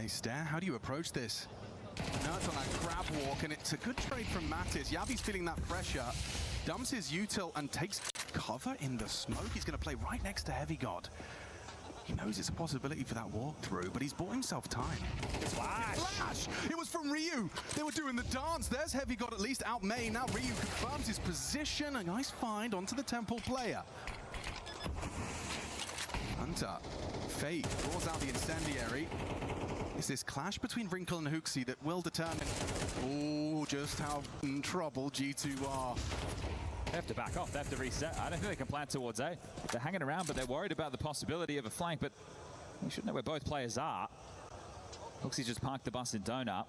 stare. How do you approach this? Now it's on that grab walk, and it's a good trade from Mattis. Yavi's feeling that pressure, dumps his util and takes cover in the smoke. He's going to play right next to Heavy God. He knows it's a possibility for that walkthrough, but he's bought himself time. Flash! It was from Ryu. They were doing the dance. There's Heavy God at least out main. Now Ryu confirms his position. A nice find onto the Temple player. Hunter, Fate draws out the incendiary. It's this clash between Wrinkle and Hooksy that will determine just how in trouble G2 are. They have to back off, they have to reset. I don't think they can plan towards A. They're hanging around, but they're worried about the possibility of a flank, but we should know where both players are. Hooksy just parked the bus in Donut.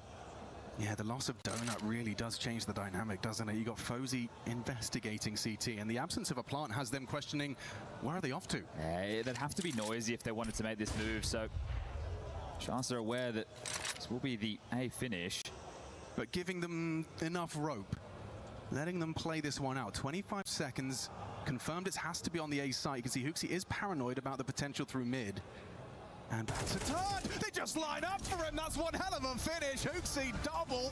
Yeah, the loss of Donut really does change the dynamic, doesn't it? You got FaZe investigating CT, and the absence of a plant has them questioning, where are they off to? Yeah, they'd have to be noisy if they wanted to make this move, so Sharks are aware that this will be the A finish. But giving them enough rope, letting them play this one out. 25 seconds, confirmed it has to be on the A side. You can see Hooksy is paranoid about the potential through mid. And that's a turn! They just line up for him! That's one hell of a finish! Hooksy double!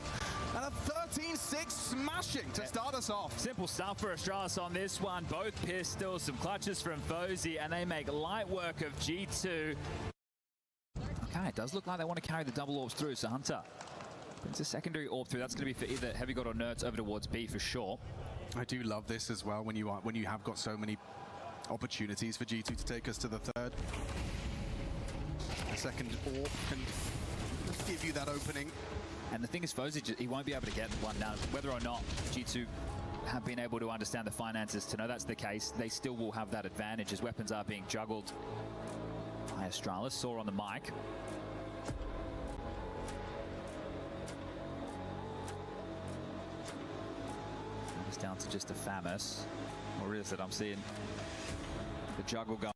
And a 13-6 smashing to start us off. Simple stuff for Astralis on this one. Both pistols, some clutches from FaZe, and they make light work of G2. Okay, it does look like they want to carry the double orbs through, so Hunter brings a secondary orb through. That's going to be for either Heavy God or Nerds over towards B for sure. I do love this as well when you have got so many opportunities for G2 to take us to the third. A second orb can give you that opening. And the thing is, FaZe, he won't be able to get one down. Whether or not G2 have been able to understand the finances to know that's the case, they still will have that advantage as weapons are being juggled by Astralis. Saw on the mic. It's down to just a Famus. Or is it? I'm seeing the juggle go.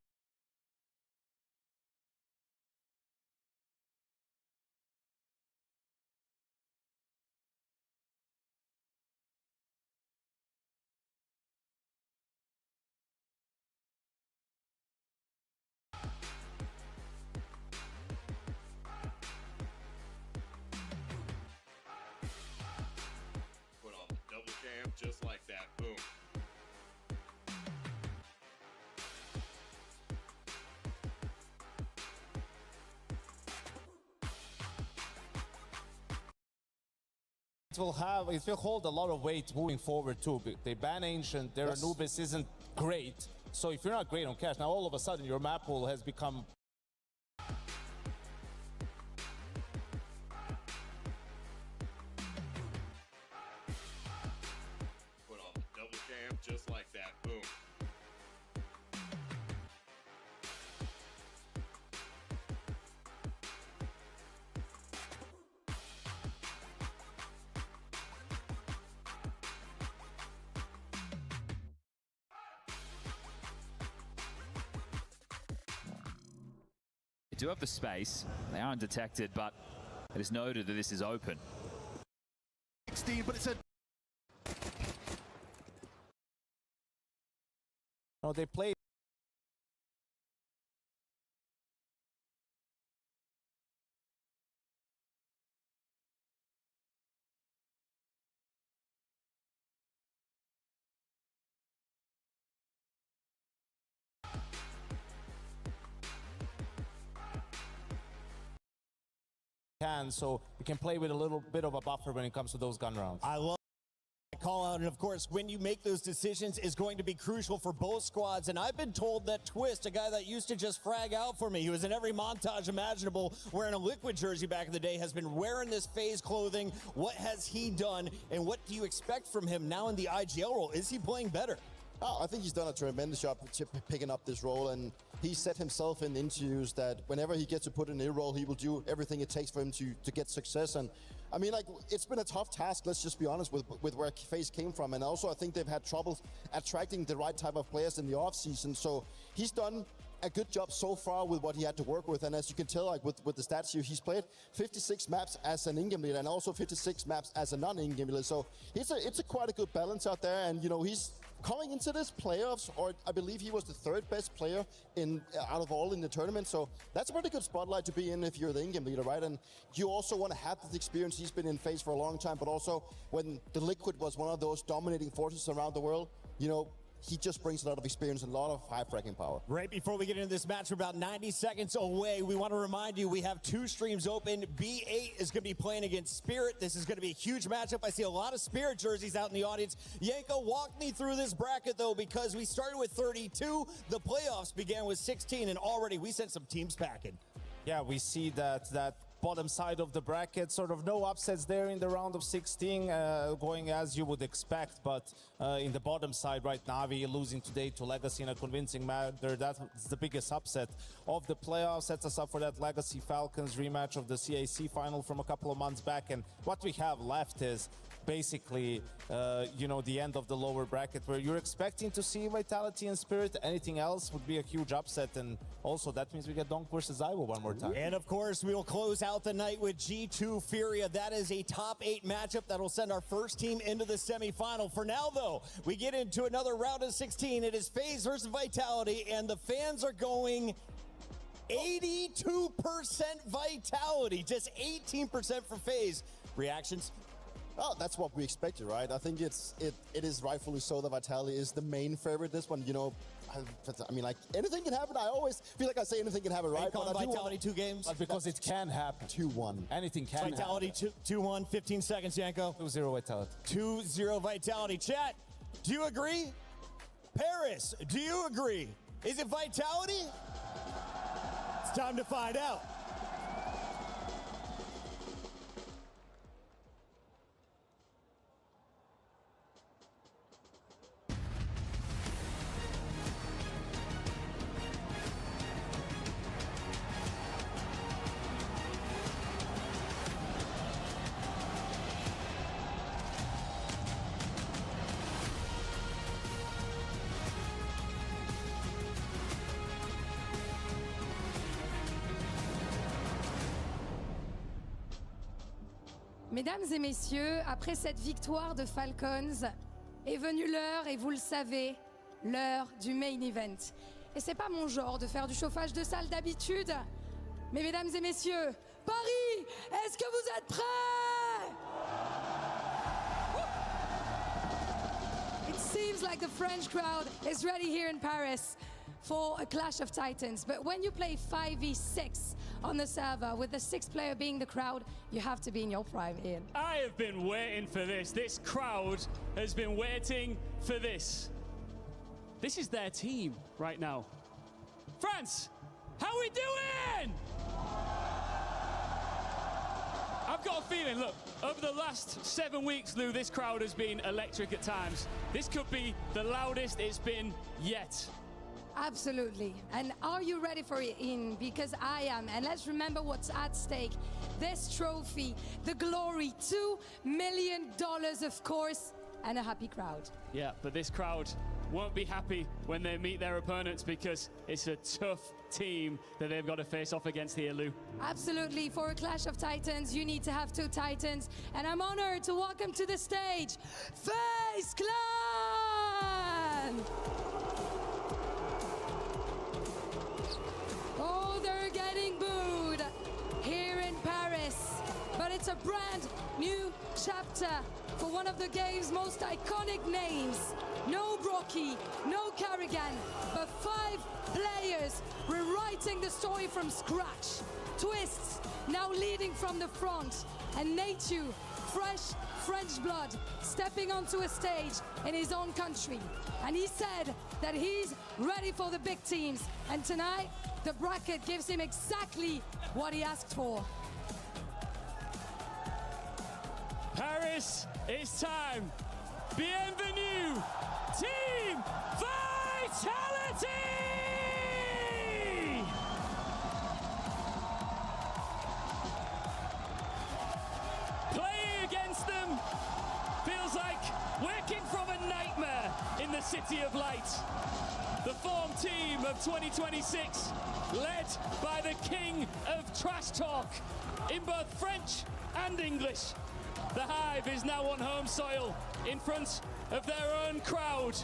Just like that, boom. It will hold a lot of weight moving forward too. They ban Ancient, their Anubis isn't great. So if you're not great on cash, now all of a sudden your map pool has become just like that, boom. They do have the space, they are undetected, but it is noted that this is open. 16, but it's a no, they play. So you can play with a little bit of a buffer when it comes to those gun rounds. I love call out, and of course when you make those decisions is going to be crucial for both squads. And I've been told that Twist, a guy that used to just frag out for me, he was in every montage imaginable wearing a Liquid jersey back in the day, has been wearing this FaZe clothing. What has he done, and what do you expect from him now in the IGL role? Is he playing better? I think he's done a tremendous job picking up this role, and he set himself in interviews that whenever he gets to put in a role, he will do everything it takes for him to get success. And I mean, like, it's been a tough task, let's just be honest, with where FaZe came from. And also, I think they've had trouble attracting the right type of players in the offseason. So he's done a good job so far with what he had to work with. And as you can tell, like with the stats here, he's played 56 maps as an in-game leader and also 56 maps as a non-in-game leader. So it's a quite a good balance out there. And, you know, he's coming into this playoffs, or I believe he was the third best player out of all in the tournament. So that's a pretty good spotlight to be in if you're the in-game leader, right? And you also want to have this experience. He's been in FaZe for a long time, but also when the Liquid was one of those dominating forces around the world, you know, he just brings a lot of experience and a lot of high fracking power. Right before we get into this match, we're about 90 seconds away. We want to remind you we have 2 streams open. B8 is going to be playing against Spirit. This is going to be a huge matchup. I see a lot of Spirit jerseys out in the audience. Yanko, walk me through this bracket, though, because we started with 32. The playoffs began with 16, and already we sent some teams packing. Yeah, we see that bottom side of the bracket, sort of no upsets there in the round of 16, going as you would expect, but in the bottom side right now, Navi losing today to Legacy in a convincing manner. That's the biggest upset of the playoffs. Sets us up for that Legacy Falcons rematch of the CAC final from a couple of months back, and what we have left is basically, you know, the end of the lower bracket where you're expecting to see Vitality and Spirit. Anything else would be a huge upset, and also that means we get Donk versus Iowa one more time. And of course, we will close out the night with G2 Furia. That is a top 8 matchup that will send our first team into the semifinal. For now, though, we get into another round of 16. It is FaZe versus Vitality, and the fans are going 82% Vitality, just 18% for FaZe. Reactions? Oh, that's what we expected, right? I think it is rightfully so that Vitality is the main favorite. This one, you know, I mean, like, anything can happen. I always feel like I say anything can happen, right? But Vitality 2 games? But because it can happen. 2-1. Anything can Vitality happen. 2-1, 15 seconds, Yanko. 2-0 Vitality. 2-0 Vitality. Chat, do you agree? Paris, do you agree? Is it Vitality? It's time to find out. Mesdames et messieurs, après cette victoire de Falcons, est venue l'heure, et vous le savez, l'heure du main event. Et c'est pas mon genre de faire du chauffage de salle d'habitude, mais mesdames et messieurs, Paris, est-ce que vous êtes prêts? It seems like the French crowd is ready here in Paris for a clash of titans. But when you play 5v6 on the server, with the 6th player being the crowd, you have to be in your prime, Ian. I have been waiting for this. This crowd has been waiting for this. This is their team right now. France, how we doing? I've got a feeling, look, over the last 7 weeks, Lou, this crowd has been electric at times. This could be the loudest it's been yet. Absolutely. And are you ready for it, Ian? Because I am. And let's remember what's at stake. This trophy, the glory, $2 million, of course, and a happy crowd. Yeah, but this crowd won't be happy when they meet their opponents because it's a tough team that they've got to face off against here, Lou. Absolutely. For a clash of titans, you need to have 2 titans. And I'm honored to welcome to the stage, FaZe Clan! Oh, they're getting booed here in Paris. But it's a brand new chapter for one of the game's most iconic names. No Brocky, no Carrigan, but 5 players rewriting the story from scratch. Twists now leading from the front, and Nature, fresh French blood, stepping onto a stage in his own country. And he said that he's ready for the big teams. And tonight, the bracket gives him exactly what he asked for. Paris, it's time. Bienvenue, Team Vitality! Playing against them feels like waking from a nightmare in the City of Light. the form team of 2026, led by the king of trash talk in both French and English. The Hive is now on home soil in front of their own crowd.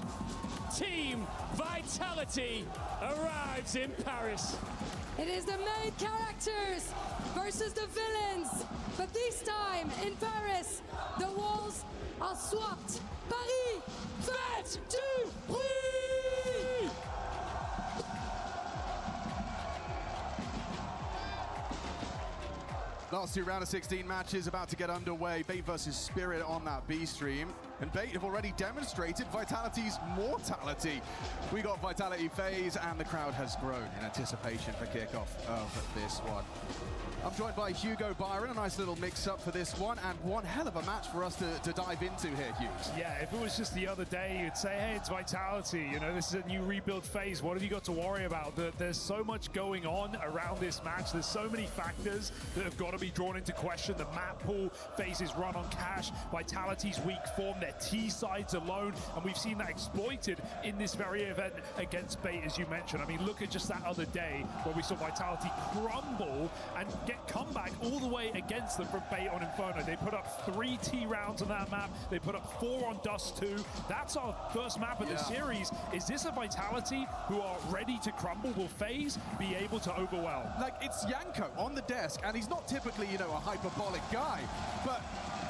Team Vitality arrives in Paris. It is the main characters versus the villains. But this time in Paris, the walls are swapped. Paris, faites du bruit! Last two round of 16 matches about to get underway. Bait versus Spirit on that B stream. And Bait have already demonstrated Vitality's mortality. We got Vitality FaZe and the crowd has grown in anticipation for kickoff of this one. I'm joined by Hugo Byron, a nice little mix-up for this one, and one hell of a match for us to dive into here, Hughes. Yeah, if it was just the other day, you'd say, hey, it's Vitality, you know, this is a new rebuild phase. What have you got to worry about? There's so much going on around this match. There's so many factors that have got to be drawn into question. The map pool, FaZe's run on cash, Vitality's weak form, their T sides alone, and we've seen that exploited in this very event against Bait, as you mentioned. I mean, look at just that other day where we saw Vitality crumble and get comeback all the way against them from Bait on Inferno. They put up 3 T rounds on that map. They put up 4 on Dust 2. That's our first map of the series. Is this a Vitality who are ready to crumble? Will FaZe be able to overwhelm? Like, it's Yanko on the desk, and he's not typically, you know, a hyperbolic guy, but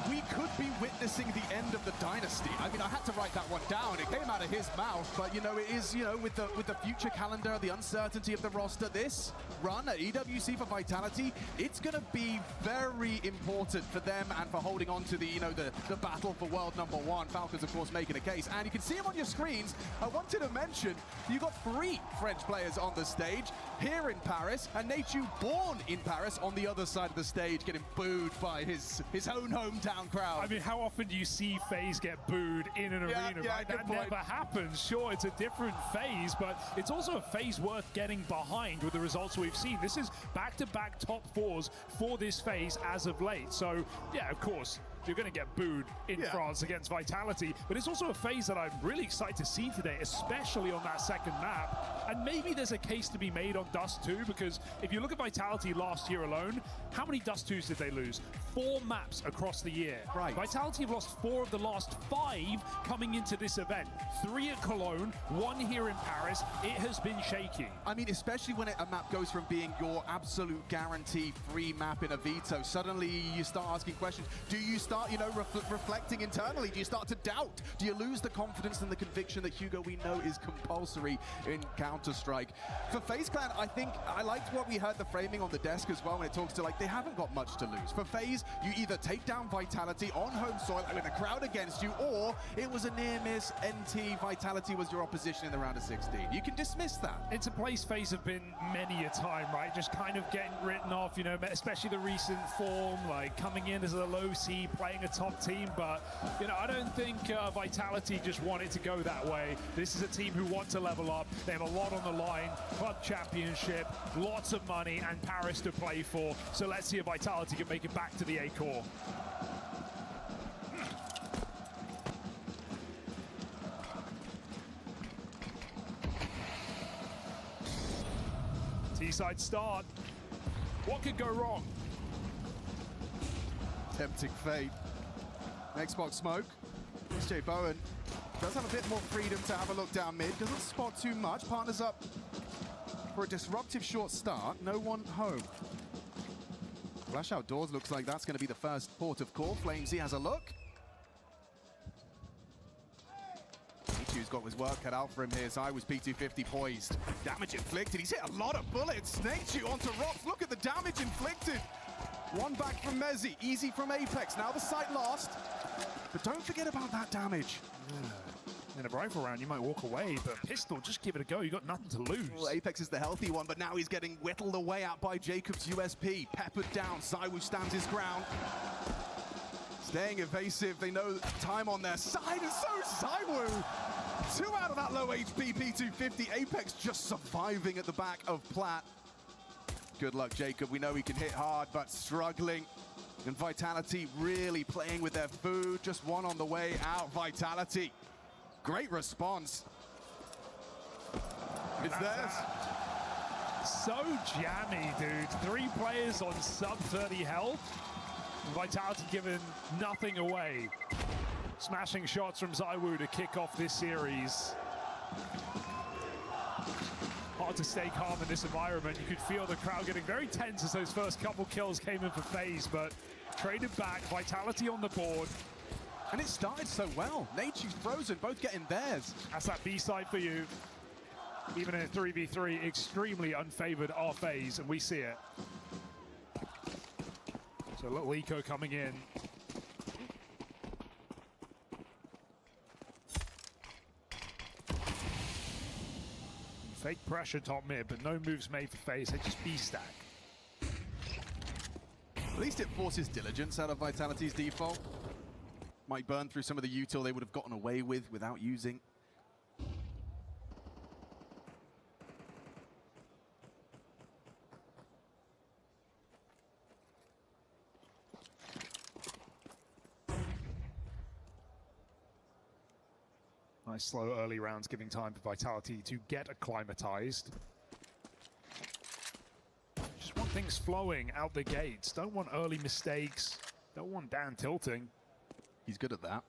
we could be witnessing the end of the dynasty. I mean, I had to write that one down. It came out of his mouth, but you know, it is, you know, with the future calendar, the uncertainty of the roster, this run at EWC for Vitality, it's going to be very important for them and for holding on to the, you know, the battle for world #1. Falcons, of course, making a case, and you can see them on your screens. I wanted to mention you got 3 French players on the stage here in Paris, and Nachu, born in Paris, on the other side of the stage, getting booed by his own hometown crowd. I mean, how often do you see FaZe get booed in an arena, right? That never happens. Sure, it's a different FaZe, but it's also a FaZe worth getting behind with the results we've seen. This is back-to-back top 4s for this FaZe as of late. So, yeah, of course, you're going to get booed in France against Vitality, but it's also a FaZe that I'm really excited to see today, especially on that second map. And maybe there's a case to be made on Dust 2, because if you look at Vitality last year alone, how many Dust 2s did they lose? 4 maps across the year. Right. Vitality have lost 4 of the last 5 coming into this event. 3 at Cologne, 1 here in Paris. It has been shaky. I mean, especially when a map goes from being your absolute guarantee free map in a veto, suddenly you start asking questions. Do you start, you know, reflecting internally? Do you start to doubt? Do you lose the confidence and the conviction that, Hugo, we know is compulsory in Counter-Strike? For FaZe Clan, I think I liked what we heard the framing on the desk as well when it talks to, like, they haven't got much to lose. For FaZe, you either take down Vitality on home soil with a crowd against you, or it was a near miss. NT Vitality was your opposition in the round of 16. You can dismiss that. It's a place FaZe have been many a time, right? Just kind of getting written off, you know, especially the recent form, like coming in as a low seed, playing a top team. But, you know, I don't think Vitality just want it to go that way. This is a team who want to level up. They have a lot on the line, club championship, lots of money, and Paris to play for. So let's see if Vitality can make it back to the A core. T-side start. What could go wrong? Tempting fate. Xbox smoke. SJ Bowen does have a bit more freedom to have a look down mid. Doesn't spot too much. Partners up for a disruptive short start. No one home. Flash outdoors looks like that's going to be the first port of call. Flamesy has a look. P2's got his work cut out for him here. So I was P250 poised. Damage inflicted. He's hit a lot of bullets. Nachu onto Rops. Look at the damage inflicted. One back from Mezzi. Easy from Apex. Now the site lost. But don't forget about that damage. In a rifle round, you might walk away, but pistol, just give it a go. You got nothing to lose. Well, Apex is the healthy one, but now he's getting whittled away at by Jacob's USP. Peppered down. Zywoo stands his ground. Staying evasive. They know time on their side, and so Zywoo. 2 out of that low HP P250. Apex just surviving at the back of Plat. Good luck, Jacob. We know he can hit hard, but struggling. And Vitality really playing with their food. Just one on the way out. Vitality. Great response. It's theirs. So jammy, dude. 3 players on sub 30 health. Vitality giving nothing away. Smashing shots from ZywOo to kick off this series. Hard to stay calm in this environment. You could feel the crowd getting very tense as those first couple kills came in for FaZe, but traded back, Vitality on the board. And it started so well. Nature's Frozen, both getting theirs. That's that B side for you. Even in a 3v3, extremely unfavored are FaZe, and we see it. So a little eco coming in. Fake pressure top mid, but no moves made for FaZe. They just B-stack. At least it forces diligence out of Vitality's default. Might burn through some of the util they would have gotten away with without using. Nice slow early rounds, giving time for Vitality to get acclimatized. Just want things flowing out the gates. Don't want early mistakes. Don't want Dan tilting. He's good at that.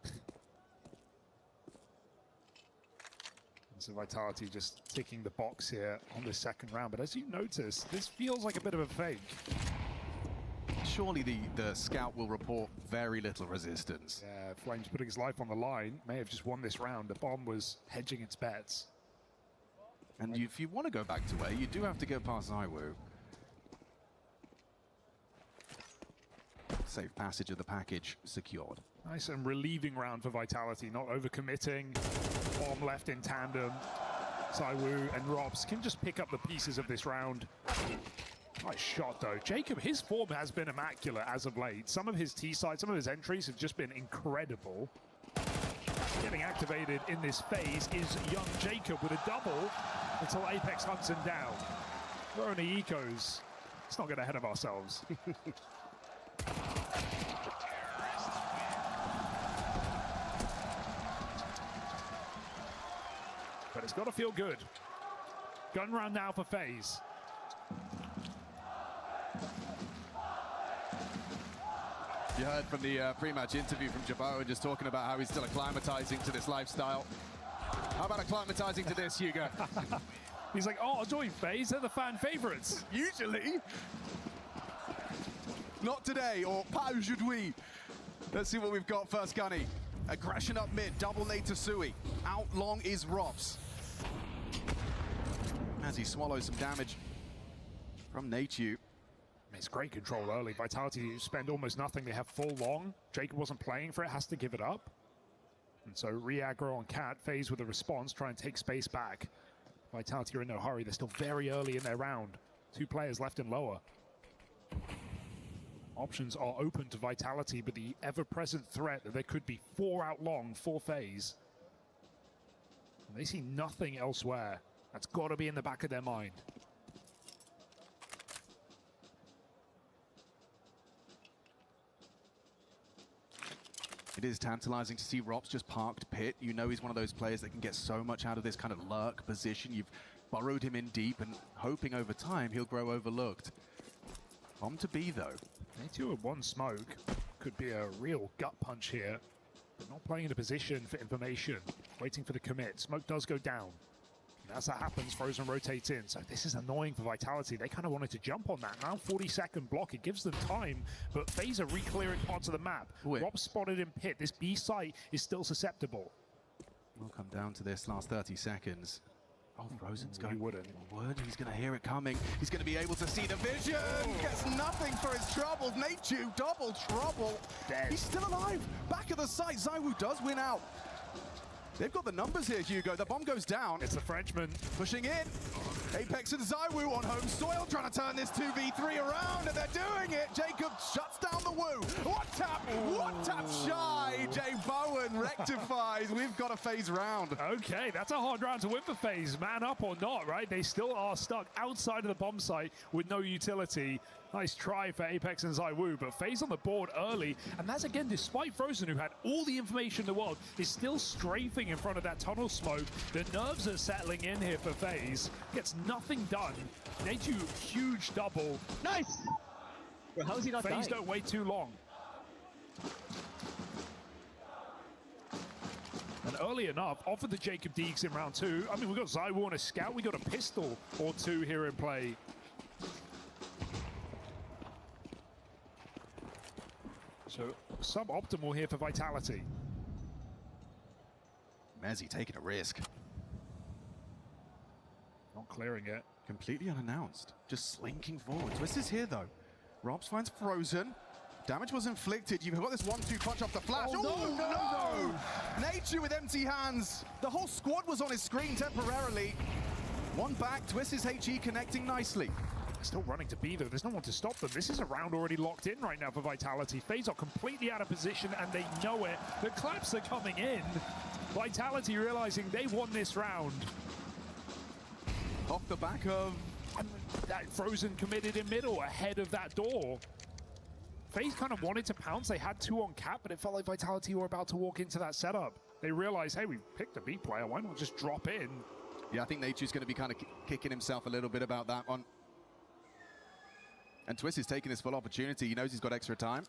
And so Vitality just ticking the box here on this second round. But as you notice, this feels like a bit of a fake. Surely the scout will report very little resistance. Yeah, Flames putting his life on the line. May have just won this round. The bomb was hedging its bets. And if you want to go back to A, you do have to get past ZywOo. Safe passage of the package secured. Nice and relieving round for Vitality, not overcommitting. Bomb left in tandem. ZywOo and Robs can just pick up the pieces of this round. Nice shot though. Jacob, his form has been immaculate as of late. Some of his T-side, some of his entries have just been incredible. Getting activated in this phase is young Jacob with a double until Apex hunts him down. Throwing the ecos. Let's not get ahead of ourselves. But it's got to feel good. Gun round now for FaZe. You heard from the pre-match interview from Jabbo just talking about how he's still acclimatizing to this lifestyle. How about acclimatizing to this, Hugo? He's like, oh, I'll join FaZe. They're the fan favorites. Usually. Not today, or pas aujourd'hui. Let's see what we've got first, Gunny. Aggression up mid, double nade to Sui. Out long is Robs. As he swallows some damage from Natew. It's great control early. Vitality spend almost nothing. They have full long. Jacob wasn't playing for it, has to give it up. And so re-aggro on Cat, FaZe with a response, try and take space back. Vitality are in no hurry. They're still very early in their round. 2 players left and lower. Options are open to Vitality, but the ever-present threat that there could be 4 out long for FaZe. And they see nothing elsewhere. That's got to be in the back of their mind. It is tantalizing to see Robs just parked pit. You know he's one of those players that can get so much out of this kind of lurk position. You've burrowed him in deep and hoping over time he'll grow overlooked. Bomb to B though. Natew with 1 smoke could be a real gut punch here, but not playing in a position for information. Waiting for the commit. Smoke does go down. And as that happens, Frozen rotates in. So this is annoying for Vitality. They kind of wanted to jump on that. Now 40-second block. It gives them time, but FaZe are re-clearing parts of the map. Rob spotted in pit. This B site is still susceptible. We'll come down to this last 30 seconds. Oh, Frozen's going. He wouldn't. He's going to hear it coming. He's going to be able to see the vision. Gets nothing for his troubles. Natew, double trouble. Dead. He's still alive. Back of the site. ZywOo does win out. They've got the numbers here, Hugo. The bomb goes down. It's the Frenchman. Pushing in. Apex and ZywOo on home soil, trying to turn this 2v3 around, and they're doing it. Jacob shuts down the woo. One tap shy. Jay Bowen rectifies. We've got a FaZe round. Okay, that's a hard round to win for FaZe. Man up or not, right? They still are stuck outside of the bomb site with no utility. Nice try for Apex and ZywOo, but FaZe on the board early. And that's again, despite Frozen, who had all the information in the world, is still strafing in front of that tunnel smoke. The nerves are settling in here for FaZe. Gets nothing done. Natu, huge double. Nice! Bro, how is he not dying? FaZe don't wait too long. And early enough, offered the Jacob Deeks in round 2. I mean, we've got ZywOo on a scout. We got a pistol or 2 here in play. So suboptimal here for Vitality. Mezzy taking a risk. Not clearing it. Completely unannounced. Just slinking forward. Twist is here though. Robs finds Frozen. Damage was inflicted. You've got this 1-2 punch off the flash. Oh, no! Nature with empty hands. The whole squad was on his screen temporarily. One back. Twist is HE connecting nicely. Still running to B though. There's no one to stop them. This is a round already locked in right now for Vitality. FaZe are completely out of position and they know it. The claps are coming in. Vitality realizing they won this round. Off the back of... And that Frozen committed in middle ahead of that door. FaZe kind of wanted to pounce. They had 2 on cap, but it felt like Vitality were about to walk into that setup. They realized, hey, we picked a B player. Why not just drop in? Yeah, I think Nature's going to be kind of kicking himself a little bit about that one. And Twist is taking his full opportunity. He knows he's got extra time.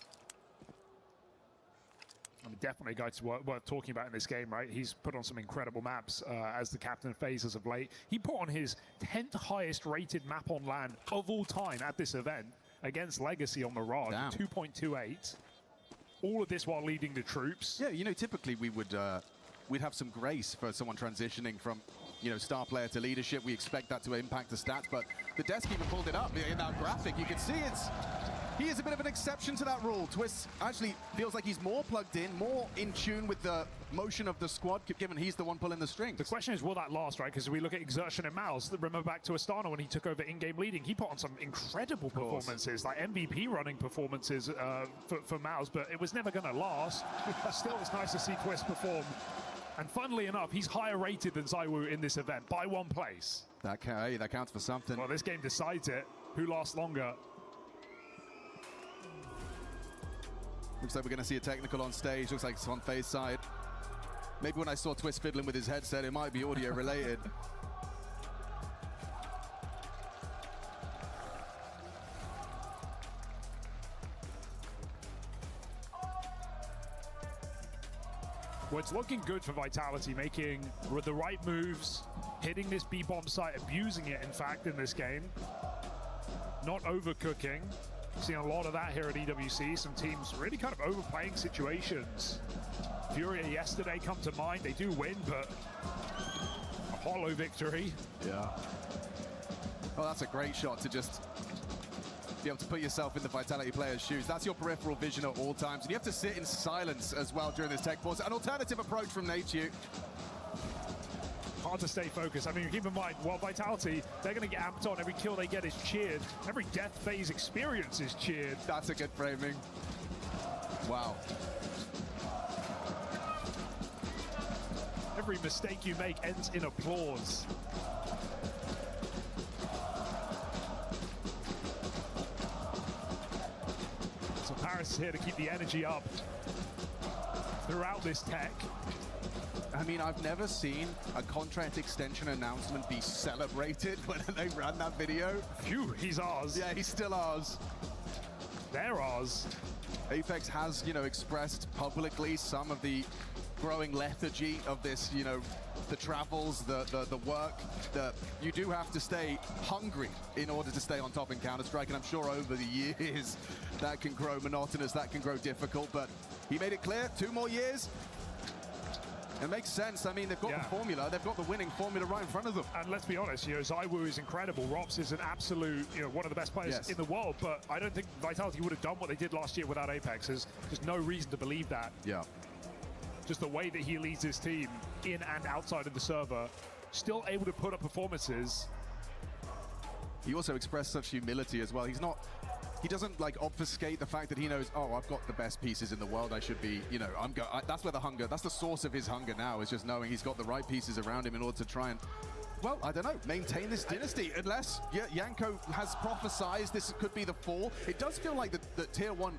I mean, definitely a guy worth talking about in this game, right? He's put on some incredible maps as the captain of FaZe as of late. He put on his 10th highest rated map on LAN of all time at this event against Legacy on Mirage, 2.28. All of this while leading the troops. Yeah, you know, typically we would we'd have some grace for someone transitioning from, you know, star player to leadership. We expect that to impact the stats, but the desk even pulled it up in that graphic. You can see he is a bit of an exception to that rule. Twist actually feels like he's more plugged in, more in tune with the motion of the squad, given he's the one pulling the strings. The question is, will that last, right? Because we look at Exertion and Mouse. Remember back to Astana when he took over in-game leading, he put on some incredible performances, like MVP running performances for Mouse, but it was never going to last. Still, it's nice to see Twist perform. And funnily enough, he's higher rated than ZywOo in this event by 1 place. That counts for something. Well, this game decides it. Who lasts longer? Looks like we're going to see a technical on stage. Looks like it's on FaZe side. Maybe when I saw Twist fiddling with his headset, it might be audio related. Well, it's looking good for Vitality, making the right moves, hitting this B-bomb site, abusing it, in fact, in this game. Not overcooking. Seeing a lot of that here at EWC. Some teams really kind of overplaying situations. Furia yesterday come to mind. They do win, but a hollow victory. Yeah. Oh, that's a great shot to just be able to put yourself in the Vitality player's shoes. That's your peripheral vision at all times. And you have to sit in silence as well during this tech pause. An alternative approach from Nature. Hard to stay focused. I mean, keep in mind, while Vitality, they're going to get amped on. Every kill they get is cheered. Every death phase experience is cheered. That's a good framing. Wow. Every mistake you make ends in applause. So Paris is here to keep the energy up throughout this tech. I mean, I've never seen a contract extension announcement be celebrated when they ran that video. Phew, he's ours. Yeah, he's still ours. They're ours. Apex has, you know, expressed publicly some of the growing lethargy of this, you know, the travels, the work, that you do have to stay hungry in order to stay on top in Counter-Strike, and I'm sure over the years that can grow monotonous, that can grow difficult, but he made it clear, 2 more years. It makes sense. I mean, they've got the formula. They've got the winning formula right in front of them. And let's be honest, you know, ZywOo is incredible. Rops is an absolute, you know, one of the best players in the world. But I don't think Vitality would have done what they did last year without Apex. There's just no reason to believe that. Yeah. Just the way that he leads his team in and outside of the server, still able to put up performances. He also expressed such humility as well. He's not he doesn't like obfuscate the fact that he knows, oh, I've got the best pieces in the world. I should be, you know, that's where the hunger, that's the source of his hunger now, is just knowing he's got the right pieces around him in order to try and, well, I don't know, maintain this dynasty. Unless Yanko has prophesized this could be the fall. It does feel like the tier 1,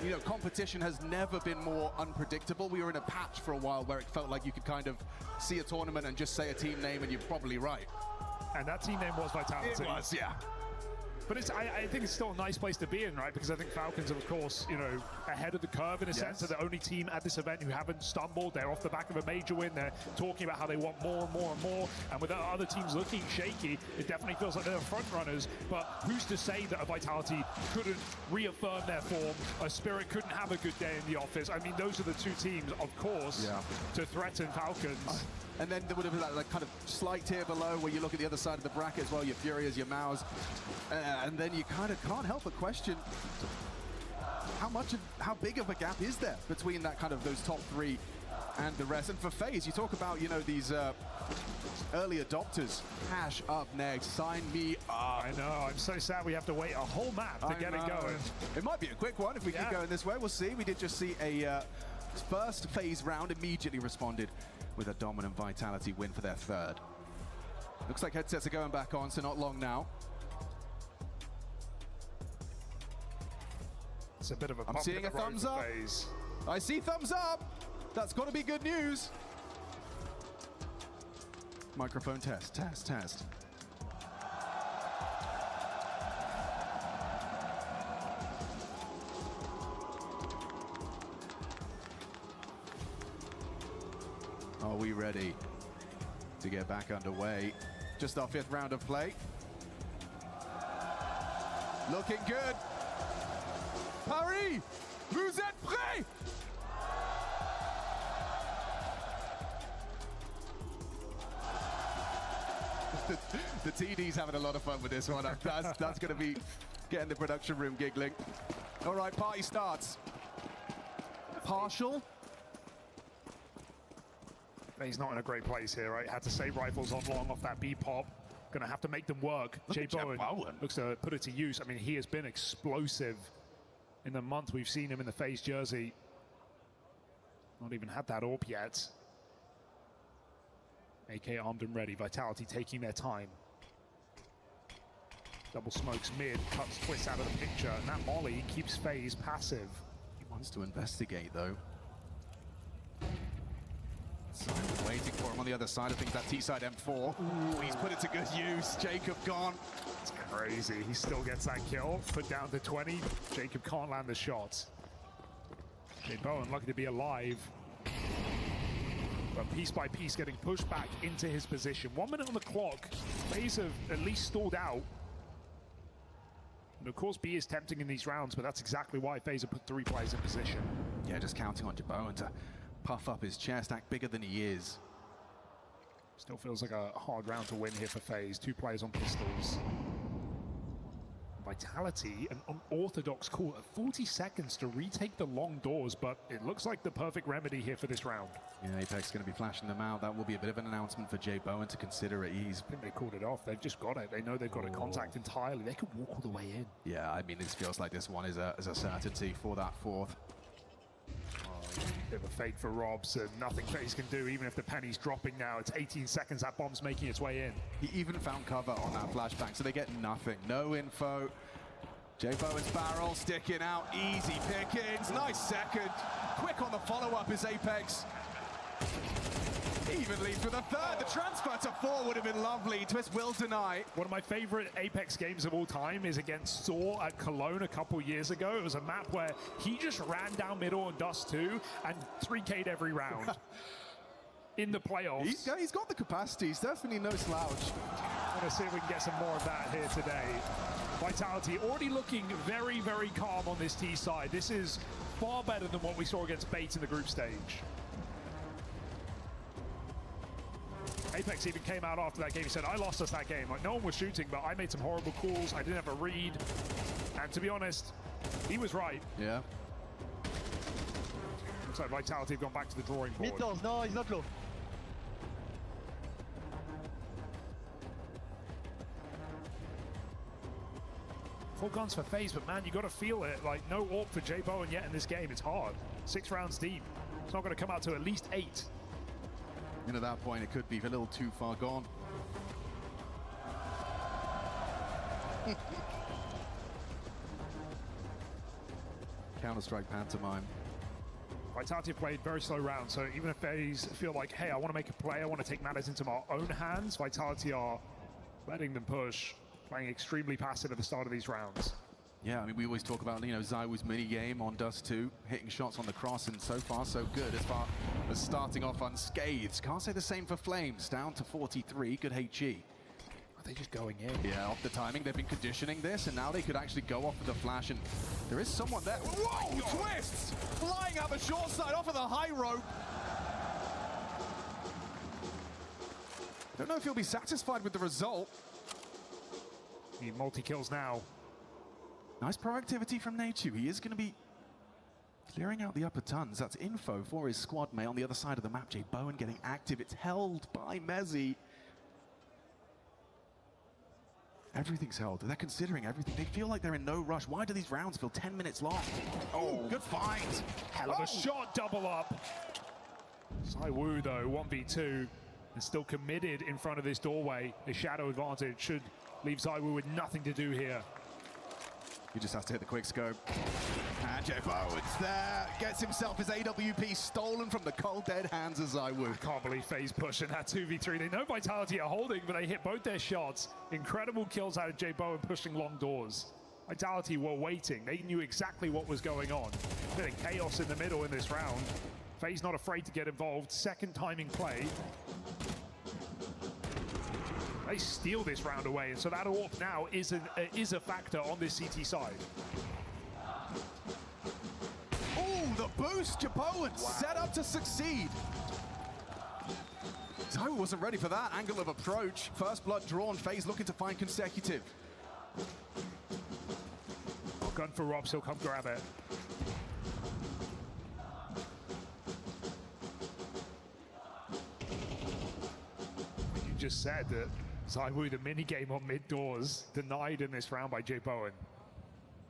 you know, competition has never been more unpredictable. We were in a patch for a while where it felt like you could kind of see a tournament and just say a team name and you're probably right. And that team name was Vitality. It was, yeah. But I think it's still a nice place to be in, right? Because I think Falcons are, of course, you know, ahead of the curve in a sense. They're the only team at this event who haven't stumbled. They're off the back of a major win. They're talking about how they want more and more and more. And with other teams looking shaky, it definitely feels like they're front runners. But who's to say that a Vitality couldn't reaffirm their form? A Spirit couldn't have a good day in the office. I mean, those are the two teams, of course, to threaten Falcons. And then there would have been that like kind of slight tier below where you look at the other side of the bracket as well, your Furias, your Maus, and then you kind of can't help but question how big of a gap is there between that kind of those top 3 and the rest. And for FaZe, you talk about, you know, these early adopters. Cash up next, sign me up. I know, I'm so sad we have to wait a whole map to get it going. It might be a quick one if we keep going this way. We'll see. We did just see a first FaZe round immediately responded with a dominant Vitality win for their 3rd. Looks like headsets are going back on, so not long now. It's a bit of a I'm seeing a thumbs up. I see thumbs up. That's got to be good news. Microphone test, test, test. Are we ready to get back underway? Just our 5th round of play. Looking good. Paris, vous êtes prêts? The TD's having a lot of fun with this one. That's going to be getting the production room giggling. All right, party starts. Partial. He's not in a great place here, right? Had to save rifles on long off that B-pop. Gonna have to make them work. Jay Bowen looks to put it to use. I mean, he has been explosive in the month we've seen him in the FaZe jersey. Not even had that AWP yet. AK armed and ready. Vitality taking their time. Double smokes mid, cuts Twist out of the picture, and that molly keeps FaZe passive. He wants to investigate, though. Simon waiting for him on the other side. I think that T-side M4. Ooh, he's put it to good use. Jacob gone. It's crazy. He still gets that kill. Put down to 20. Jacob can't land the shot. Jay Bowen lucky to be alive. But piece by piece getting pushed back into his position. 1 minute on the clock. FaZe have at least stalled out. And of course, B is tempting in these rounds, but that's exactly why FaZe have put 3 players in position. Yeah, just counting on Jay Bowen to puff up his chest, act bigger than he is. Still feels like a hard round to win here for FaZe. 2 players on pistols. Vitality, an unorthodox call at 40 seconds to retake the long doors, but it looks like the perfect remedy here for this round. Yeah, Apex going to be flashing them out. That will be a bit of an announcement for Jay Bowen to consider at ease. I think they called it off. They've just got it. They know they've got a contact entirely. They could walk all the way in. Yeah, I mean, this feels like this one is a certainty for that 4th. Bit of a fake for Robs, and nothing FaZe can do, even if the penny's dropping now. It's 18 seconds, that bomb's making its way in. He even found cover on that flashbang, so they get nothing. No info. Jay Bowen's barrel sticking out, easy pickings, nice second. Quick on the follow-up is Apex. Even leads for the 3rd. The transfer to 4 would have been lovely. Twist will deny. One of my favorite Apex games of all time is against Saw at Cologne a couple years ago. It was a map where he just ran down middle and Dust 2 and 3K'd every round. In the playoffs. He's got the capacity. He's definitely no slouch. I'm going to see if we can get some more of that here today. Vitality already looking very, very calm on this T side. This is far better than what we saw against Bates in the group stage. Apex even came out after that game. He said, I lost us that game. Like, no one was shooting, but I made some horrible calls. I didn't have a read. And to be honest, he was right. Yeah. Looks like Vitality have gone back to the drawing board. Mid doors, no, he's not low. Full guns for FaZe, but man, you got to feel it. Like, no AWP for J Bowen yet in this game. It's hard. 6 rounds deep. It's not going to come out to at least 8. And at that point, it could be a little too far gone. Counter-Strike pantomime. Vitality have played very slow rounds, so even if FaZe feel like, hey, I want to make a play, I want to take matters into my own hands, Vitality are letting them push, playing extremely passive at the start of these rounds. Yeah, I mean, we always talk about, you know, ZywOo's mini game on Dust 2, hitting shots on the cross, and so far so good as far as starting off unscathed. Can't say the same for Flames, down to 43, good HE. Are they just going in? Yeah, off the timing, they've been conditioning this, and now they could actually go off with the flash, and there is someone there. Whoa, twists! Flying out the short side off of the high rope. Don't know if he'll be satisfied with the result. Need multi-kills now. Nice proactivity from Natu. He is going to be clearing out the upper tons. That's info for his squad mate on the other side of the map. J Bowen getting active. It's held by Mezzy. Everything's held. They're considering everything. They feel like they're in no rush. Why do these rounds feel 10 minutes long? Oh, good find. Hell of a shot, double up. ZywOo, though, 1v2, is still committed in front of this doorway. The shadow advantage should leave ZywOo with nothing to do here. He just has to hit the quick scope. And J Bowen's there. Gets himself his AWP stolen from the cold dead hands of ZywOo. I can't believe FaZe pushing that 2v3. They know Vitality are holding, but they hit both their shots. Incredible kills out of J Bowen pushing long doors. Vitality were waiting. They knew exactly what was going on. Bit of chaos in the middle in this round. FaZe not afraid to get involved. Second timing play. They steal this round away, and so that AWP now is a factor on this CT side. Oh, the boost! J Bowen set up to succeed. ZywOo wasn't ready for that angle of approach. First blood drawn. FaZe looking to find consecutive. Gun for Robs, he'll come grab it. You just said that ZywOo, the mini game on mid doors, denied in this round by J Bowen.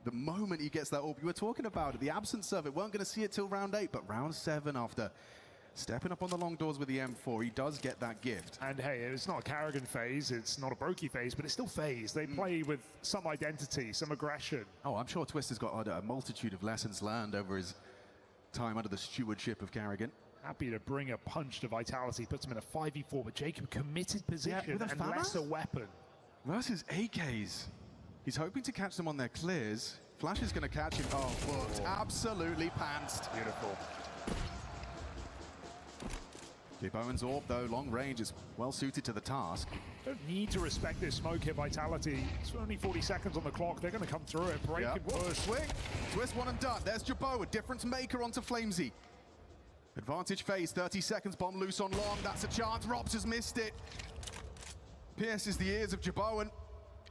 The moment he gets that AWP, you were talking about it, the absence of it, weren't going to see it till round 8, but round 7 after stepping up on the long doors with the M4, he does get that gift. And hey, it's not a Karrigan phase, it's not a Brokey phase, but it's still FaZe. They play with some identity, some aggression. Oh, I'm sure Twister's got a multitude of lessons learned over his time under the stewardship of Karrigan. Happy to bring a punch to Vitality, puts him in a 5v4, but Jacob committed position and less a weapon. Versus AKs. He's hoping to catch them on their clears. Flash is going to catch him. Oh, booked. Absolutely pantsed. Beautiful. J Bowen's AWP, though, long range is well suited to the task. Don't need to respect this smoke here, Vitality. It's only 40 seconds on the clock. They're going to come through it, break and push. Swing. Twist one and done. There's J Bowen, difference maker onto Flamesy. Advantage FaZe, 30 seconds, bomb loose on long. That's a chance. Robs has missed it. Pierces the ears of J Bowen.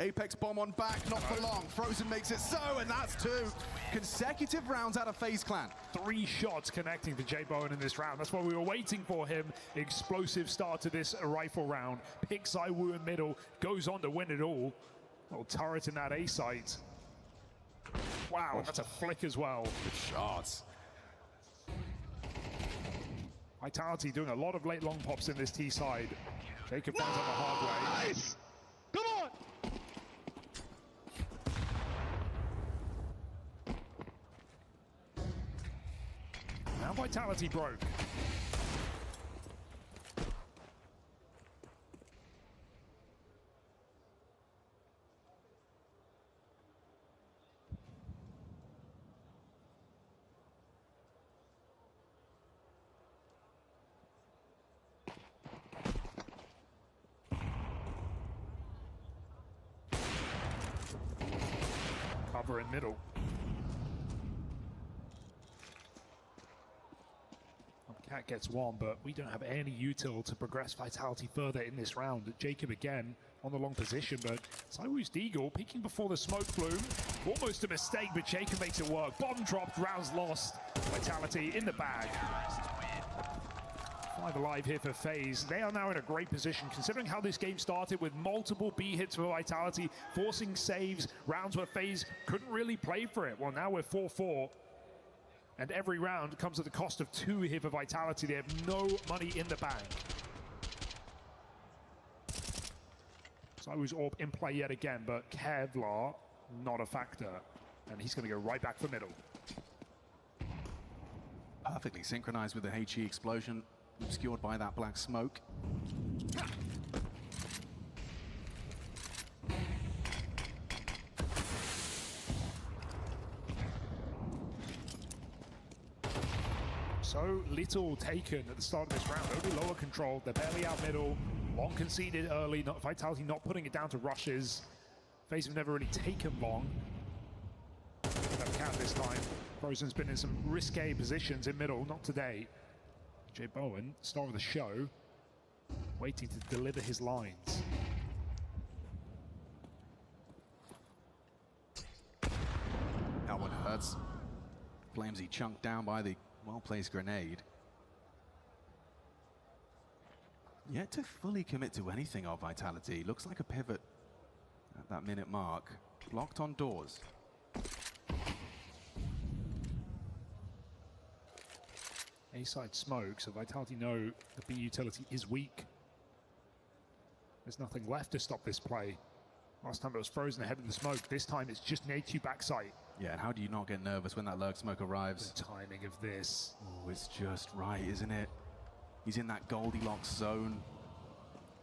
Apex bomb on back, not for long. Frozen makes it so, and that's 2 consecutive rounds out of FaZe Clan. 3 shots connecting to J Bowen in this round. That's what we were waiting for him. Explosive start to this rifle round. Picks ZywOo in middle, goes on to win it all. Little turret in that A site. Wow, that's a flick as well. Good shots. Vitality doing a lot of late long pops in this T side. Jacob finds out the hard way. Nice! Come on! Now Vitality broke. Cover in middle. Cat gets one, but we don't have any util to progress Vitality further in this round. Jacob again on the long position, but ZywOo's Deagle peeking before the smoke plume. Almost a mistake, but Jacob makes it work. Bomb dropped, rounds lost. Vitality in the bag. 5 alive here for FaZe. They are now in a great position, considering how this game started with multiple B hits for Vitality, forcing saves, rounds where FaZe couldn't really play for it. Well, now we're 4-4, and every round comes at the cost of 2 here for Vitality. They have no money in the bank. Zywoo's orb in play yet again, but Kevlar not a factor, and he's going to go right back for middle. Perfectly synchronized with the HE explosion, obscured by that black smoke. So little taken at the start of this round, only lower control. They're barely out middle. Long conceded early, Vitality not putting it down to rushes. FaZe have never really taken long. Don't count this time. Frozen's been in some risque positions in middle, not today. Jay Bowen, star of the show, waiting to deliver his lines. That one hurts. Flamesy chunked down by the well-placed grenade. Yet to fully commit to anything of Vitality. Looks like a pivot at that minute mark. Locked on doors. A-side smoke, so Vitality know the B utility is weak. There's nothing left to stop this play. Last time it was Frozen ahead of the smoke. This time it's just an A2 backside. Yeah, and how do you not get nervous when that lurk smoke arrives? The timing of this. Oh, it's just right, isn't it? He's in that Goldilocks zone.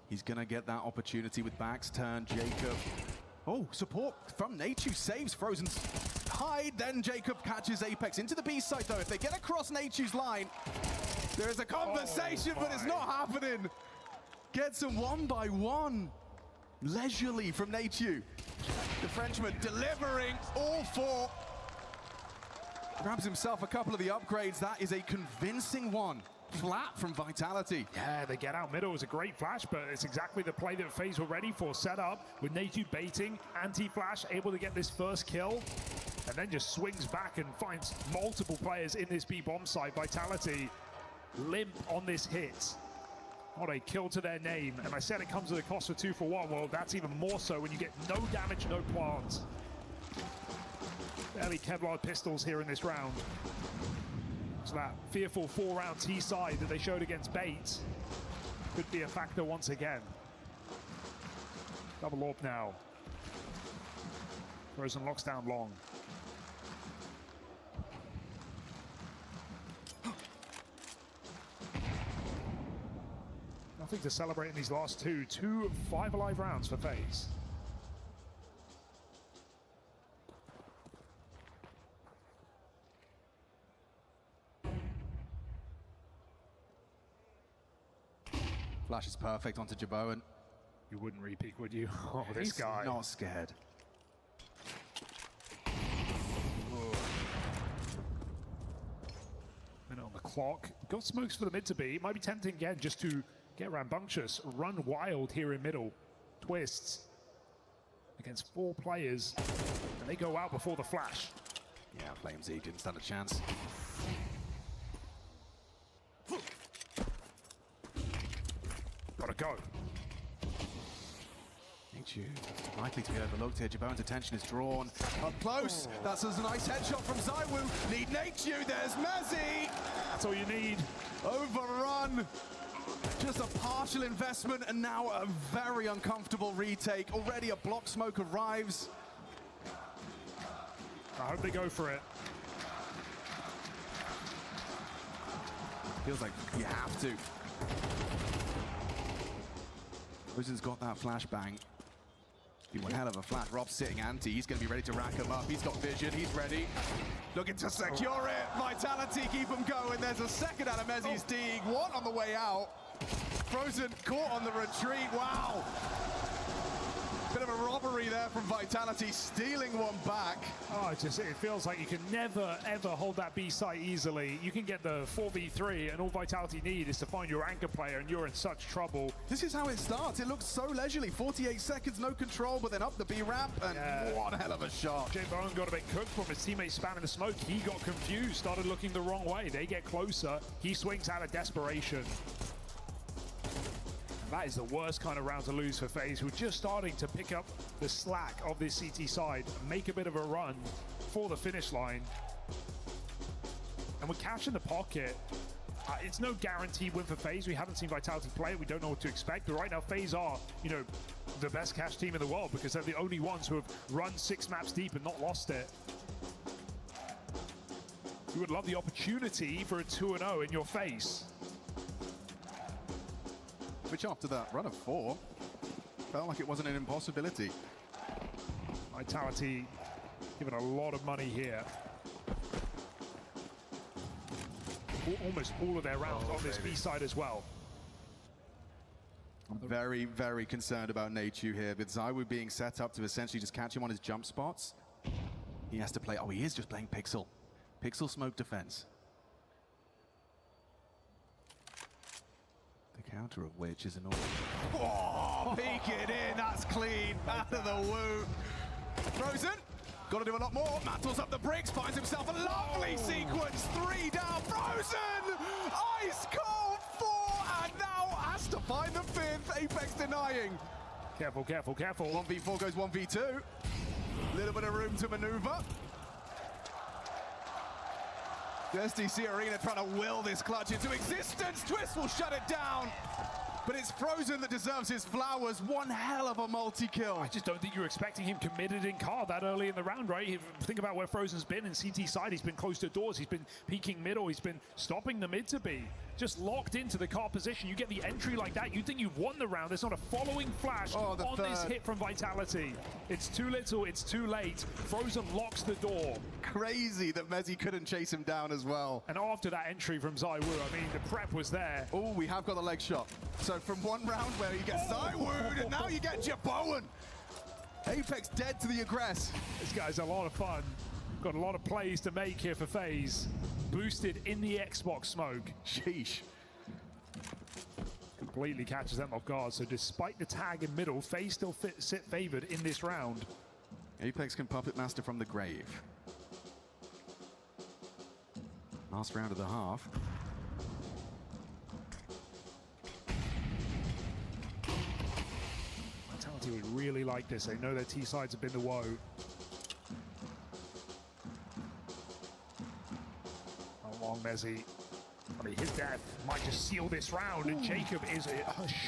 He's gonna get that opportunity with Back's turn. Jacob. Oh, support from Natu saves Frozen's hide. Then Jacob catches Apex into the B side though. If they get across Natu's line, there is a conversation, but it's not happening. Gets him 1 by 1. Leisurely from Natu. The Frenchman delivering all 4. Grabs himself a couple of the upgrades. That is a convincing one. Flat from Vitality. Yeah, they get out middle. It was a great flash, but it's exactly the play that FaZe were ready for. Set up with Natu baiting, anti-flash, able to get this first kill, and then just swings back and finds multiple players in this B bomb site. Vitality limp on this hit. What a kill to their name. And I said it comes at a cost of 2 for 1. Well, that's even more so when you get no damage, no plant. Barely Kevlar pistols here in this round. So that fearful 4-round T side that they showed against Bait could be a factor once again. Double orb now. Frozen locks down long. Nothing to celebrate in these last 2 5 alive rounds for FaZe. Flash is perfect onto Jaboan. You wouldn't re-peek, would you? Oh, this He's guy. not scared. Minute on the clock. Got smokes for the mid to be. It might be tempting again just to get rambunctious. Run wild here in middle. Twists against 4 players. And they go out before the flash. Yeah, Flamesy didn't stand a chance. Gotta go. Natu likely to be overlooked here. Jaboan's attention is drawn up close. That's a nice headshot from Zywoo. Need Natu. There's Mezzy. That's all you need. Overrun. Just a partial investment and now a very uncomfortable retake. Already a block smoke arrives. I hope they go for it. Feels like you have to. Frozen's got that flashbang. Be one hell of a flash. Rob's sitting anti. He's going to be ready to rack him up. He's got vision. He's ready. Looking to secure it. Vitality keep him going. There's a second out of Mezzy's dig. One on the way out. Frozen caught on the retreat. Wow. Bit of a robbery there from Vitality, stealing one back. Oh, it feels like you can never, ever hold that B site easily. You can get the 4v3, and all Vitality need is to find your anchor player, and you're in such trouble. This is how it starts. It looks so leisurely. 48 seconds, no control, but then up the B ramp, and one hell of a shot. Jay Bowen got a bit cooked from his teammate spamming the smoke. He got confused, started looking the wrong way. They get closer. He swings out of desperation. That is the worst kind of round to lose for FaZe, who are just starting to pick up the slack of this CT side, make a bit of a run for the finish line. And with Cash in the pocket, it's no guaranteed win for FaZe. We haven't seen Vitality play it. We don't know what to expect. But right now, FaZe are, you know, the best Cash team in the world because they're the only ones who have run 6 maps deep and not lost it. You would love the opportunity for a 2-0 in your face. Which after that run of 4, felt like it wasn't an impossibility. Vitality given a lot of money here. Almost all of their rounds on this B side as well. I'm very, very concerned about Nachu here, with ZywOo being set up to essentially just catch him on his jump spots. He has to play, oh, he is just playing Pixel. Pixel smoke defense. The counter of which is an oh, peek it in, that's clean, out of the woo. Frozen, got to do a lot more. Mantles up the bricks, finds himself a lovely sequence. 3 down, Frozen! Ice cold 4, and now has to find the 5th. Apex denying. Careful, careful, careful. 1v4 goes 1v2. Little bit of room to maneuver. The SDC Arena trying to will this clutch into existence. Twist will shut it down. But it's Frozen that deserves his flowers. One hell of a multi-kill. I just don't think you're expecting him committed in car that early in the round, right? Think about where Frozen's been in CT side. He's been close to doors. He's been peeking middle. He's been stopping the mid to be. Just locked into the car position. You get the entry like that, you think you've won the round. There's not a following flash on this hit from Vitality. It's too little, it's too late. Frozen locks the door. Crazy that Mezzi couldn't chase him down as well. And after that entry from ZywOo, I mean, the prep was there. Oh, we have got the leg shot. So from one round where you get ZywOo, and now you get Jaboen. Apex dead to the aggress. This guy's a lot of fun. Got a lot of plays to make here for FaZe. Boosted in the Xbox smoke. Sheesh. Completely catches them off guard. So despite the tag in middle, FaZe still sit favored in this round. Apex can puppet master from the grave. Last round of the half. Vitality would really like this. They know their T sides have been the woe. Long Mezzi. I mean, his death might just seal this round, and Jacob is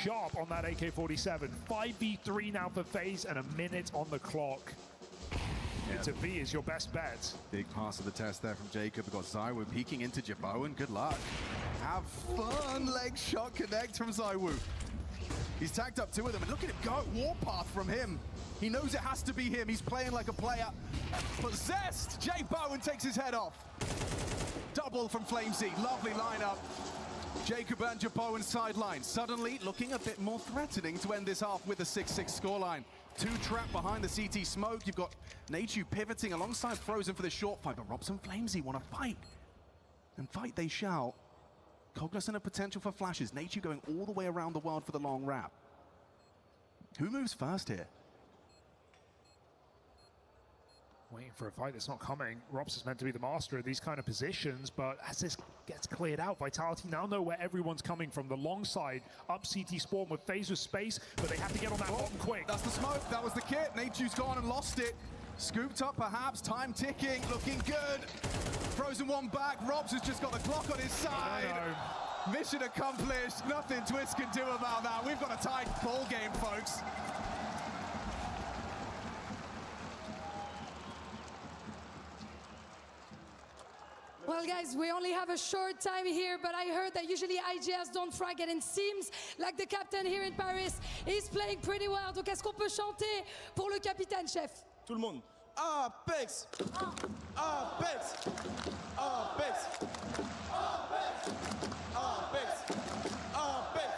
sharp on that AK-47. 5v3 now for FaZe and a minute on the clock. Yeah. To B is your best bet. Big pass of the test there from Jacob. We've got ZywOo peeking into Jaboen. Good luck. Have fun. Leg shot connect from ZywOo. He's tagged up 2 of them, and look at him go. Warpath from him. He knows it has to be him. He's playing like a player. Possessed. Jaboen takes his head off. Double from FlameZ, lovely lineup. Jacob and Jaboen sideline. Suddenly looking a bit more threatening to end this half with a 6-6 scoreline. 2 trapped behind the CT smoke. You've got Nachu pivoting alongside Frozen for the short fight, but Robson FlameZ want to fight. And fight they shall. Cognizant of potential for flashes. Nachu going all the way around the world for the long wrap. Who moves first here? Waiting for a fight that's not coming. Robson's meant to be the master of these kind of positions, but as this gets cleared out, Vitality now know where everyone's coming from. The long side, up CT spawn with FaZe with space, but they have to get on that bottom quick. That's the smoke, that was the kit. Nachu's gone and lost it. Scooped up perhaps, time ticking, looking good. Frozen one back, Robs has just got the clock on his side. Mission accomplished, nothing Twist can do about that. We've got a tight ball game, folks. Well, guys, we only have a short time here, but I heard that usually IGS don't frag it, and seems like the captain here in Paris is playing pretty well. Donc, est-ce qu'on peut chanter pour le capitaine, chef? Tout le monde. Apex! Apex! Apex! Apex! Apex! Apex!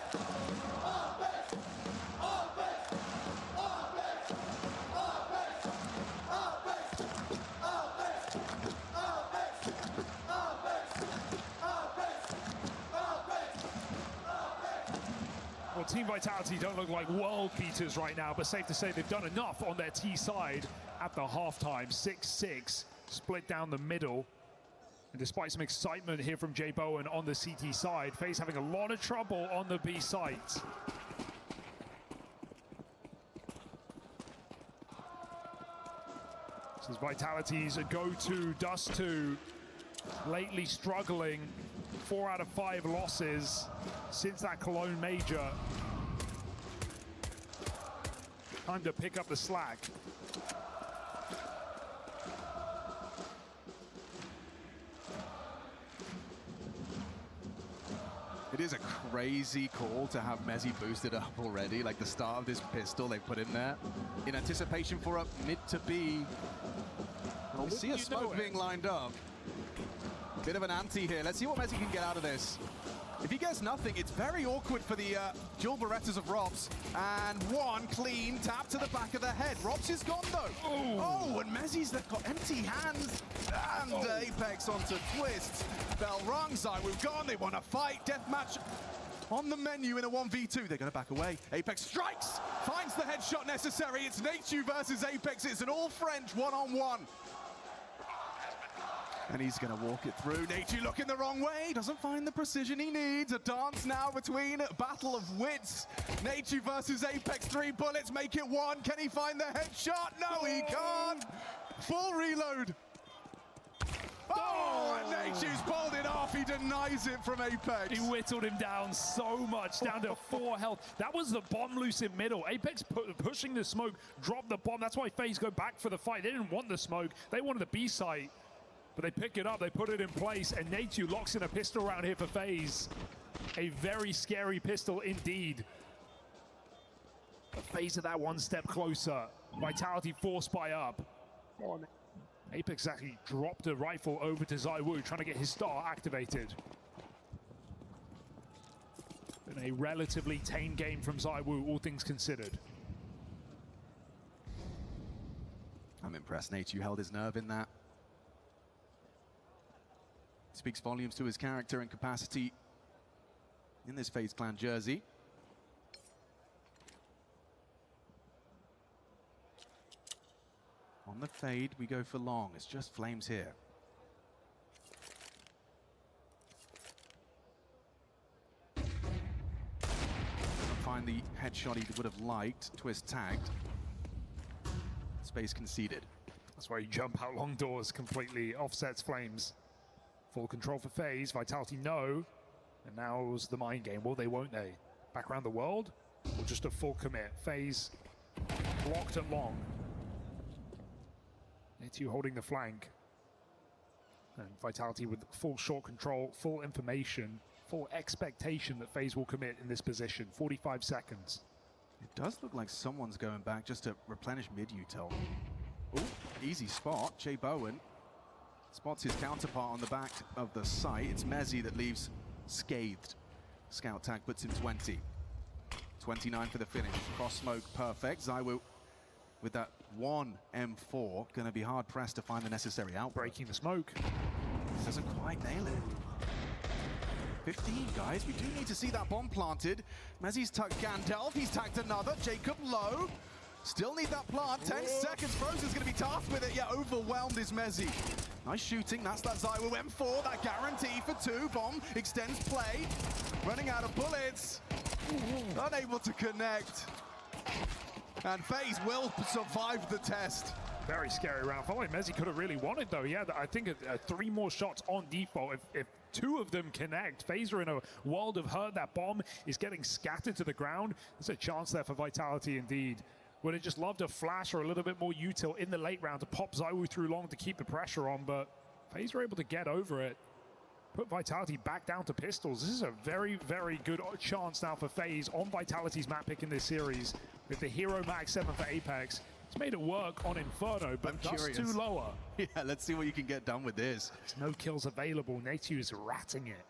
Well, Team Vitality don't look like world beaters right now, but safe to say they've done enough on their T side at the halftime. 6-6, split down the middle. And despite some excitement here from Jaboen on the CT side, FaZe having a lot of trouble on the B site. This is Vitality's go-to, Dust 2, lately struggling. 4 out of 5 losses since that Cologne major. Time to pick up the slack. It is a crazy call to have Mezzi boosted up already, like the start of this pistol they put in there. In anticipation for a mid to B. We see a smoke being lined up. Bit of an ante here. Let's see what Mezzi can get out of this. If he gets nothing, it's very awkward for the dual Berettas of Robs. And one clean tap to the back of the head. Robs is gone though. Ooh. Oh, and Mezzi's got empty hands. And Apex onto Twist. Bell rung, ZywOo gone. They want to fight. Deathmatch on the menu in a 1v2. They're going to back away. Apex strikes, finds the headshot necessary. It's Nature versus Apex. It's an all-French one-on-one. And he's going to walk it through. Nature looking the wrong way. Doesn't find the precision he needs. A dance now between a battle of wits. Nature versus Apex. 3 bullets make it 1. Can he find the headshot? No, he can't. Full reload. Oh, and Nature's pulled it off. He denies it from Apex. He whittled him down so much, down to 4 health. That was the bomb loose in middle. Apex pushing the smoke, dropped the bomb. That's why FaZe go back for the fight. They didn't want the smoke. They wanted the B site. But they pick it up, they put it in place, and Nature locks in a pistol round here for FaZe. A very scary pistol indeed. But FaZe are that one step closer. Vitality forced by up. Apex actually dropped the rifle over to ZywOo, trying to get his star activated. Been a relatively tame game from ZywOo, all things considered. I'm impressed. Nature held his nerve in that. Speaks volumes to his character and capacity in this FaZe Clan jersey. On the fade, we go for long. It's just Flames here. Find the headshot he would have liked. Twist tagged. Space conceded. That's why you jump out long doors, completely offsets Flames. Full control for FaZe, Vitality no. And now's the mind game. Will they, won't they? Back around the world? Or just a full commit? FaZe blocked at long. Nature holding the flank. And Vitality with full short control, full information, full expectation that FaZe will commit in this position. 45 seconds. It does look like someone's going back just to replenish mid-util. Ooh, easy spot. Jay Bowen spots his counterpart on the back of the site. It's Mezzi that leaves scathed. Scout tag puts him 20. 29 for the finish. Cross smoke perfect. ZywOo with that 1 M4. Going to be hard pressed to find the necessary out. Breaking the smoke. Doesn't quite nail it. 15 guys. We do need to see that bomb planted. Mezzi's tucked Gandalf. He's tagged another. Jacob low. Still need that plant. 10 seconds. Frozen's going to be tasked with it. Yeah, overwhelmed is Mezzi. Nice shooting. That's that ZywOo M4. That guarantee for 2. Bomb extends play. Running out of bullets. Unable to connect. And FaZe will survive the test. Very scary round. Felt like Mezzi could have really won it though. Yeah, I think 3 more shots on default. If 2 of them connect, FaZe are in a world of hurt. That bomb is getting scattered to the ground. There's a chance there for Vitality indeed. Would have just loved a flash or a little bit more util in the late round to pop ZywOo through long to keep the pressure on, but FaZe were able to get over it. Put Vitality back down to pistols. This is a very, very good chance now for FaZe on Vitality's map pick in this series. With the Hero Mag 7 for Apex. It's made it work on Inferno, but just 2 lower. Yeah, let's see what you can get done with this. There's no kills available. Nature is ratting it.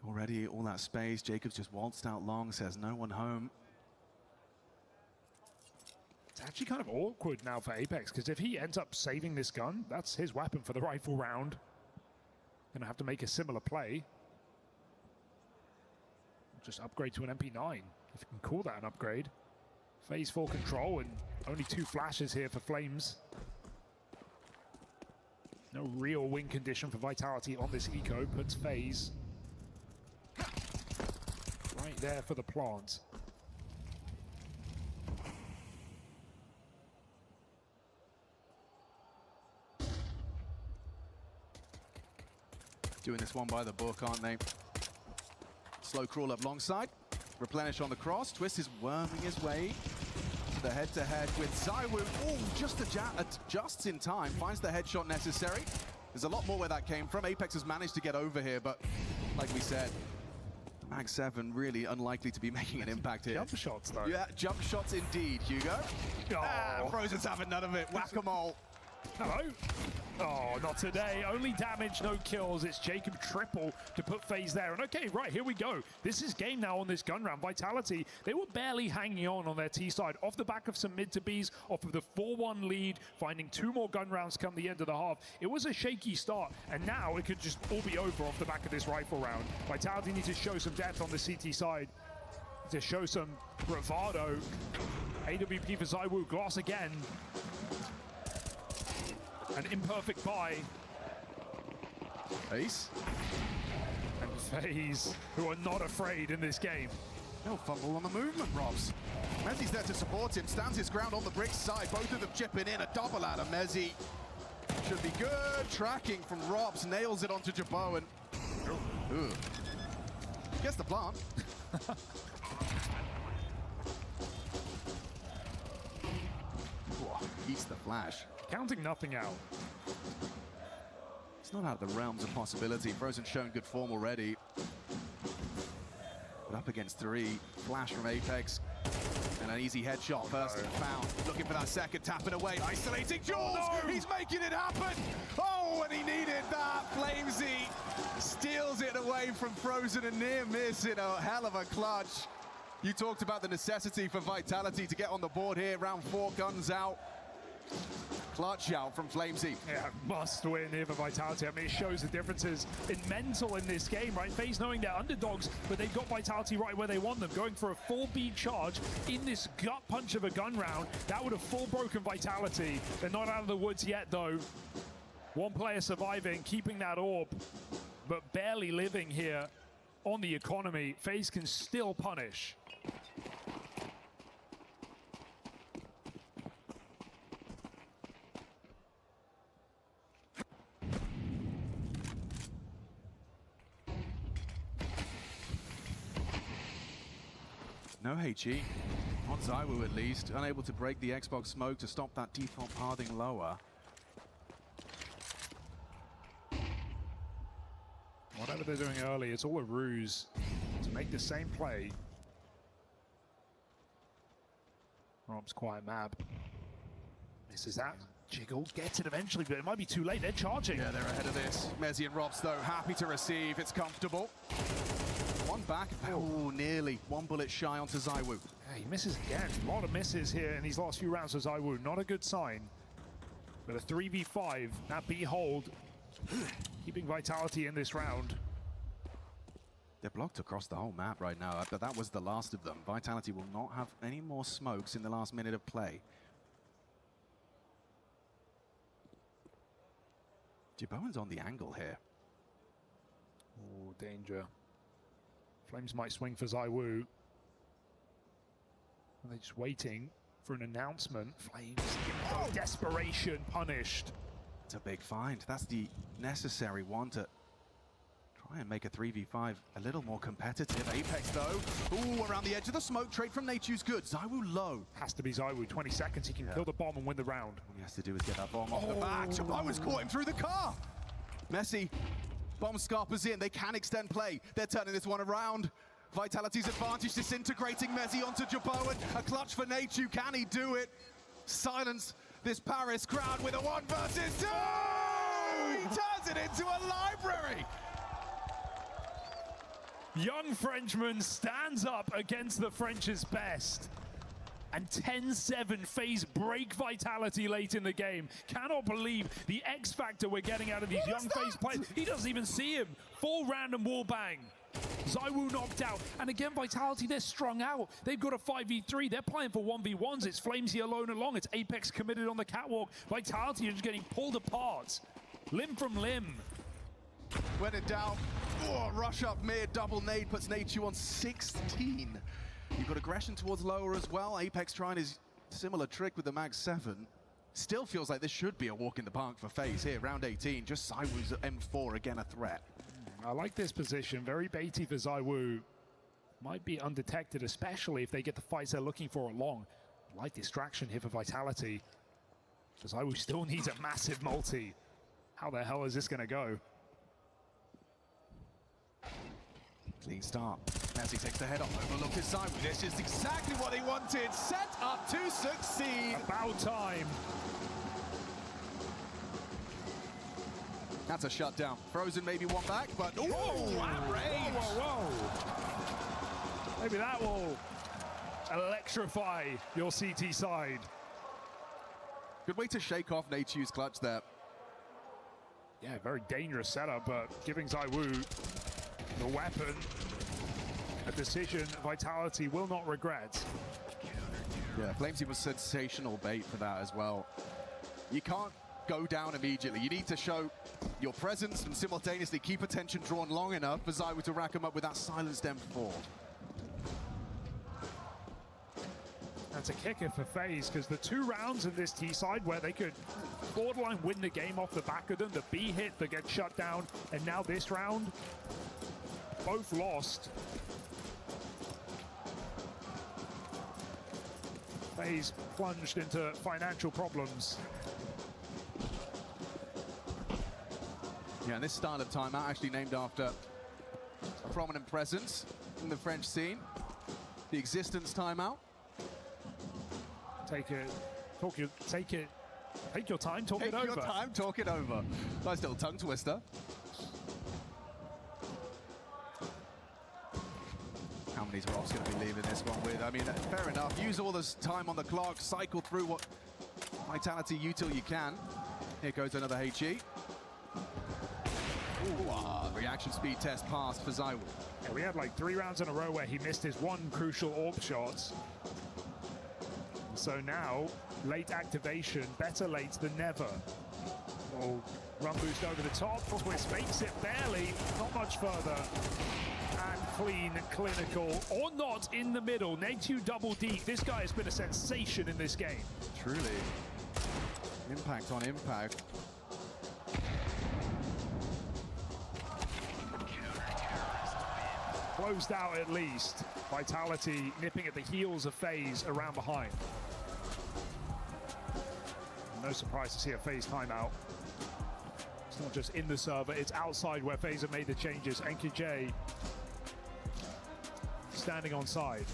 Already all that space. Jacobs just waltzed out long, says no one home. It's actually kind of awkward now for Apex, because if he ends up saving this gun, that's his weapon for the rifle round. Gonna have to make a similar play. Just upgrade to an MP9, if you can call that an upgrade. FaZe full control, and only 2 flashes here for Flames. No real win condition for Vitality on this eco, puts FaZe right there for the plant. Doing this one by the book, aren't they? Slow crawl up longside. Replenish on the cross. Twist is worming his way to the head-to-head with ZywOo. Oh, just adjusts in time. Finds the headshot necessary. There's a lot more where that came from. Apex has managed to get over here, but like we said, Mag 7 really unlikely to be making an impact here. Jump shots, though. Yeah, jump shots indeed, Hugo. Oh. Frozen's having none of it. Whack-a-mole. Hello. Oh, not today. Only damage, no kills. It's Jacob triple to put FaZe there. And okay, right, here we go. This is game now on this gun round. Vitality, they were barely hanging on their T side. Off the back of some mid to Bs, off of the 4-1 lead, finding 2 more gun rounds come the end of the half. It was a shaky start, and now it could just all be over off the back of this rifle round. Vitality need to show some depth on the CT side, to show some bravado. AWP for ZywOo, Gloss again. An imperfect buy. Ace. And FaZe, who are not afraid in this game. No fumble on the movement, Robs. Mezzi's there to support him, stands his ground on the bricks side. Both of them chipping in, a double out of Mezzi. Should be good. Tracking from Robs, nails it onto Jabot and... Ooh. Gets the plant. Eats the flash. Counting nothing out. It's not out of the realms of possibility. Frozen's shown good form already. But up against 3. Flash from Apex. And an easy headshot first found. Looking for that second, tapping away. Isolating Jules! Oh, no. He's making it happen! Oh, and he needed that! Flamesy steals it away from Frozen, and near miss in a hell of a clutch. You talked about the necessity for Vitality to get on the board here. Round 4, guns out. Clutch out from Flamesy. Yeah, must win here for Vitality. I mean, it shows the differences in mental in this game, right? FaZe knowing they're underdogs, but they've got Vitality right where they want them. Going for a full beat charge in this gut punch of a gun round. That would have full broken Vitality. They're not out of the woods yet, though. One player surviving, keeping that orb, but barely living here on the economy. FaZe can still punish. No HE, on ZywOo at least, unable to break the Xbox smoke to stop that default pathing lower. Whatever they're doing early, it's all a ruse to make the same play. Rob's quiet map. Misses that. Jiggle gets it eventually, but it might be too late. They're charging. Yeah, they're ahead of this. Mezzi and Robs, though, happy to receive. It's comfortable. One back. Oh, nearly. One bullet shy onto ZywOo. Yeah, he misses again. A lot of misses here in these last few rounds for ZywOo. Not a good sign. But a 3v5, that B hold, keeping Vitality in this round. They're blocked across the whole map right now, but that was the last of them. Vitality will not have any more smokes in the last minute of play. Jibowen's on the angle here. Oh, danger. Flames might swing for ZywOo. Are they just waiting for an announcement? Flames, desperation, punished. It's a big find. That's the necessary one to try and make a 3v5 a little more competitive. Apex, though. Ooh, around the edge of the smoke. Trade from Nature's good. ZywOo low. Has to be ZywOo. 20 seconds, he can kill the bomb and win the round. All he has to do is get that bomb off the back. Jibowen's caught him through the car. Messi. Bomb scarpers in, they can extend play. They're turning this one around. Vitality's advantage disintegrating Mezzi onto Jibowen. A clutch for Nature, can he do it? Silence this Paris crowd with a 1 versus 2! He turns it into a library! Young Frenchman stands up against the French's best. And 10-7 FaZe break Vitality late in the game. Cannot believe the X factor we're getting out of these young FaZe players. He doesn't even see him. Full random wall bang. ZywOo knocked out. And again, Vitality, they're strung out. They've got a 5v3. They're playing for 1v1s. It's Flamesy alone along. It's Apex committed on the catwalk. Vitality are just getting pulled apart. Limb from limb. When in doubt, rush up mid, double nade puts Nature on 16. You've got aggression towards lower as well. Apex trying his similar trick with the Mag 7. Still feels like this should be a walk in the park for FaZe here, round 18. Just ZywOo's at M4, again a threat. I like this position. Very baity for ZywOo. Might be undetected, especially if they get the fights they're looking for along. Light distraction here for Vitality. ZywOo still needs a massive multi. How the hell is this going to go? Clean start. Messi takes the head off, overlook his side. This is exactly what he wanted. Set up to succeed. About time. That's a shutdown. Frozen maybe one back, but oh, outrage! Whoa. Maybe that will electrify your CT side. Good way to shake off Nature's clutch there. Yeah, very dangerous setup, but giving ZywOo the weapon, a decision Vitality will not regret. Yeah, Flamesy was sensational bait for that as well. You can't go down immediately. You need to show your presence and simultaneously keep attention drawn long enough for ZywOo to rack him up with that silenced M4. That's a kicker for FaZe, because the 2 rounds in this T side where they could borderline win the game off the back of them, the B hit that gets shut down, and now this round, both lost. FaZe plunged into financial problems. Yeah, and this style of timeout actually named after a prominent presence in the French scene. The existence timeout. Take your time, talk it over. Take your time, talk it over. Nice little tongue twister. How many's Ross going to be leaving this one with? I mean, fair enough. Use all this time on the clock. Cycle through what Vitality util you can. Here goes another HE. Ooh, reaction speed test passed for ZywOo. Yeah, we had like 3 rounds in a row where he missed his one crucial AWP shot. So now, late activation, better late than never. Oh, run boost over the top. Twist makes it barely, not much further. And clean, clinical, or not in the middle. Nate2 double deep. This guy has been a sensation in this game. Truly. Impact on impact. Closed out at least. Vitality nipping at the heels of FaZe around behind. No surprise to see a FaZe timeout. It's not just in the server, it's outside where FaZe have made the changes. NKJ standing on side.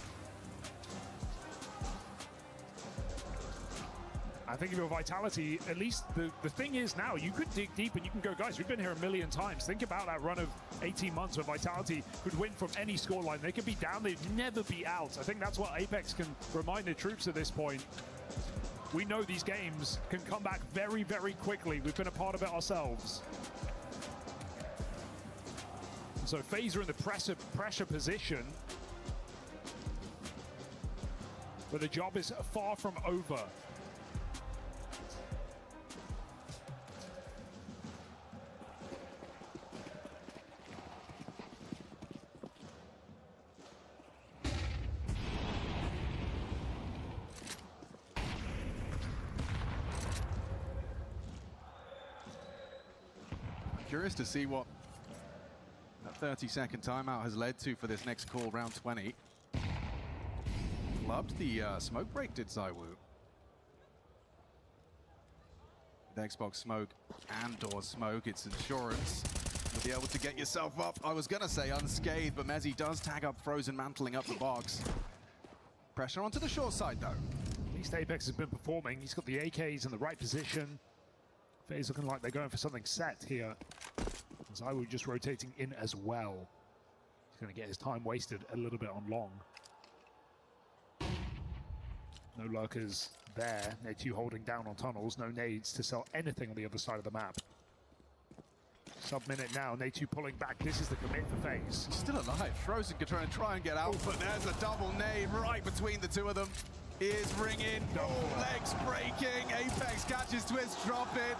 I think if you're Vitality, at least the thing is now, you could dig deep and you can go, guys, we've been here a million times. Think about that run of 18 months where Vitality could win from any scoreline. They could be down, they'd never be out. I think that's what Apex can remind the troops at this point. We know these games can come back very, very quickly. We've been a part of it ourselves. So FaZe are in the pressure position. But the job is far from over. Curious to see what that 30-second timeout has led to for this next call, round 20. Loved the smoke break, did ZywOo. With Xbox smoke and door smoke, it's insurance to be able to get yourself up. I was going to say unscathed, but Mezzi does tag up Frozen, mantling up the box. Pressure onto the short side, though. At least Apex has been performing. He's got the AKs in the right position. FaZe looking like they're going for something set here. ZywOo just rotating in as well. He's going to get his time wasted a little bit on long. No lurkers there. Nate2 holding down on tunnels. No nades to sell anything on the other side of the map. Sub-minute now. Nate2 pulling back. This is the commit for FaZe. Still alive. Frozen can try and get out, but there's a double nade right between the two of them. Is ringing, legs breaking, Apex catches Twist, drop it,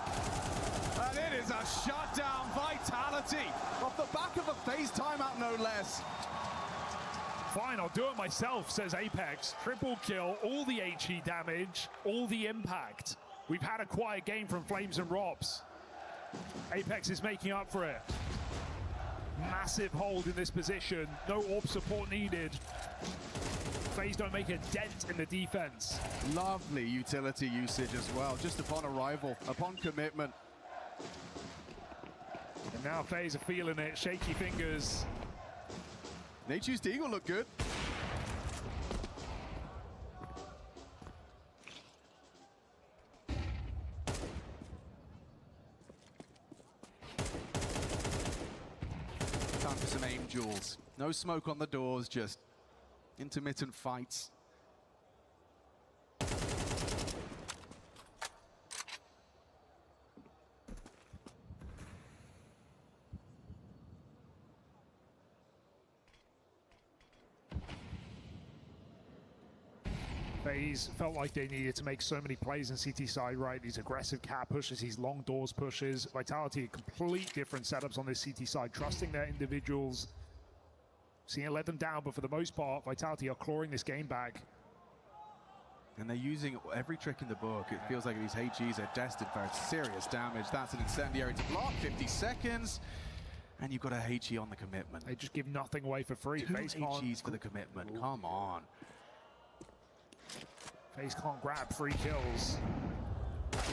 and it is a shutdown. Vitality off the back of a FaZe timeout, no less. Fine, I'll do it myself, says Apex. Triple kill, all the HE damage, all the impact. We've had a quiet game from Flames and Robs. Apex is making up for it. Massive hold in this position. No orb support needed. FaZe don't make a dent in the defense. Lovely utility usage as well, just upon arrival, upon commitment. And now FaZe are feeling it, shaky fingers. Nature's Deagle look good. Time for some aim duels. No smoke on the doors, just intermittent fights. FaZe felt like they needed to make so many plays in CT side, right? These aggressive cat pushes, these long doors pushes. Vitality, complete different setups on this CT side, trusting their individuals. Seeing it let them down, but for the most part, Vitality are clawing this game back. And they're using every trick in the book. It feels like these HGs are destined for serious damage. That's an incendiary to block, 50 seconds. And you've got a HG on the commitment. They just give nothing away for free. Two FaZe HGs for the commitment, come on. FaZe can't grab free kills.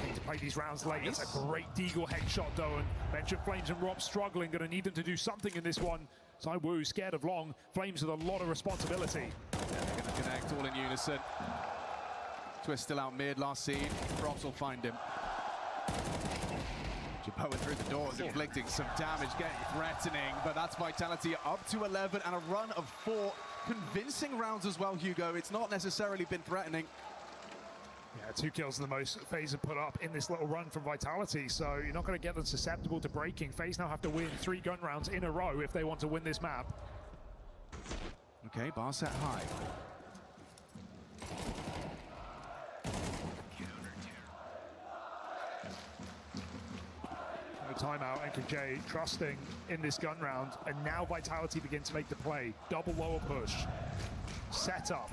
Need to play these rounds late. It's a great Deagle headshot though, and mentioned Flames and Rob struggling. Gonna need them to do something in this one. ZywOo scared of long. Flames with a lot of responsibility. Yeah, they're gonna connect all in unison. Twist still out mid, last seen. Props will find him. Jaboa through the doors, inflicting some damage, getting threatening, but that's Vitality up to 11 and a run of 4 convincing rounds as well, Hugo. It's not necessarily been threatening. Yeah, 2 kills are the most FaZe have put up in this little run from Vitality, so you're not going to get them susceptible to breaking. FaZe now have to win 3 gun rounds in a row if they want to win this map. Okay, bar set high. No timeout, NKJ trusting in this gun round, and now Vitality begin to make the play. Double lower push. Set up.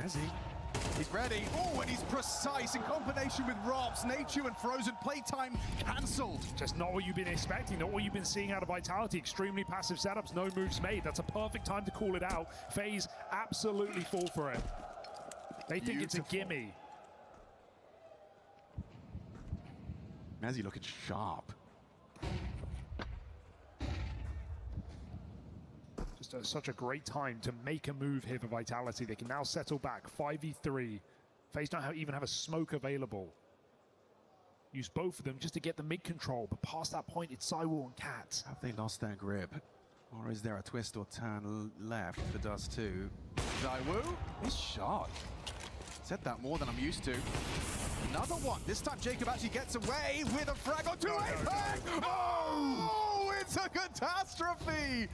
He's ready. Oh, and he's precise in combination with Robs. Nature and Frozen playtime cancelled. Just not what you've been expecting, not what you've been seeing out of Vitality. Extremely passive setups, no moves made. That's a perfect time to call it out. FaZe absolutely fall for it. They think it's a gimme. Mezzy looking sharp. Just such a great time to make a move here for Vitality. They can now settle back 5v3. FaZe don't even have a smoke available. Use both of them just to get the mid control, but past that point it's ZywOo and Cat. Have they lost their grip? Or is there a twist or turn left for Dust 2? ZywOo, his shot. Said that more than I'm used to. Another one. This time Jacob actually gets away with a frag on 2 Apex. Oh, it's a catastrophe.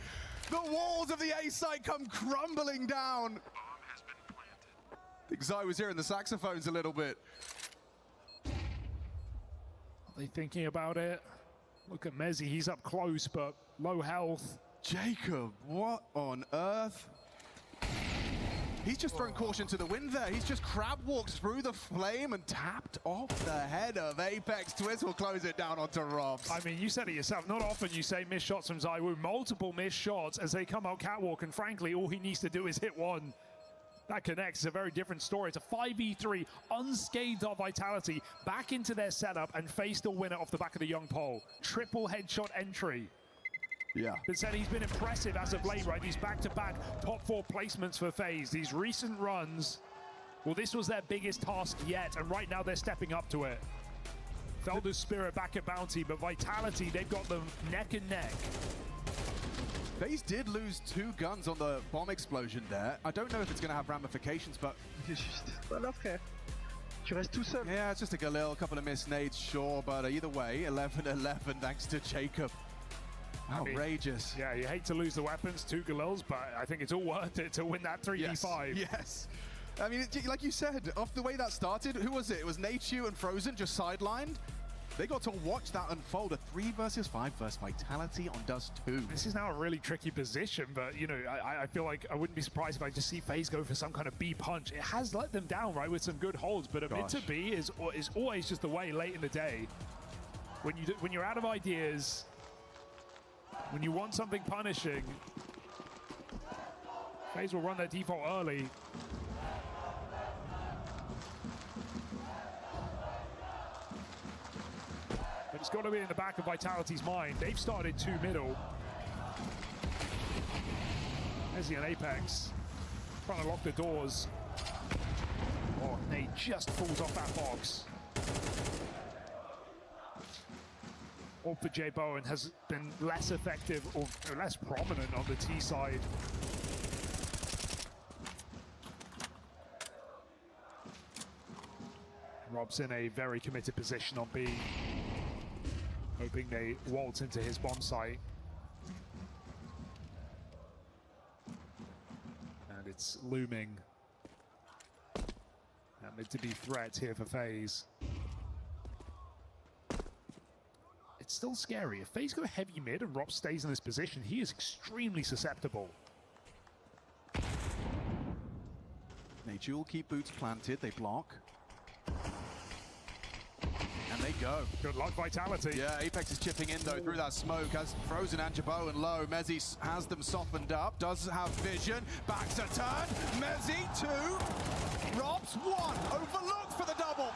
The walls of the A site come crumbling down. I think Zai was hearing the saxophones a little bit. Are they thinking about it? Look at Mezzy, he's up close, but low health. Jacob, what on earth? He's just thrown caution to the wind there. He's just crab walked through the flame and tapped off the head of Apex. Twist will close it down onto Robs. I mean, you said it yourself. Not often you say missed shots from ZywOo. Multiple missed shots as they come out catwalk, and frankly, all he needs to do is hit one. That connects. It's a very different story. It's a 5v3, unscathed of Vitality, back into their setup, and FaZe still win it off the back of the young pole. Triple headshot entry. Yeah. But said he's been impressive as of late, right? These back-to-back top 4 placements for FaZe. These recent runs, well, this was their biggest task yet, and right now they're stepping up to it. Felder's Spirit back at Bounty, but Vitality, they've got them neck and neck. FaZe did lose 2 guns on the bomb explosion there. I don't know if it's going to have ramifications, but... Voilà, frère. Tu restes tout seul. Yeah, it's just a Galil, a couple of missed nades, sure, but either way, 11-11 thanks to Jacob. Outrageous. I mean, yeah, you hate to lose the weapons, 2 Galils, but I think it's all worth it to win that 3v5. Yes. I mean, like you said, off the way that started, who was it? It was Nature and Frozen just sidelined. They got to watch that unfold. A 3 versus 5 versus Vitality on Dust 2. This is now a really tricky position, but, you know, I feel like I wouldn't be surprised if I just see FaZe go for some kind of B punch. It has let them down, right, with some good holds, but a mid to B is always just the way late in the day. When you're out of ideas, When you want something punishing, FaZe will run their default early. But it's got to be in the back of Vitality's mind. They've started 2 middle. Messi and Apex trying to lock the doors. Oh, Nate just falls off that box. Or for J Bowen has been less effective or less prominent on the T side. Rob's in a very committed position on B, hoping they waltz into his bomb site. And it's looming. And mid to be threat here for FaZe. It's still scary. If FaZe go heavy mid and Rob stays in this position, he is extremely susceptible. Nature will keep boots planted, they block. And they go. Good luck, Vitality. Yeah, Apex is chipping in though through that smoke as Frozen and Jabot and low. Mezzi has them softened up, does have vision. Backs a turn. Mezzi 2. Robs 1. Overlooked for the double.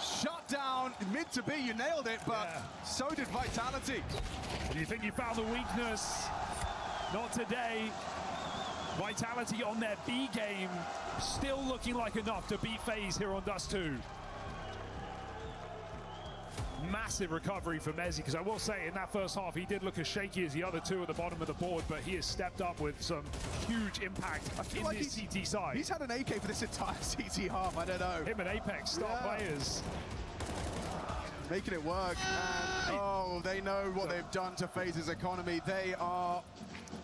Shut down mid to B, you nailed it, but so did Vitality. Do you think you found the weakness? Not today. Vitality on their B game, still looking like enough to beat FaZe here on Dust 2. Massive recovery for Mezzi, because I will say in that first half he did look as shaky as the other two at the bottom of the board, but he has stepped up with some huge impact in like this CT side. He's had an AK for this entire CT half, I don't know. Him and Apex, star players. Making it work, and oh, they know what they've done to FaZe's economy. They are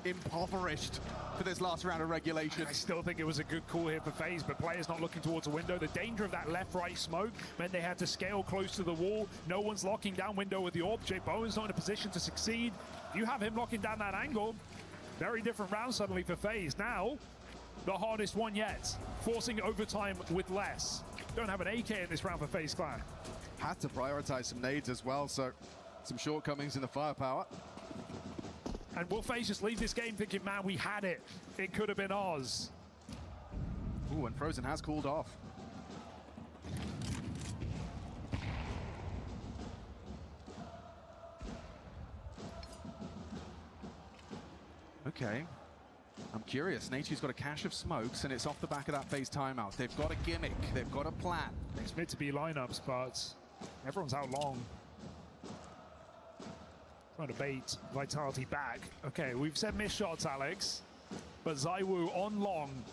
impoverished for this last round of regulation. I still think it was a good call here for FaZe, but players not looking towards a window. The danger of that left-right smoke meant they had to scale close to the wall. No one's locking down window with the orb. J Bowen's not in a position to succeed. You have him locking down that angle. Very different round suddenly for FaZe. Now, the hardest one yet. Forcing overtime with less. Don't have an AK in this round for FaZe Clan. Had to prioritize some nades as well, so some shortcomings in the firepower. And will FaZe just leave this game thinking, man, we had it. It could have been ours. Ooh, and Frozen has cooled off. Okay. I'm curious. Nature's got a cache of smokes, and it's off the back of that FaZe timeout. They've got a gimmick. They've got a plan. It's meant to be lineups, but everyone's out long. Trying to bait Vitality back. Okay, we've said missed shots, Alex. But Zaiwu on long.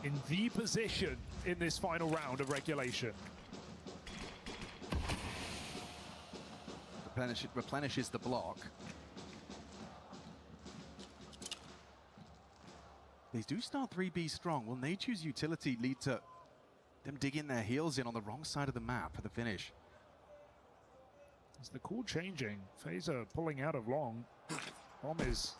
In the position in this final round of regulation. Replenishes the block. They do start 3B strong. Will Nature's utility lead to them digging their heels in on the wrong side of the map for the finish? Is the call changing? FaZe are pulling out of long. Bomb is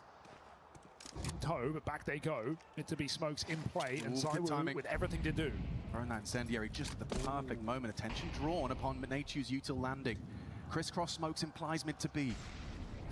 in tow, but back they go. It to be smokes in play, and Zaiwu with everything to do. Throwing that incendiary just at the perfect moment. Attention drawn upon Nature's util landing. Crisscross smokes implies mid to B.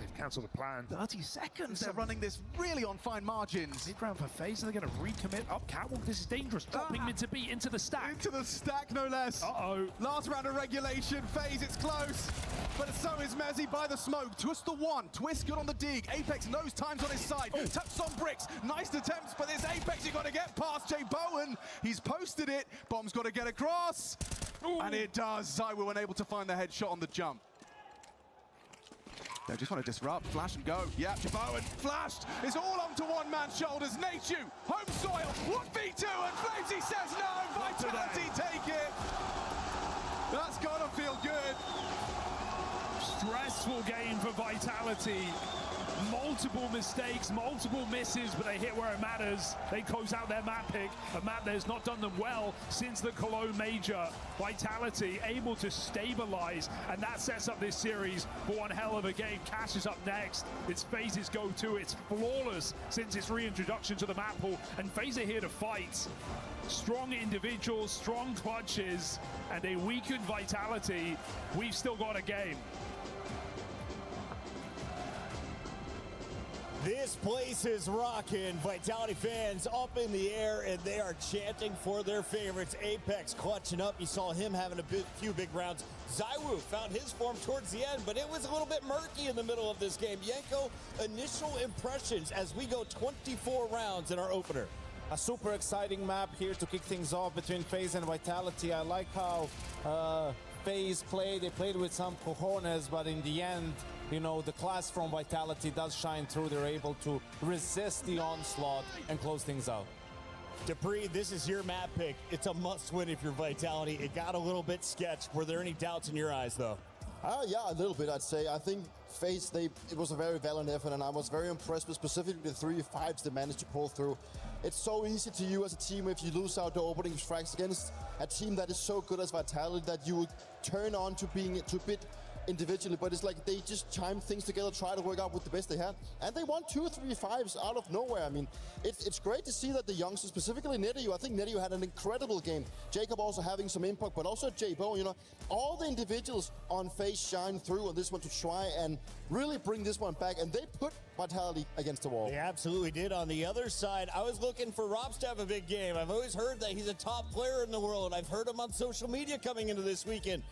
They've cancelled the plan. 30 seconds. They're running this really on fine margins. Mid round for FaZe. Are they going to recommit up catwalk? This is dangerous. Dropping mid to B into the stack. Into the stack, no less. Uh-oh. Last round of regulation. FaZe, it's close. But so is Mezzi by the smoke. Twist the 1. Twist good on the dig. Apex knows time's on his side. Taps on bricks. Nice attempts, but this Apex, you got to get past J Bowen. He's posted it. Bomb's got to get across. Ooh. And it does. Zaiwu unable to find the headshot on the jump. They just want to disrupt, flash and go. Yeah, Bowen flashed. It's all onto one man's shoulders. Nature, home soil, 1v2, and Flamesy says no. Vitality take it. That's gotta feel good. Stressful game for Vitality. Multiple mistakes, multiple misses, but they hit where it matters. They close out their map pick, a map that has not done them well since the Cologne Major. Vitality able to stabilize, and that sets up this series for one hell of a game. Cash is up next. It's FaZe's go-to. It's flawless since its reintroduction to the map pool, and FaZe are here to fight. Strong individuals, strong clutches, and a weakened Vitality. We've still got a game. This place is rocking. Vitality fans up in the air, and they are chanting for their favorites. Apex clutching up. You saw him having a few big rounds. ZywOo found his form towards the end, but it was a little bit murky in the middle of this game. Yenko, initial impressions as we go 24 rounds in our opener. A super exciting map here to kick things off between FaZe and Vitality. I like how FaZe played. They played with some cojones, but in the end, you know, the class from Vitality does shine through. They're able to resist the onslaught and close things out. Dupree, this is your map pick. It's a must-win if you're Vitality. It got a little bit sketched. Were there any doubts in your eyes, though? Yeah, a little bit, I'd say. I think FaZe, it was a very valiant effort, and I was very impressed with specifically the 3-5s they managed to pull through. It's so easy to you as a team if you lose out the opening frags against a team that is so good as Vitality that you would turn on to being to bit individually, but it's like they just chimed things together, try to work out with the best they had, and they won 2-3-5s out of nowhere. I mean, it's great to see that the youngsters, specifically Nedio, I think Nedio had an incredible game. Jacob also having some impact, but also J-Bo, you know, all the individuals on FaZe shine through on this one to try and really bring this one back, and they put Vitality against the wall. They absolutely did. On the other side, I was looking for Robs to have a big game. I've always heard that he's a top player in the world. I've heard him on social media coming into this weekend.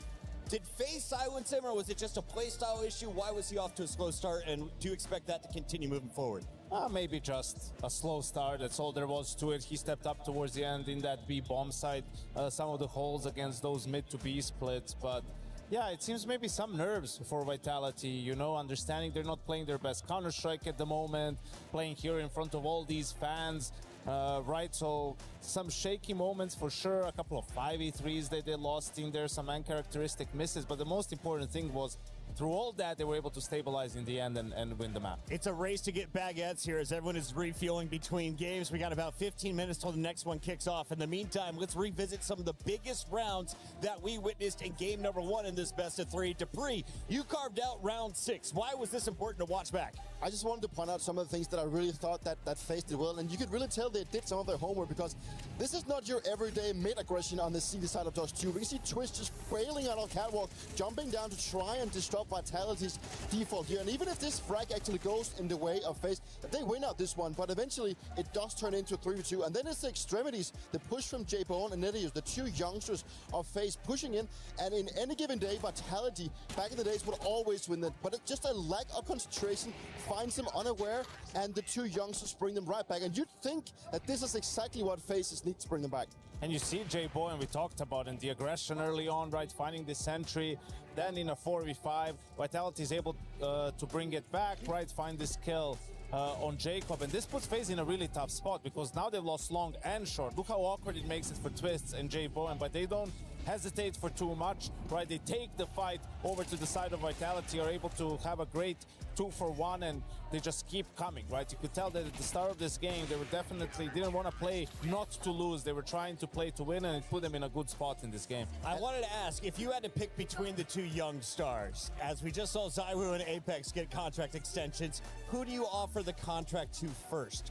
Did FaZe silence him, or was it just a play style issue? Why was he off to a slow start, and do you expect that to continue moving forward? Maybe just a slow start. That's all there was to it. He stepped up towards the end in that B bomb site. Some of the holes against those mid to B splits, but yeah, it seems maybe some nerves for Vitality, you know, understanding they're not playing their best Counter-Strike at the moment, playing here in front of all these fans, right? So some shaky moments for sure, a couple of 5v3s that they lost in there, some uncharacteristic misses, but the most important thing was through all that, they were able to stabilize in the end and win the map. It's a race to get baguettes here as everyone is refueling between games. We got about 15 minutes till the next one kicks off. In the meantime, let's revisit some of the biggest rounds that we witnessed in game number 1 in this best of 3. Dupree, you carved out round 6. Why was this important to watch back? I just wanted to point out some of the things that I really thought that FaZe did well, and you could really tell they did some of their homework, because this is not your everyday mid-aggression on the CD side of Dust 2. We can see Twist just bailing out on catwalk, jumping down to try and disrupt Vitality's default here. And even if this frag actually goes in the way of FaZe, they win out this one, but eventually it does turn into a 3v2. And then it's the extremities, the push from J-Bone and Nedio, the two youngsters of FaZe pushing in. And in any given day, Vitality, back in the days, would always win that. But it's just a lack of concentration, finds them unaware, and the two youngsters bring them right back. And you'd think that this is exactly what FaZe needs to bring them back. And you see J-Boy, and we talked about in the aggression early on, right, finding the sentry, then in a 4v5, Vitality is able to bring it back, right, find this kill on Jacob, and this puts FaZe in a really tough spot, because now they've lost long and short. Look how awkward it makes it for Twists and J-Boy, but they don't hesitate for too much, right? They take the fight over to the side of Vitality, are able to have a great 2-for-1, and they just keep coming, right? You could tell that at the start of this game, they were definitely didn't want to play not to lose. They were trying to play to win, and it put them in a good spot in this game. I wanted to ask, if you had to pick between the two young stars, as we just saw ZywOo and Apex get contract extensions, who do you offer the contract to first?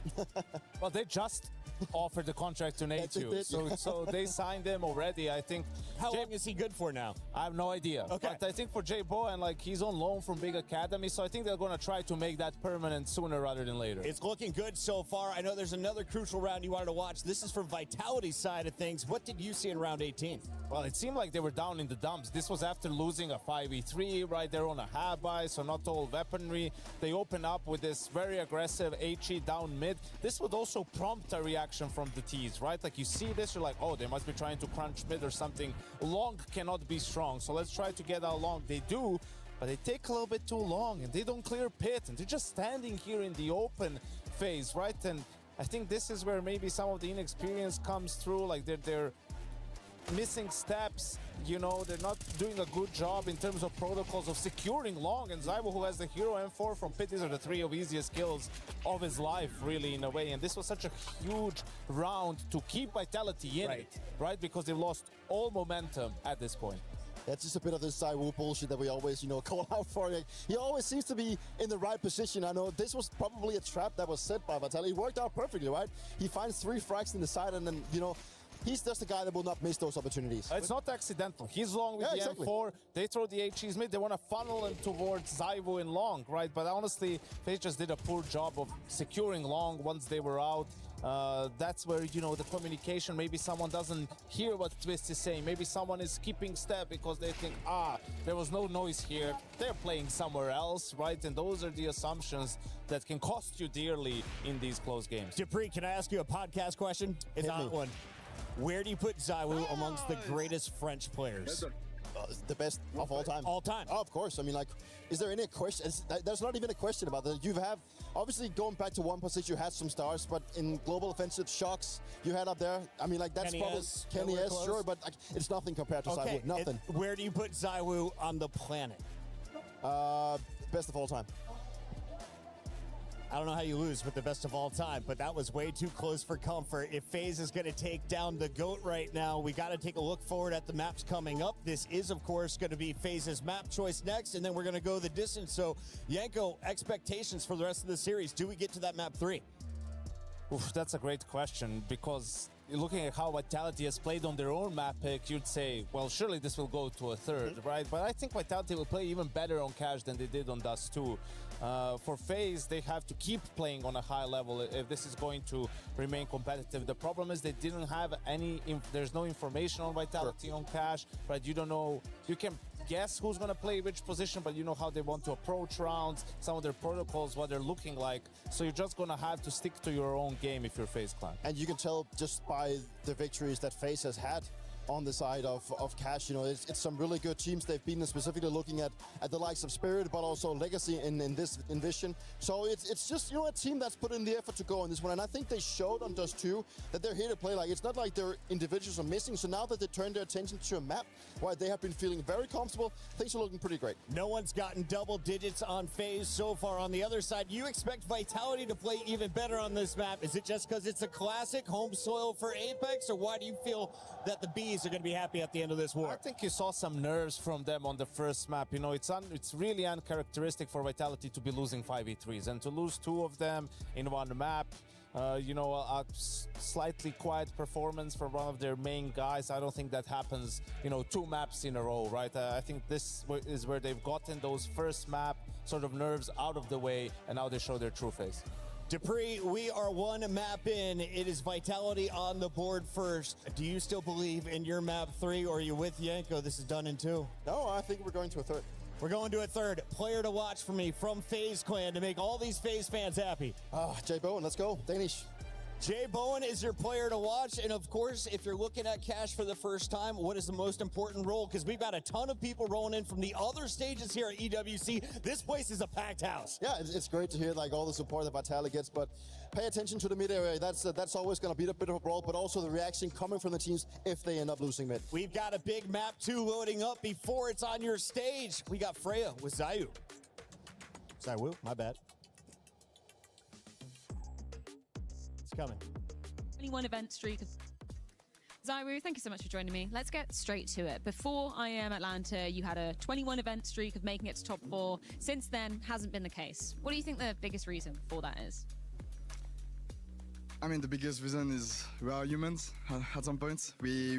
Well, they just offered the contract to Nate, so they signed him already. I think. How long is he good for now? I have no idea. Okay. But I think for J-Bo, and like he's on loan from Big Academy, so I think they're going to try to make that permanent sooner rather than later. It's looking good so far. I know there's another crucial round you wanted to watch. This is from Vitality's side of things. What did you see in round 18? Well, it seemed like they were down in the dumps. This was after losing a 5v3, right? They're on a half-buy, so not all weaponry. They open up with this very aggressive HE down mid. This would also prompt a reaction from the T's, right? Like you see this, you're like, oh, they must be trying to crunch mid or something. Long cannot be strong, so let's try to get out long. They do, but they take a little bit too long, and they don't clear pit, and they're just standing here in the open phase, right? And I think this is where maybe some of the inexperience comes through, like they're missing steps, you know, they're not doing a good job in terms of protocols of securing long. And ZywOo, who has the hero M4 from pit, these are the 3 of easiest kills of his life, really, in a way. And this was such a huge round to keep Vitality in it, right? Because they've lost all momentum at this point. That's just a bit of this ZywOo bullshit that we always, you know, call out for. He always seems to be in the right position. I know this was probably a trap that was set by Vitality. It worked out perfectly, right? He finds 3 frags in the side, and then, you know, he's just the guy that will not miss those opportunities. It's not accidental. He's long with the exactly. M4. They throw the HEs mid. They want to funnel him towards Zyvo in long, right? But honestly, FaZe just did a poor job of securing long once they were out. That's where, you know, the communication, maybe someone doesn't hear what Twist is saying. Maybe someone is skipping step because they think, there was no noise here. They're playing somewhere else, right? And those are the assumptions that can cost you dearly in these close games. Dupree, can I ask you a podcast question? It's not one. Where do you put Zywo amongst the greatest French players? The best of all time. All time. Oh, of course. I mean, like, is there any question? There's not even a question about that. You have, obviously, going back to one position, you had some stars, but in global offensive shocks, you had up there. I mean, like, that's Kenny probably S, Kenny nowhere S, close. sure, but like, it's nothing compared to Zywo. Nothing. Where do you put Zywo on the planet? Best of all time. I don't know how you lose with the best of all time, but that was way too close for comfort. If FaZe is going to take down the GOAT right now, we got to take a look forward at the maps coming up. This is, of course, going to be FaZe's map choice next, and then we're going to go the distance. So, Yanko, expectations for the rest of the series. Do we get to that map 3? Oof, that's a great question, because looking at how Vitality has played on their own map pick, you'd say, well, surely this will go to a third, right? But I think Vitality will play even better on Cash than they did on Dust 2. For FaZe, they have to keep playing on a high level if this is going to remain competitive. The problem is they didn't have there's no information on Vitality on Cash, right? You don't know, you can guess who's going to play which position, but you know how they want to approach rounds, some of their protocols, what they're looking like. So you're just going to have to stick to your own game if you're FaZe Clan. And you can tell just by the victories that FaZe has had on the side of Cash. You know, it's some really good teams they've beaten, specifically looking at the likes of Spirit, but also Legacy in Vision. So it's just, you know, a team that's put in the effort to go on this one. And I think they showed on Dust 2 that they're here to play. Like, it's not like their individuals are missing. So now that they turned their attention to a map where they have been feeling very comfortable, things are looking pretty great. No one's gotten double digits on FaZe so far. On the other side, you expect Vitality to play even better on this map. Is it just because it's a classic home soil for Apex, or why do you feel that the Bees are going to be happy at the end of this war? I think you saw some nerves from them on the first map. You know, it's really uncharacteristic for Vitality to be losing 5v3s, and to lose 2 of them in one map. You know, a slightly quiet performance from one of their main guys. I don't think that happens, you know, 2 maps in a row, right? I think this is where they've gotten those first map sort of nerves out of the way, and now they show their true face. Dupree, we are 1 map in. It is Vitality on the board first. Do you still believe in your map 3, or are you with Yanko? This is done in 2. No, I think we're going to a third. We're going to a third. Player to watch for me from FaZe Clan to make all these FaZe fans happy. Jay Bowen, let's go. Danish. Jay Bowen is your player to watch. And of course, if you're looking at Cash for the first time, what is the most important role? Because we've got a ton of people rolling in from the other stages here at EWC. This place is a packed house. Yeah, it's great to hear like all the support that Vitality gets, but pay attention to the mid area. That's always going to be a bit of a brawl, but also the reaction coming from the teams if they end up losing mid. We've got a big map 2 loading up before it's on your stage. We got Freya with Zayu. Zayu, my bad. It's coming. 21 event streak. Zyru, thank you so much for joining me. Let's get straight to it. Before I Am Atlanta, you had a 21 event streak of making it to top 4. Since then, hasn't been the case. What do you think the biggest reason for that is? I mean, the biggest reason is we are humans at some points. We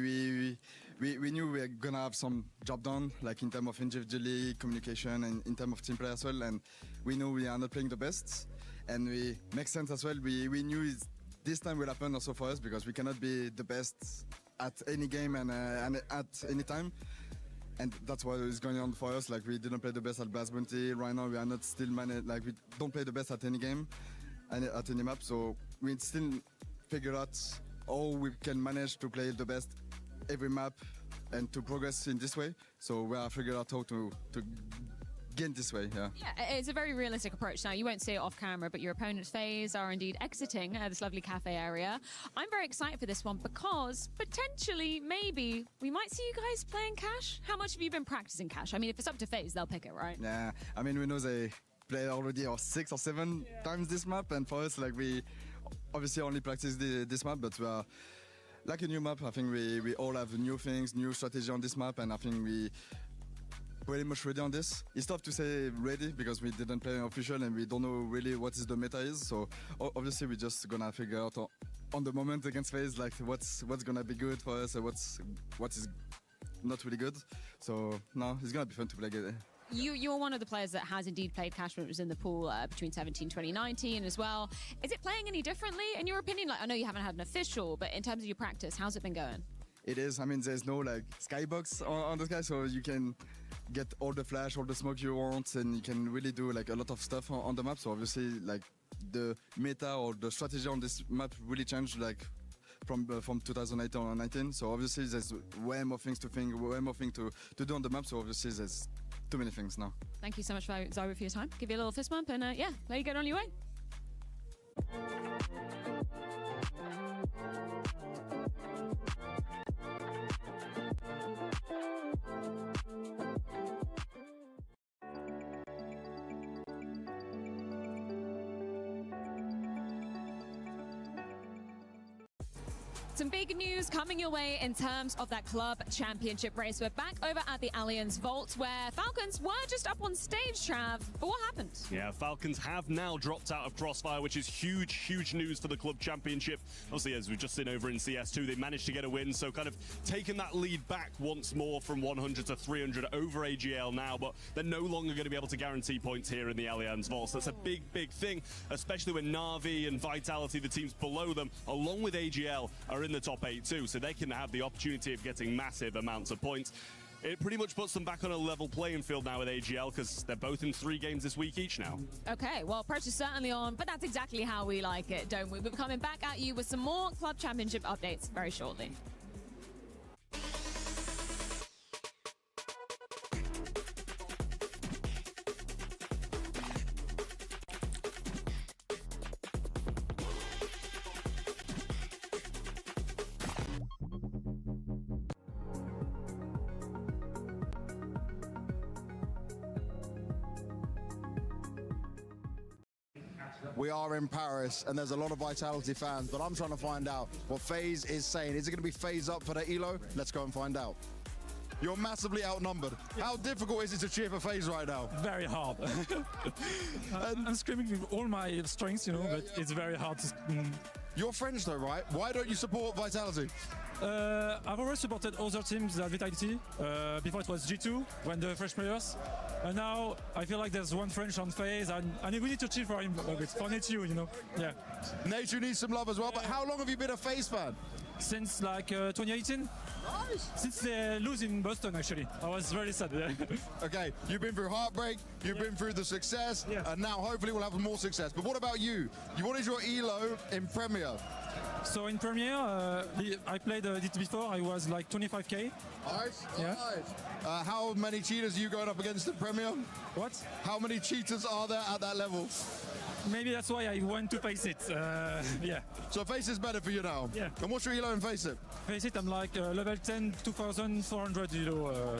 knew we were gonna have some job done, like in terms of individually communication and in terms of team play as well. And we know we are not playing the best, and we make sense as well. We knew this time will happen also for us because we cannot be the best at any game and at any time. And that's what is going on for us. Like, we didn't play the best at Blast Bounty. Right now we are not still like, we don't play the best at any game and at any map. So we still figure out how we can manage to play the best every map and to progress in this way. So we are figuring out how to gain this way, yeah. Yeah, it's a very realistic approach. Now, you won't see it off camera, but your opponent's FaZe are indeed exiting this lovely cafe area. I'm very excited for this one because potentially, maybe, we might see you guys playing Cash. How much have you been practicing Cash? I mean, if it's up to FaZe, they'll pick it, right? Yeah, I mean, we know they play already 6 or 7 times this map, and for us, like, we obviously only practice this map, but we are like a new map. I think we all have new things, new strategy on this map, and I think pretty much ready on this. It's tough to say ready because we didn't play official and we don't know really what is the meta is. So obviously we're just gonna figure out on the moment against FaZe like what's gonna be good for us and what is not really good. So no, it's gonna be fun to play again. You're one of the players that has indeed played Cash when it was in the pool between 17 2019 as well. Is it playing any differently in your opinion? Like, I know you haven't had an official, but in terms of your practice, how's it been going? It is. I mean, there's no like skybox on the sky, so you can get all the flash, all the smoke you want, and you can really do like a lot of stuff on the map. So obviously, like the meta or the strategy on this map really changed like from 2018 or 19. So obviously, there's way more things to think, way more things to do on the map. So obviously, there's too many things now. Thank you so much, Zyra, for your time. Give you a little fist bump, and yeah, let you get on your way. Some big news coming your way in terms of that club championship race. We're back over at the Allianz Vault where Falcons were just up on stage, Trav. But what happened? Yeah, Falcons have now dropped out of Crossfire, which is huge news for the club championship. Obviously, as we've just seen over in CS2, they managed to get a win, so kind of taking that lead back once more from 100 to 300 over AGL now, but they're no longer going to be able to guarantee points here in the Allianz Vault. So that's a big thing, especially when Na'Vi and Vitality, the teams below them, along with AGL, are in the top 8 too, so they can have the opportunity of getting massive amounts of points. It pretty much puts them back on a level playing field now with AGL because they're both in 3 games this week each now. Okay, well, pressure's certainly on, but that's exactly how we like it, don't we? We're coming back at you with some more club championship updates very shortly. We are in Paris, and there's a lot of Vitality fans, but I'm trying to find out what FaZe is saying. Is it going to be FaZe up for the ELO? Let's go and find out. You're massively outnumbered. How difficult is it to cheer for FaZe right now? Very hard. I'm screaming with all my strengths, you know, but it's very hard to... You're French though, right? Why don't you support Vitality? I've always supported other teams than Vitality. Before it was G2, when the French players. And now I feel like there's one French on FaZe, and we need to cheer for him a bit. For Nature, you know. Yeah. Nature needs some love as well, but how long have you been a FaZe fan? Since like 2018. Nice. Since they lose in Boston, actually. I was very sad. Okay, you've been through heartbreak, you've been through the success, and now hopefully we'll have more success. But what about you? What is your ELO in Premier? So in Premier, I played it before. I was like 25k. Nice. Yeah. Nice. How many cheaters are you going up against in Premier? What? How many cheaters are there at that level? Maybe that's why I want to face it. Yeah. So face is better for you now. Yeah. And what's your ELO in face it? Face it, I'm like level 10, 2,400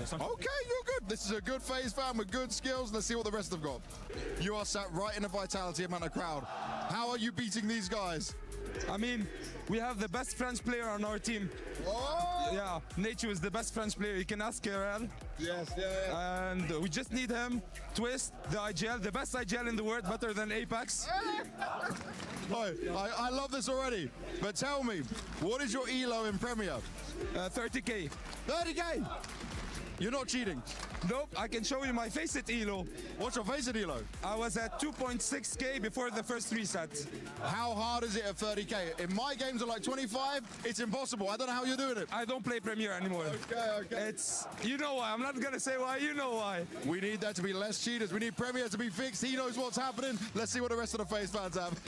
something. Okay, you're good. This is a good FaZe fan with good skills. Let's see what the rest have got. You are sat right in a Vitality amount of crowd. How are you beating these guys? I mean, we have the best French player on our team. Oh! Yeah, Nature is the best French player. You can ask Kerel. Yes, yeah. And we just need him. Twist, the IGL, the best IGL in the world, better than Apex. I love this already. But tell me, what is your ELO in Premier? 30k. 30k? You're not cheating? Nope, I can show you my FaceIt ELO. What's your FaceIt ELO? I was at 2.6k before the first reset. How hard is it at 30k? In my games are like 25, it's impossible. I don't know how you're doing it. I don't play Premier anymore. Okay. It's, you know why, I'm not gonna say why, you know why. We need there to be less cheaters. We need Premier to be fixed. He knows what's happening. Let's see what the rest of the FaZe fans have.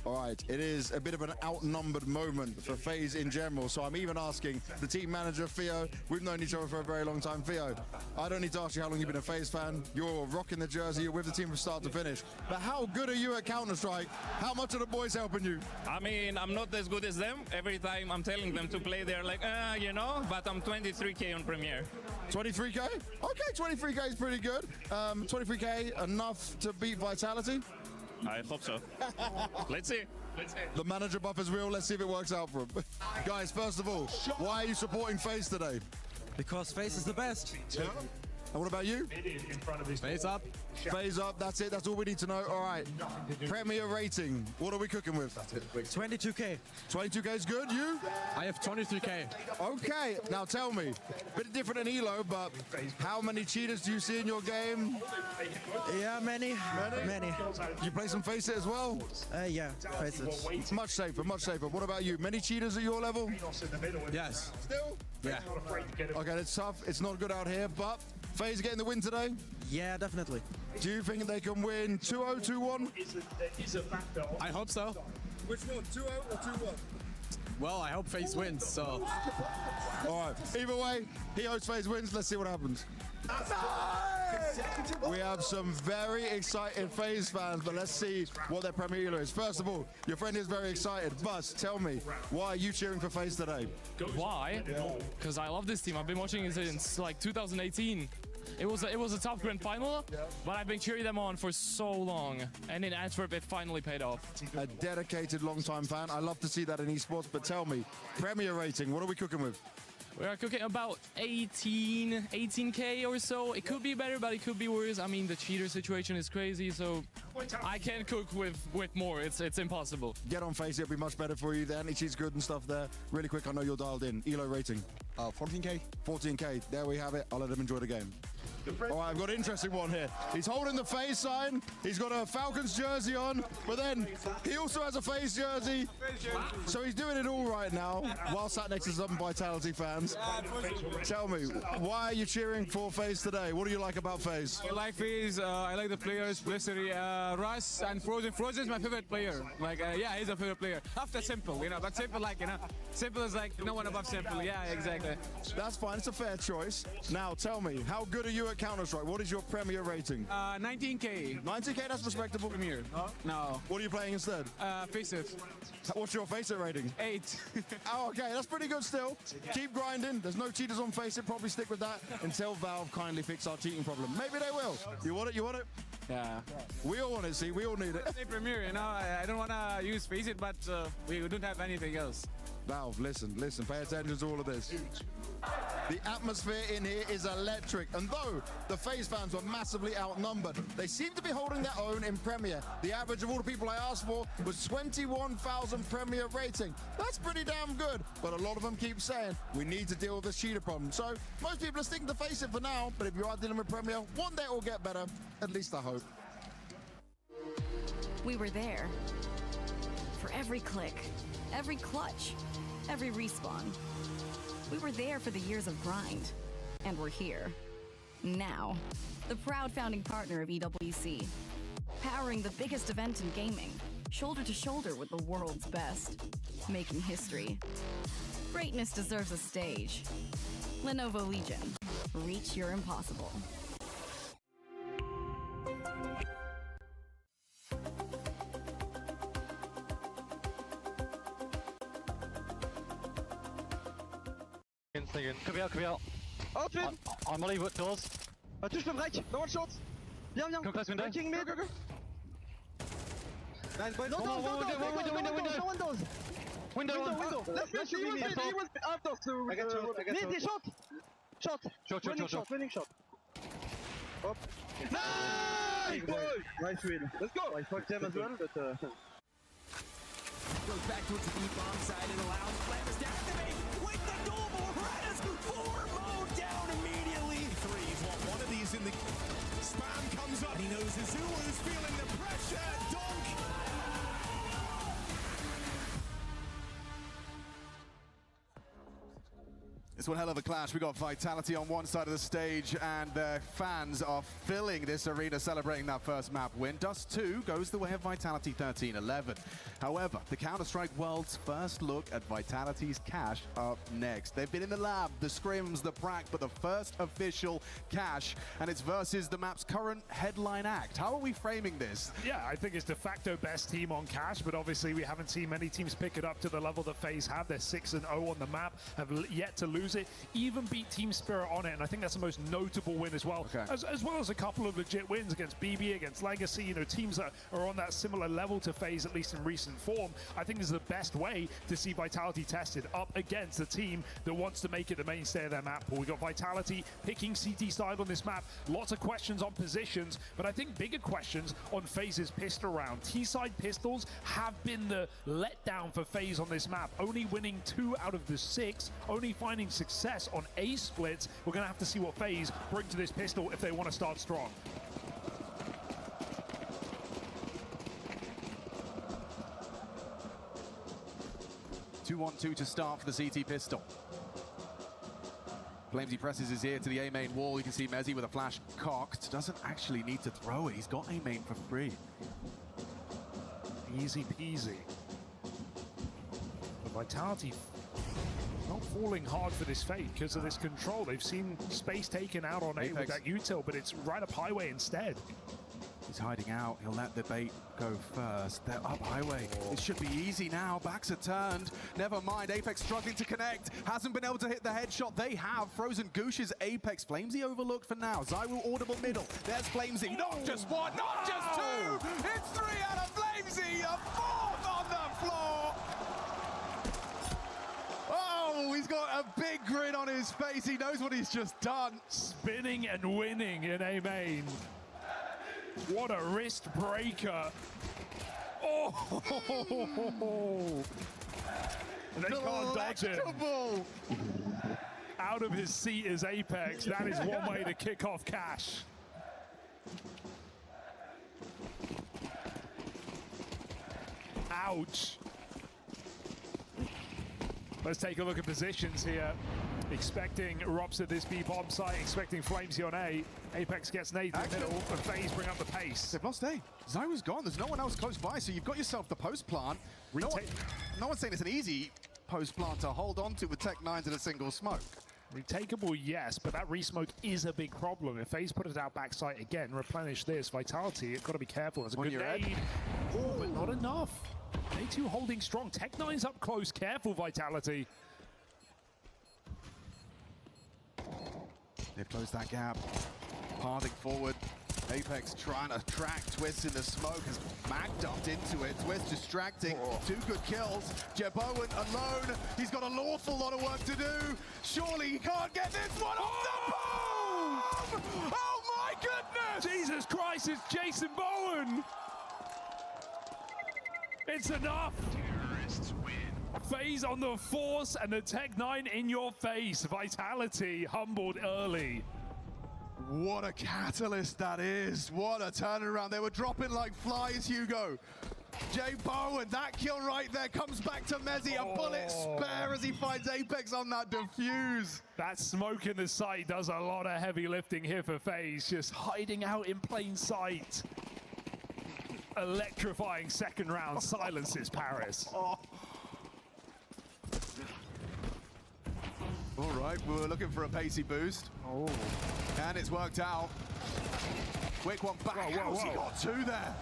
All right, it is a bit of an outnumbered moment for FaZe in general. So I'm even asking the team manager, Theo. We've known each other for a very long time. Theo, I don't need to ask you how long you've been a FaZe fan. You're rocking the jersey. You're with the team from start to finish. But how good are you at Counter-Strike? How much are the boys helping you? I mean, I'm not as good as them. Every time I'm telling them to play, they're like, you know, but I'm 23k on Premier. 23k? Okay, 23k is pretty good. 23k enough to beat Vitality? I hope so. Let's see. The manager buff is real. Let's see if it works out for him. Guys, first of all, why are you supporting FaZe today? Because FaZe is the best. Yeah. And what about you? In front of his FaZe up. FaZe up, that's it, that's all we need to know. All right, Premier rating, what are we cooking with? 22k. 22k is good, you? I have 23k. Okay, now tell me, bit different than Elo, but how many cheaters do you see in your game? Yeah, many. You play some FaZe as well? Yeah, FaZe. Much safer, much safer. What about you? Many cheaters at your level? Yes. Still? Yeah. Okay, it's tough. It's not good out here, but FaZe getting the win today? Yeah, definitely. Do you think they can win 2-0, 2-1? I hope so. Which one, 2-0 or 2-1? Well, I hope FaZe wins, so. All right, either way, he hopes FaZe wins. Let's see what happens. We have some very excited FaZe fans, but let's see what their Premier Elo is. First of all, your friend is very excited. Buzz, tell me, why are you cheering for FaZe today? Why? Because I love this team. I've been watching it since like 2018. It was a tough grand final, but I've been cheering them on for so long, and in Antwerp it finally paid off. A dedicated long-time fan. I love to see that in esports, but tell me, Premier rating, what are we cooking with? We are cooking about 18k or so. It could be better, but it could be worse. I mean, the cheater situation is crazy, so I can't cook with more. It's impossible. Get on FaZe, it'll be much better for you. The anti-cheat's good and stuff there. Really quick, I know you're dialed in. Elo rating? 14k. 14k, there we have it. I'll let him enjoy the game. All right, I've got an interesting one here. He's holding the FaZe sign. He's got a Falcons jersey on, but then he also has a FaZe jersey. So he's doing it all right now, while sat next to some Vitality fans. Tell me, why are you cheering for FaZe today? What do you like about FaZe? I like FaZe. I like the players, Blistery, Russ, and Frozen. Frozen is my favorite player. Like, yeah, he's a favorite player. After Simple, you know, but Simple, like, you know, Simple is like no one above Simple. Yeah, exactly. That's fine. It's a fair choice. Now, tell me, how good are you at Counter-Strike? What is your Premier rating? 19k. 19k, that's respectable. Premier. No. What are you playing instead? FaZe. What's your FaZe rating? 8. Oh, okay, that's pretty good still. Keep grinding. There's no cheaters on FaZe. Probably stick with that until Valve kindly fix our cheating problem. Maybe they will. You want it? You want it? Yeah. We all want it, see? We all need it. Say Premier, you know, I don't want to use FaZe, but we don't have anything else. Valve, listen, pay attention to all of this. The atmosphere in here is electric, and though the FaZe fans were massively outnumbered, they seem to be holding their own in Premier. The average of all the people I asked for was 21,000 Premier rating. That's pretty damn good, but a lot of them keep saying we need to deal with this cheater problem. So most people are sticking to FaZe for now, but if you are dealing with Premier, one day it will get better, at least I hope. We were there for every click, every clutch, every respawn. We were there for the years of grind, and we're here. Now, the proud founding partner of EWC, powering the biggest event in gaming, shoulder to shoulder with the world's best, making history. Greatness deserves a stage. Lenovo Legion, reach your impossible. Kebir. Hop, I'm only with doors. Touche le break, dans one shot. Bien. Breaking mid. Nice boy. No, windows. Window. Left mid, he was after. I got you. Mid, shot. Winning shot. Hop. Nice boy. Nice win. Let's go. I fucked them as well, but goes back towards the deep bomb side and allows players to activate with the normal Raiders forward mode down immediately. Threes want one of these in the spam comes up. He knows Azulu's feeling the pressure. Donk. It's one hell of a clash. We got Vitality on one side of the stage, and their fans are filling this arena celebrating that first map win. Dust 2 goes the way of Vitality 13-11. However, the Counter-Strike World's first look at Vitality's cash up next. They've been in the lab, the scrims, the prac, but the first official cash, and it's versus the map's current headline act. How are we framing this? Yeah, I think it's de facto best team on cash, but obviously we haven't seen many teams pick it up to the level that FaZe have. They're 6-0 on the map, have yet to lose to even beat Team Spirit on it, and I think that's the most notable win as well. As well as a couple of legit wins against BB, against Legacy, you know, teams that are on that similar level to FaZe, at least in recent form. I think this is the best way to see Vitality tested up against a team that wants to make it the mainstay of their map pool. We got Vitality picking CT side on this map. Lots of questions on positions, but I think bigger questions on FaZe's pistol round. T-side pistols have been the letdown for FaZe on this map, only winning 2 out of the 6, only finding success on A splits. We're going to have to see what FaZe bring to this pistol if they want to start strong. Two-on-two to start for the CT pistol. FaZe presses his ear to the A main wall. You can see Mezzi with a flash cocked. Doesn't actually need to throw it. He's got A main for free. Easy peasy. But Vitality not falling hard for this fate because of this control. They've seen space taken out on A with that util, but it's right up highway instead. He's hiding out. He'll let the bait go first. They're up highway. It should be easy now. Backs are turned. Never mind. Apex struggling to connect. Hasn't been able to hit the headshot. They have. Frozen Goosh's Apex. FaZe overlooked for now. Zyru audible middle. There's FaZe. Not just one, not just two. It's 3 out of FaZe. A 4th on the floor. Oh, he's got a big grin on his face. He knows what he's just done. Spinning and winning in A main. What a wrist breaker. Oh! And they can't dodge him. Out of his seat is Apex. That is one way to kick off Cash. Ouch. Let's take a look at positions here. Expecting Robs at this B bomb site, expecting FaZe on A. Apex gets nade in the middle, and FaZe bring up the pace. They've lost A. Zyru's gone. There's no one else close by, so you've got yourself the post plant. No one's saying it's an easy post plant to hold on to with Tech 9s in a single smoke. Retakeable, yes, but that resmoke is a big problem. If FaZe put it out backside again, replenish this. Vitality, you've got to be careful. It's a good nade. Oh, but not enough. They two holding strong. Tech 9's up close. Careful, Vitality. They've closed that gap. Pathing forward. Apex trying to track Twist in the smoke as Mag dumped into it. Twist distracting. 2 good kills. Jebowen alone. He's got an awful lot of work to do. Surely he can't get this one off the boom! Oh my goodness! Jesus Christ, it's Jason Bowen! It's enough! Terrorists win. FaZe on the force and the Tech 9 in your face. Vitality humbled early. What a catalyst that is. What a turnaround. They were dropping like flies, Hugo. Jay Bowen, that kill right there comes back to Mezzi. A bullet spare as he finds Apex on that defuse. That smoke in the site does a lot of heavy lifting here for FaZe. Just hiding out in plain sight. Electrifying second round silences Paris. All right, we were looking for a pacey boost. And it's worked out. Quick one back. He got 2 there.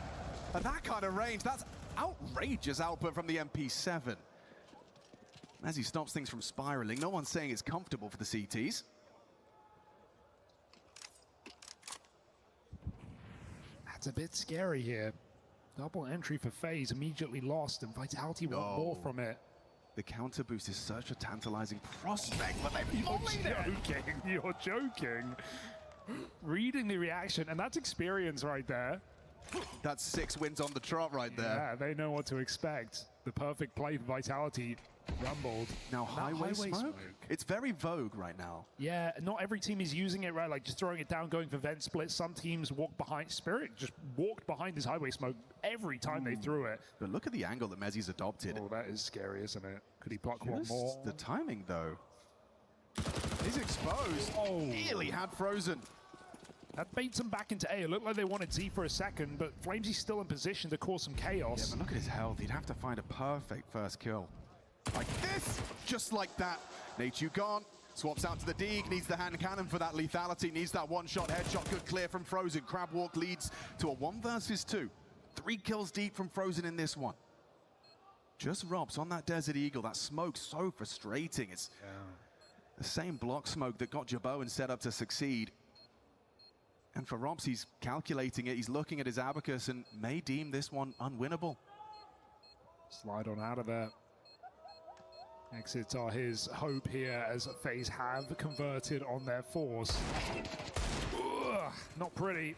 At that kind of range, that's outrageous output from the MP7. As he stops things from spiraling, no one's saying it's comfortable for the CTs. That's a bit scary here. Double entry for FaZe, immediately lost, and Vitality want more from it. The counter boost is such a tantalizing prospect, but they've You're joking. Reading the reaction, and that's experience right there. That's 6 wins on the trot right there. Yeah, they know what to expect. The perfect play for Vitality. Rumbled. Now highway smoke? It's very vogue right now. Yeah, not every team is using it, right? Like just throwing it down, going for vent splits. Some teams walk behind. Spirit just walked behind this highway smoke every time they threw it. But look at the angle that Mezzi's adopted. Oh, that is scary, isn't it? Could he block one more? The timing, though. He's exposed. Oh, nearly had frozen. That baits him back into A. It looked like they wanted Z for a second, but FaZe's still in position to cause some chaos. Yeah, but look at his health. He'd have to find a perfect first kill. Like this, just like that. Nateju gone, swaps out to the Deeg, needs the hand cannon for that lethality, needs that one-shot headshot, good clear from Frozen. Crab walk leads to a 1 versus 2. 3 kills deep from Frozen in this one. Just Robs on that Desert Eagle, that smoke so frustrating. It's The same block smoke that got Jaboen set up to succeed. And for Robs, he's calculating it. He's looking at his abacus and may deem this one unwinnable. Slide on out of there. Exits are his hope here as FaZe have converted on their force. Ugh, not pretty.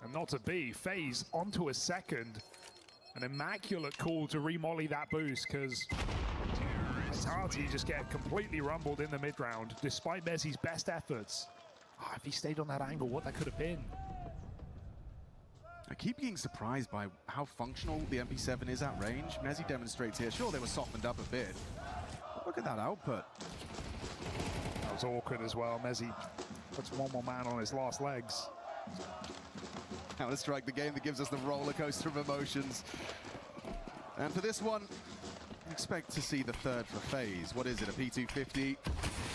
And not to be. FaZe onto a second. An immaculate call to remolly that boost because Vitality just get completely rumbled in the mid-round despite Mezzi's best efforts. Oh, if he stayed on that angle, what that could have been. I keep getting surprised by how functional the MP7 is at range. Mezzi demonstrates here. Sure, they were softened up a bit. But look at that output. That was awkward as well. Mezzi puts one more man on his last legs. Counter-Strike, the game that gives us the roller coaster of emotions. And for this one, expect to see the third for FaZe. What is it, a P250?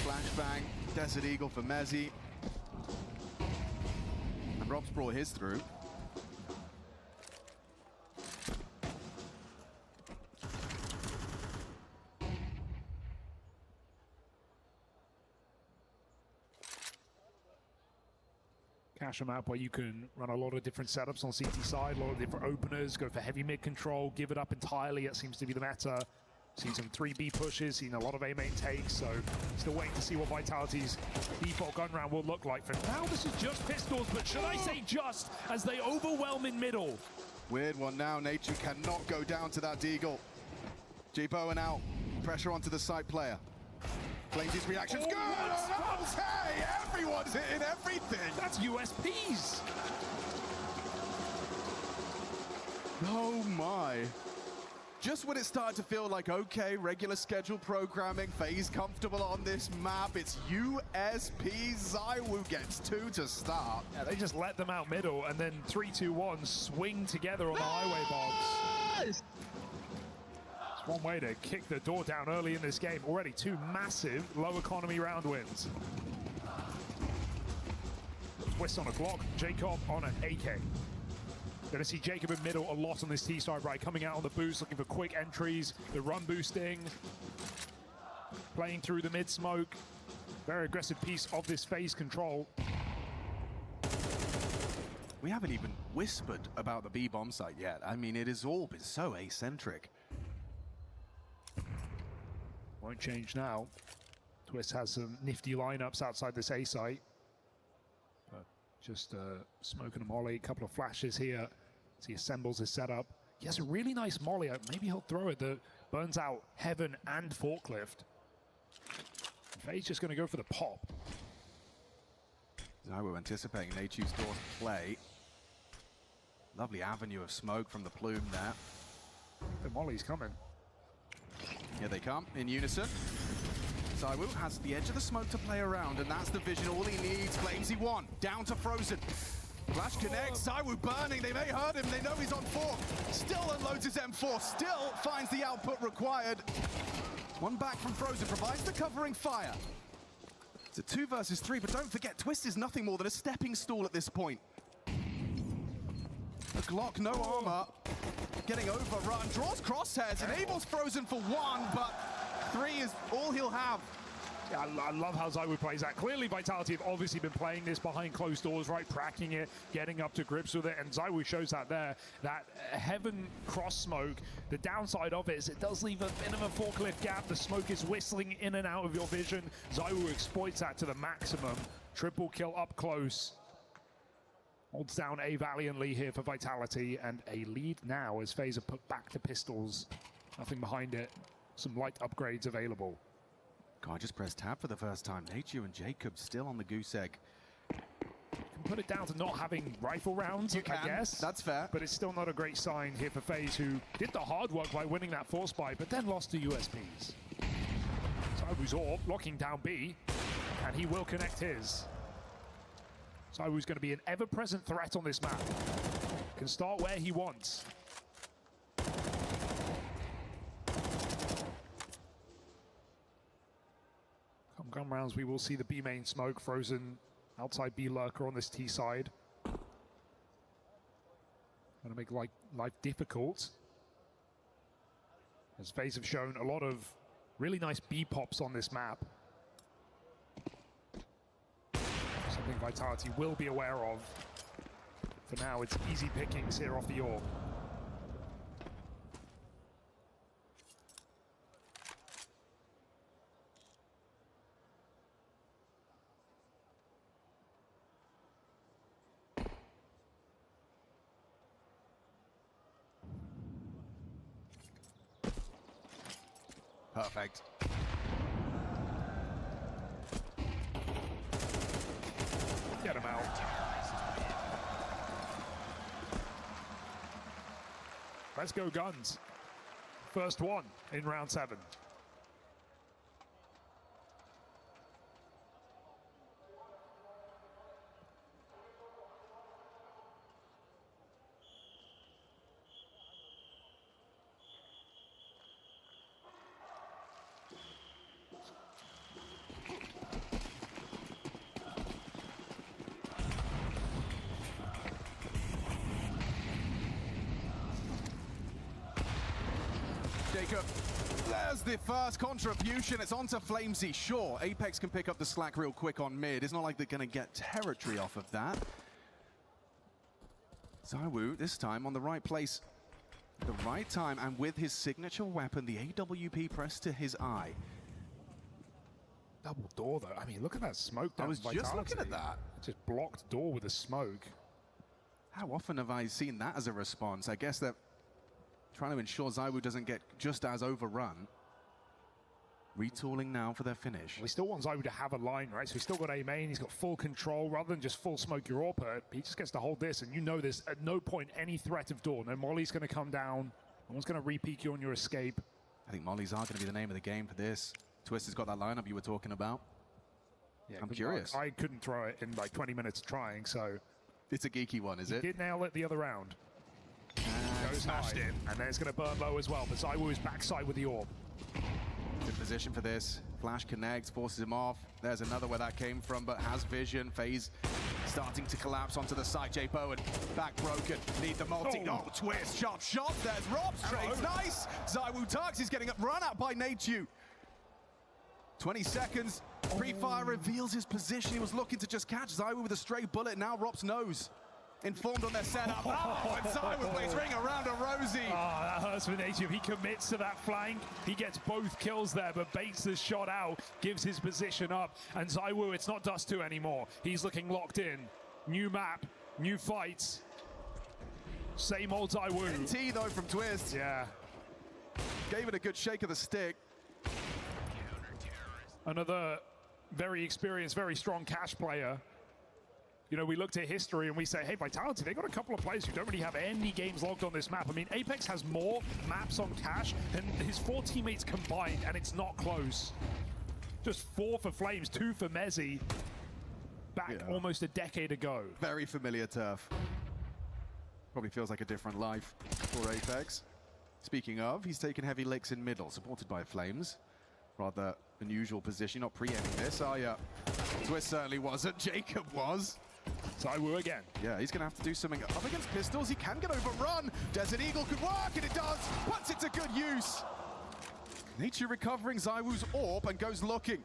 Flashbang, Desert Eagle for Mezzi. And Rob's brought his through. Cash a map where you can run a lot of different setups on CT side, a lot of different openers, go for heavy mid control, give it up entirely. It seems to be the meta. Seen some 3B pushes, seen a lot of A main takes, so still waiting to see what Vitality's default gun round will look like. For now, this is just pistols, but should I say just, as they overwhelm in middle. Weird one now. Nature cannot go down to that Deagle. Jaboen out. Pressure onto the side player. Flames his reactions. Oh, good! Oh, hey, everyone's hitting everything! That's USPs! Oh my. Just when it started to feel like, okay, regular schedule programming, FaZe comfortable on this map, it's USP. ZywOo gets 2 to start. Yeah, they just let them out middle, and then 3, 2, 1 swing together on the highway box. It's one way to kick the door down early in this game. Already 2 massive low economy round wins. Twist on a Glock, Jacob on an AK. Going to see Jacob in middle a lot on this T-side, right? Coming out on the boost, looking for quick entries, the run boosting, playing through the mid smoke. Very aggressive piece of this FaZe control. We haven't even whispered about the B bomb site yet. I mean, it has all been so eccentric. Won't change now. Twist has some nifty lineups outside this A site. But just smoking a molly, a couple of flashes here. As he assembles his setup. He has a really nice molly. Maybe he'll throw it that burns out Heaven and Forklift. FaZe just going to go for the pop. ZywOo anticipating Nachu's doors play. Lovely avenue of smoke from the plume there. The molly's coming. Here they come in unison. ZywOo has the edge of the smoke to play around, and that's the vision. All he needs. Flamesy 1 down to Frozen. Flash connects. ZywOo burning. They may hurt him. They know he's on 4. Still unloads his M4. Still finds the output required. One back from Frozen provides the covering fire. It's a 2 versus 3, but don't forget, Twist is nothing more than a stepping stool at this point. The Glock, no armor. Getting overrun, draws crosshairs, enables Frozen for 1, but 3 is all he'll have. Yeah, I love how ZywOo plays that. Clearly, Vitality have obviously been playing this behind closed doors, right? Cracking it, getting up to grips with it, and ZywOo shows that there. That Heaven cross smoke, the downside of it is it does leave a bit of a forklift gap. The smoke is whistling in and out of your vision. ZywOo exploits that to the maximum. Triple kill up close. Holds down A valiantly here for Vitality, and a lead now as FaZe are put back to pistols. Nothing behind it. Some light upgrades available. God, I just pressed tab for the first time. Nature and Jacob still on the goose egg. Can put it down to not having rifle rounds, I guess. That's fair. But it's still not a great sign here for FaZe, who did the hard work by winning that force buy, but then lost to USPs. ZywOo's orb locking down B, and he will connect his. ZywOo's going to be an ever-present threat on this map. Can start where he wants. Come gun rounds, we will see the B main smoke. Frozen outside B lurker on this T side. Going to make life difficult. As FaZe have shown a lot of really nice B pops on this map. Vitality will be aware of. For now, it's easy pickings here off the AWP. Perfect. Get him out. Let's go guns. First one in round 7. Jacob, there's the first contribution. It's onto Flamesy. Sure, Apex can pick up the slack real quick on mid. It's not like they're going to get territory off of that. ZywOo, this time on the right place, the right time, and with his signature weapon, the AWP pressed to his eye. Double door, though. I mean, look at that smoke down I was Vitality. just looking at that. Just blocked door with a smoke. How often have I seen that as a response? I guess that trying to ensure ZywOo doesn't get just as overrun. Retooling now for their finish. We still want ZywOo to have a line, right? So he's still got A main, he's got full control, rather than just full smoke your AWP. He just gets to hold this, and you know there's at no point any threat of door. No Molly's going to come down. No one's going to re-peek you on your escape. I think Molly's are going to be the name of the game for this. Twist has got that lineup you were talking about. Yeah, I'm curious. I couldn't throw it in like 20 minutes trying, so... It's a geeky one, is it? He did nail it the other round. Goes smashed high. in. And then it's going to burn low as well, but ZywOo is backside with the AWP. Good position for this. Flash connects, forces him off. There's another where that came from, but has vision. FaZe starting to collapse onto the side. J Bowen back broken. Need the multi. Oh, twist. Sharp shot. There's Rob. Straight. Nice. ZywOo tucks. He's getting run out by Nateju. 20 seconds. Pre-fire reveals his position. He was looking to just catch ZywOo with a stray bullet. Now Rob's nose. Informed on their setup. Oh, and ZywOo plays ring around a Rosie. Oh, that hurts for Nateju. He commits to that flank. He gets both kills there, but baits the shot out, gives his position up. And ZywOo, it's not Dust 2 anymore. He's looking locked in. New map, new fights. Same old ZywOo. NT though from Twist. Yeah. Gave it a good shake of the stick. Another very experienced, very strong cash player. You know, we looked at history and we say, hey, Vitality, they got a couple of players who don't really have any games logged on this map. I mean, Apex has more maps on cash than his 4 teammates combined, and it's not close. Just 4 for Flames, 2 for Mezzy. Back almost a decade ago. Very familiar turf. Probably feels like a different life for Apex. Speaking of, he's taken heavy licks in middle, supported by Flames. Rather unusual position, not pre-aiming this, are ya? Twist certainly wasn't, Jacob was. ZywOo again. Yeah, he's going to have to do something up against pistols. He can get overrun. Desert Eagle could work, and it does. Puts it to good use. Nature recovering ZywOo's AWP and goes looking.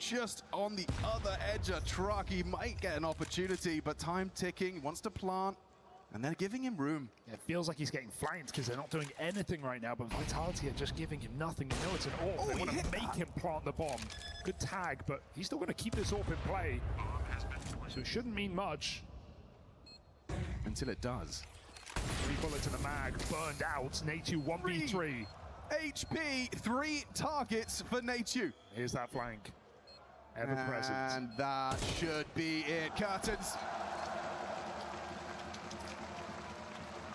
Just on the other edge of truck. He might get an opportunity, but time ticking. Wants to plant, and they're giving him room. It feels like he's getting flanked because they're not doing anything right now, but Vitality are just giving him nothing. You know it's an AWP. They want to make him plant the bomb. Good tag, but he's still going to keep this AWP in play. So it shouldn't mean much. Until it does. 3 bullets in the mag, burned out. Nateju 1v3. HP, 3 targets for Nateju. Here's that flank. Ever present. And that should be it. Curtains.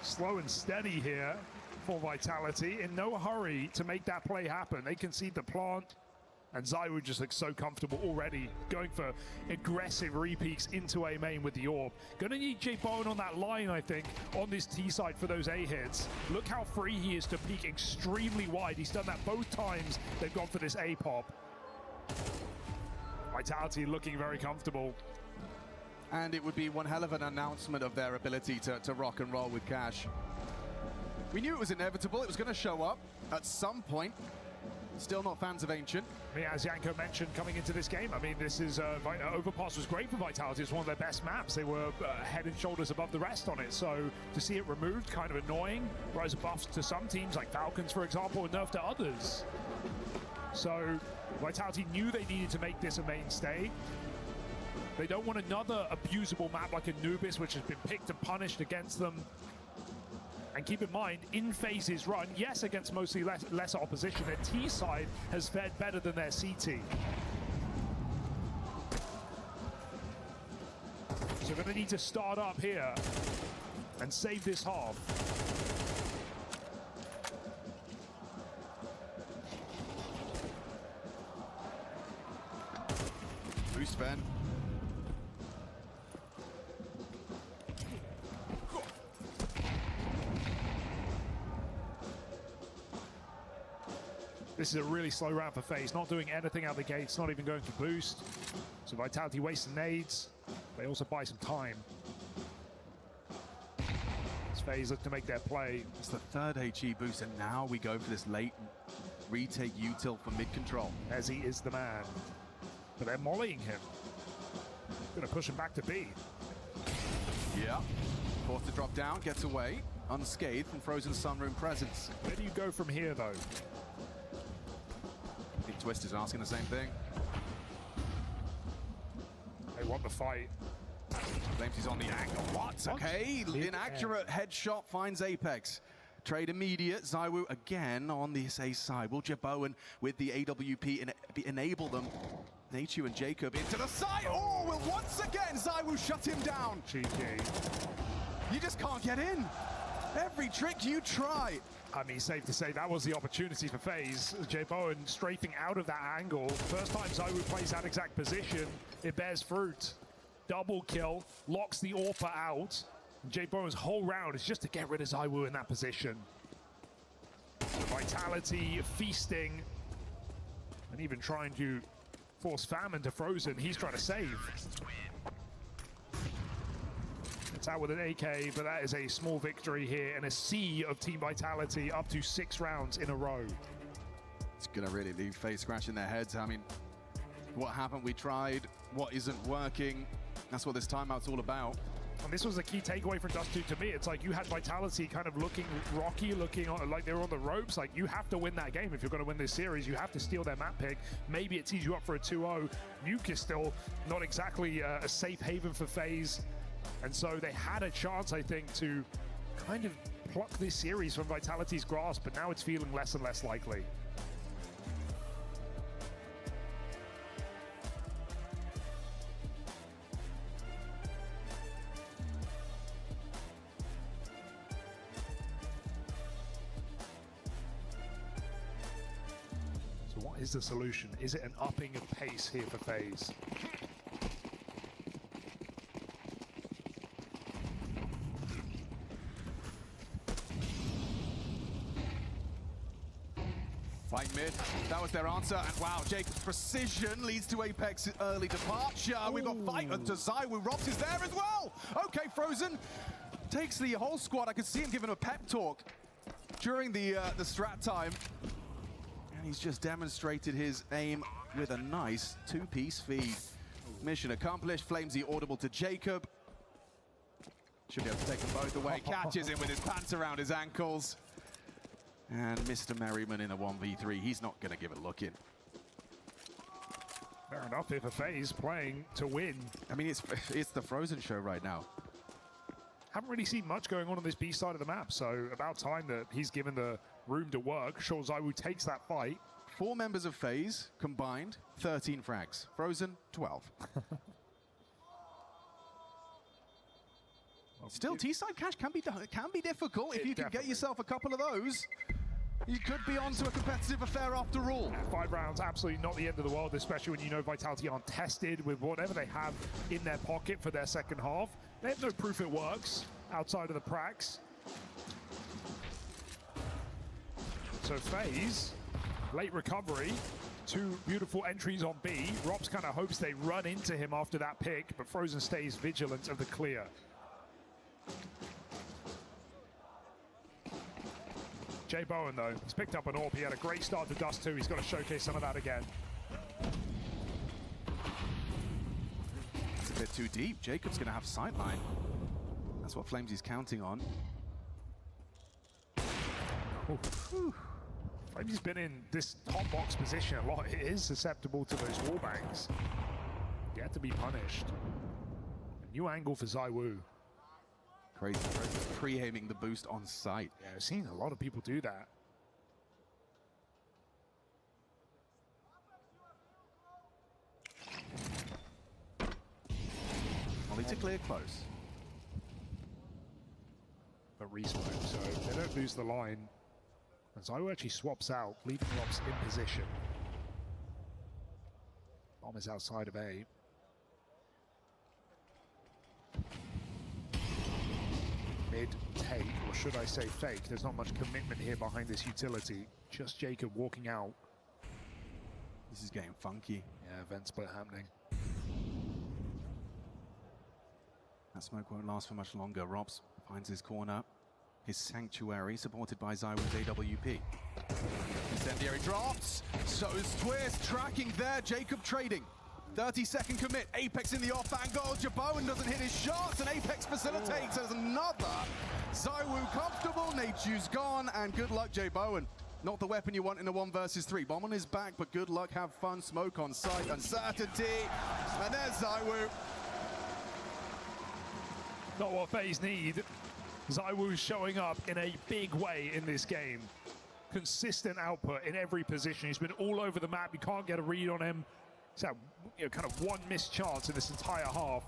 Slow and steady here for Vitality. In no hurry to make that play happen. They concede the plant. And ZywOo just looks so comfortable already, going for aggressive re-peeks into A main with the AWP. Gonna need J Bowen on that line, I think, on this T side for those A hits. Look how free he is to peek extremely wide. He's done that both times they've gone for this A pop. Vitality looking very comfortable. And it would be one hell of an announcement of their ability to rock and roll with cash. We knew it was inevitable. It was going to show up at some point. Still not fans of Ancient. I mean, as Yanko mentioned coming into this game, I mean, this is Overpass was great for Vitality. It's one of their best maps. They were head and shoulders above the rest on it. So to see it removed, kind of annoying. Whereas buffs to some teams, like Falcons, for example, and nerfed to others. So Vitality knew they needed to make this a mainstay. They don't want another abusable map like Anubis, which has been picked and punished against them. And keep in mind, in FaZe's run, yes, against mostly lesser opposition, their T side has fared better than their CT. So they're going to need to start up here and save this half. Boost Ben. This is a really slow round for FaZe, not doing anything out the gates, not even going for boost. So Vitality wasting nades. They also buy some time. As FaZe look to make their play. It's the third HE boost, and now we go for this late retake util for mid control. As he is the man. But they're mollying him. Gonna push him back to B. Yeah. Forced to drop down, gets away, unscathed from Frozen Sunroom presence. Where do you go from here, though? I think Twist is asking the same thing. They want the fight. Claims he's on the angle. What? Okay, inaccurate headshot finds Apex. Trade immediate. ZywOo again on the SA side. Will Jebowen with the AWP enable them? Nachu and Jacob into the side. Oh, will once again ZywOo shut him down. Cheeky. You just can't get in. Every trick you try. I mean, safe to say that was the opportunity for FaZe. Jebowen strafing out of that angle. First time ZywOo plays that exact position, it bears fruit. Double kill, locks the AWPer out. Jebowen's whole round is just to get rid of ZywOo in that position. Vitality feasting, and even trying to force Famine to Frozen. He's trying to save. It's out with an AK, but that is a small victory here and a sea of Team Vitality up to 6 rounds in a row. It's gonna really leave FaZe scratching their heads. I mean, what haven't we tried? What isn't working? That's what this timeout's all about. And this was a key takeaway from Dust2 to me. It's like you had Vitality kind of looking rocky, looking like they were on the ropes. Like, you have to win that game if you're going to win this series. You have to steal their map pick. Maybe it tees you up for a 2-0. Nuke is still not exactly a safe haven for FaZe. And so they had a chance, I think, to kind of pluck this series from Vitality's grasp, but now it's feeling less and less likely. So what is the solution? Is it an upping of pace here for FaZe? Fight mid, that was their answer, and wow, Jacob's precision leads to Apex's early departure. Ooh. We've got fight to ZywOo. Robs is there as well. Okay, Frozen takes the whole squad. I could see him giving a pep talk during the strat time. And he's just demonstrated his aim with a nice 2-piece feed. Mission accomplished, flames the audible to Jacob. Should be able to take them both away. Catches him with his pants around his ankles. And Mr. Merriman in a 1v3, he's not going to give a look in. Fair enough here for FaZe, playing to win. I mean, it's the Frozen show right now. Haven't really seen much going on this B side of the map, so about time that he's given the room to work. Sure, ZywOo takes that fight. 4 members of FaZe combined, 13 frags. Frozen, 12. Still, T-side cash can be difficult. If you can get yourself a couple of those, you could be onto a competitive affair after all. 5 rounds, absolutely not the end of the world, especially when you know Vitality aren't tested with whatever they have in their pocket for their second half. They have no proof it works outside of the pracs. So FaZe, late recovery, 2 beautiful entries on B. Robs kind of hopes they run into him after that pick, but Frozen stays vigilant of the clear. Jay Bowen, though, he's picked up an AWP. He had a great start to Dust 2. He's got to showcase some of that again. It's a bit too deep. Jacob's going to have sightline. That's what Flamesy's counting on. Flamesy's been in this top box position a lot. It is susceptible to those wallbangs. Get to be punished. A new angle for ZywOo. Crazy, pre-aiming the boost on sight. Yeah, I've seen a lot of people do that. Molly to clear close. But respawn, so they don't lose the line. And ZywOo actually swaps out, leaving Robs in position. Bomb is outside of A. Mid take, or should I say fake. There's not much commitment here behind this utility. Just Jacob walking out. This is getting funky. Yeah, event split happening. That smoke won't last for much longer. Robs finds his corner. His sanctuary, supported by ZywOo's AWP. Incendiary drops. So is Twist tracking there. Jacob trading. 30-second commit. Apex in the off angle. Jaboan doesn't hit his shots, and Apex facilitates as another. ZywOo comfortable. Nature's gone, and good luck, Jaboan. Not the weapon you want in a 1 versus 3. Bomb on his back, but good luck, have fun. Smoke on sight, uncertainty. And there's ZywOo. Not what FaZe need. ZywOo showing up in a big way in this game. Consistent output in every position. He's been all over the map. You can't get a read on him. He's had, kind of one missed chance in this entire half.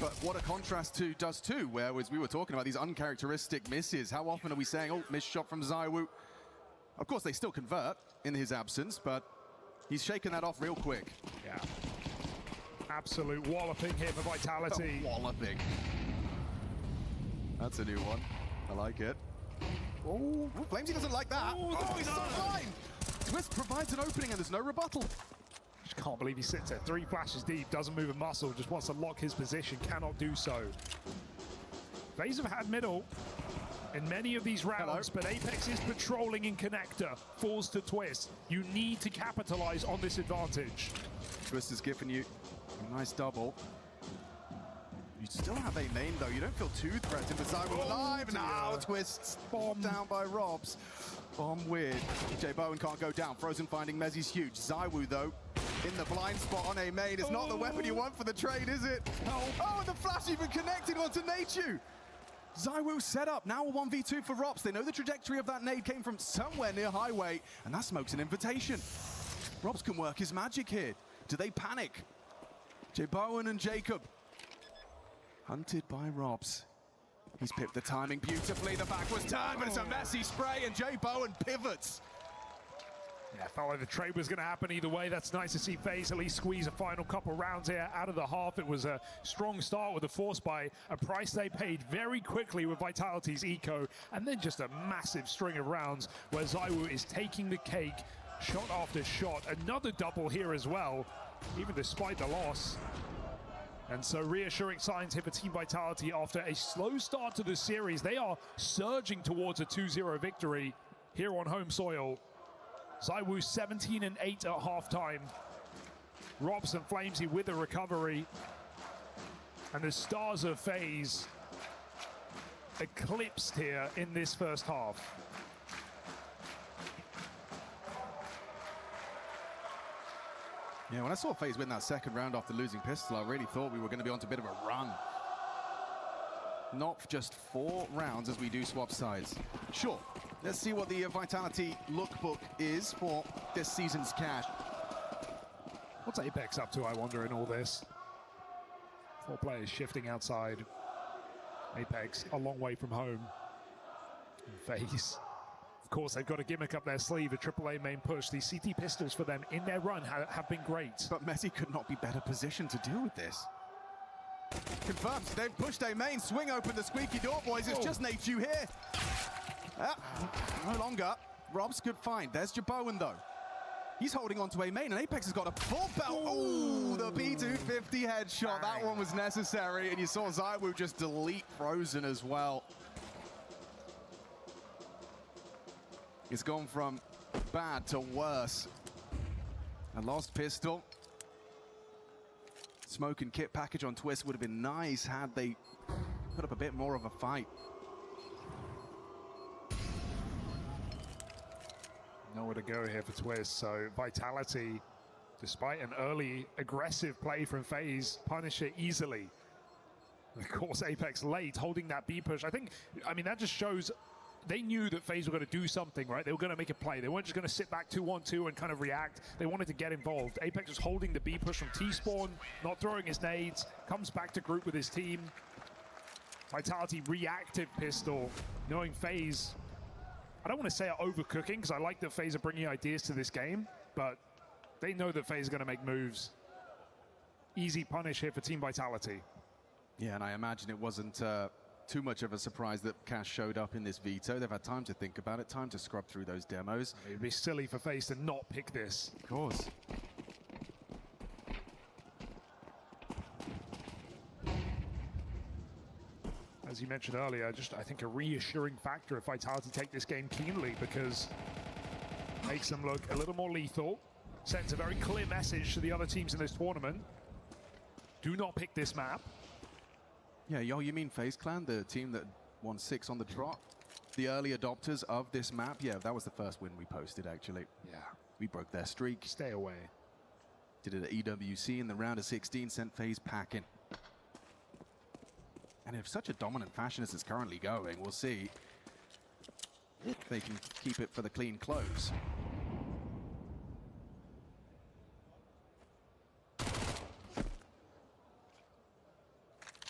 But what a contrast to Dust 2, where as we were talking about these uncharacteristic misses. How often are we saying, oh, missed shot from ZywOo? Of course, they still convert in his absence, but he's shaken that off real quick. Yeah. Absolute walloping here for Vitality. Walloping. That's a new one. I like it. Oh, Flamesy doesn't like that. Oh, he's so blind. Twist provides an opening and there's no rebuttal. Just can't believe he sits there. 3 flashes deep, doesn't move a muscle, just wants to lock his position, cannot do so. FaZe have had middle in many of these rounds, but Apex is patrolling in connector, falls to Twist. You need to capitalize on this advantage. Twist is giving you a nice double. You still have a main though, you don't feel too threatened, but ZywOo alive now. Twists bombed down by Robs. Bomb weird. Jaboan can't go down. Frozen finding Mezzy's huge. ZywOo though, in the blind spot on a main. It's not the weapon you want for the trade, is it? Oh, and the flash even connected onto Nachu. ZywOo set up, now a 1v2 for Robs. They know the trajectory of that nade came from somewhere near highway, and that smoke's an invitation. Robs can work his magic here. Do they panic? Jaboan and Jacob. Hunted by Robs. He's pipped the timing beautifully. The back was turned, but it's a messy spray, and Jaboan pivots. Yeah, felt like the trade was going to happen either way. That's nice to see FaZe at least squeeze a final couple rounds here out of the half. It was a strong start with a force buy, a price they paid very quickly with Vitality's eco, and then just a massive string of rounds where ZywOo is taking the cake, shot after shot. Another double here as well, even despite the loss. And so reassuring signs here for Team Vitality after a slow start to the series. They are surging towards a 2-0 victory here on home soil. ZywOo 17-8 at halftime. Robs and Flamesy with a recovery. And the stars of FaZe eclipsed here in this first half. Yeah, when I saw FaZe win that second round after losing pistol, I really thought we were going to be on to a bit of a run. Not just 4 rounds as we do swap sides. Sure, let's see what the Vitality lookbook is for this season's cash. What's Apex up to, I wonder, in all this? 4 players shifting outside. Apex a long way from home. And FaZe. Of course, they've got a gimmick up their sleeve, a AAA main push. These CT pistols for them in their run have been great. But Mezzy could not be better positioned to deal with this. Confirms, they've pushed a main, swing open the squeaky door, boys. It's just Nachu here. No longer. Rob's good find. There's Jaboan though. He's holding on to a main, and Apex has got a full belt. Oh, the P250 headshot. That one was necessary, and you saw ZywOo just delete Frozen as well. It's gone from bad to worse. A lost pistol. Smoke and kit package on Twist would have been nice had they put up a bit more of a fight. Nowhere to go here for Twist, so Vitality, despite an early aggressive play from FaZe, punish it easily. And of course, Apex late, holding that B push. I mean, that just shows they knew that FaZe were going to do something, right? They were going to make a play. They weren't just going to sit back 2-1-2 and kind of react. They wanted to get involved. Apex was holding the B push from T-spawn, not throwing his nades, comes back to group with his team. Vitality reactive pistol, knowing FaZe, I don't want to say are overcooking, because I like that FaZe are bringing ideas to this game, but they know that FaZe is going to make moves. Easy punish here for Team Vitality. Yeah, and I imagine it wasn't too much of a surprise that Cash showed up in this veto. They've had time to think about it, time to scrub through those demos. It'd be silly for FaZe to not pick this. Of course. As you mentioned earlier, just I think a reassuring factor if Vitality take this game keenly, because it makes them look a little more lethal, sends a very clear message to the other teams in this tournament. Do not pick this map. Yeah, you mean FaZe Clan, the team that won 6 on the trot? The early adopters of this map? Yeah, that was the first win we posted, actually. Yeah. We broke their streak. Stay away. Did it at EWC in the round of 16, sent FaZe packing. And in such a dominant fashion as it's currently going, we'll see if they can keep it for the clean close.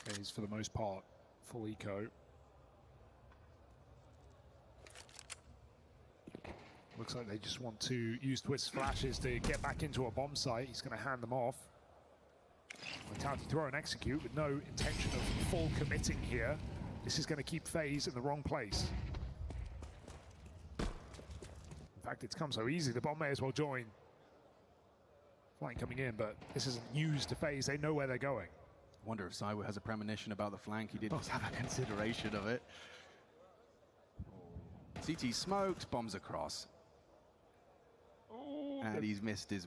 FaZe, for the most part, full eco. Looks like they just want to use Twist's flashes to get back into a bomb site. He's going to hand them off. Vitality throw and execute with no intention of full committing here. This is going to keep FaZe in the wrong place. In fact, it's come so easy, the bomb may as well join. Flank coming in, but this isn't news to FaZe. They know where they're going. Wonder if Saiwo has a premonition about the flank. He didn't have a consideration of it. CT smoked, bombs across. And he's missed his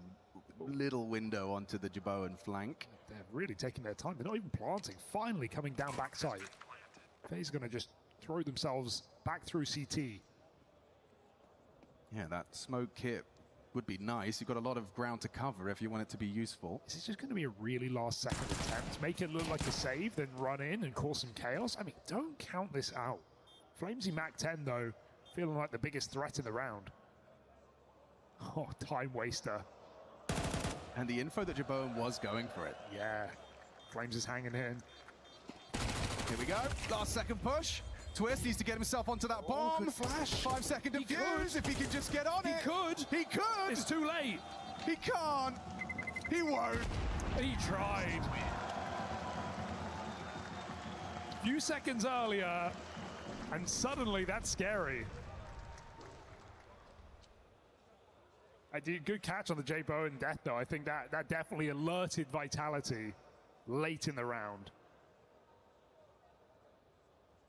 little window onto the Jaboan flank. They're really taking their time. They're not even planting. Finally coming down backside. FaZe going to just throw themselves back through CT. Yeah, that smoke kit would be nice. You've got a lot of ground to cover if you want it to be useful. This is just going to be a really last-second attempt. Make it look like a save, then run in and cause some chaos. I mean, don't count this out. Flamesy Mac 10, though, feeling like the biggest threat in the round. Oh, time waster. And the info that Jaboan was going for it. Yeah, Flames is hanging in. Here we go, last second push. Twist needs to get himself onto that bomb. Good flash. 5-second defuse, if he can just get on it. He could. It's too late. He can't. He won't. He tried. A few seconds earlier, and suddenly that's scary. I did good catch on the Jaboan death, though. I think that definitely alerted Vitality late in the round.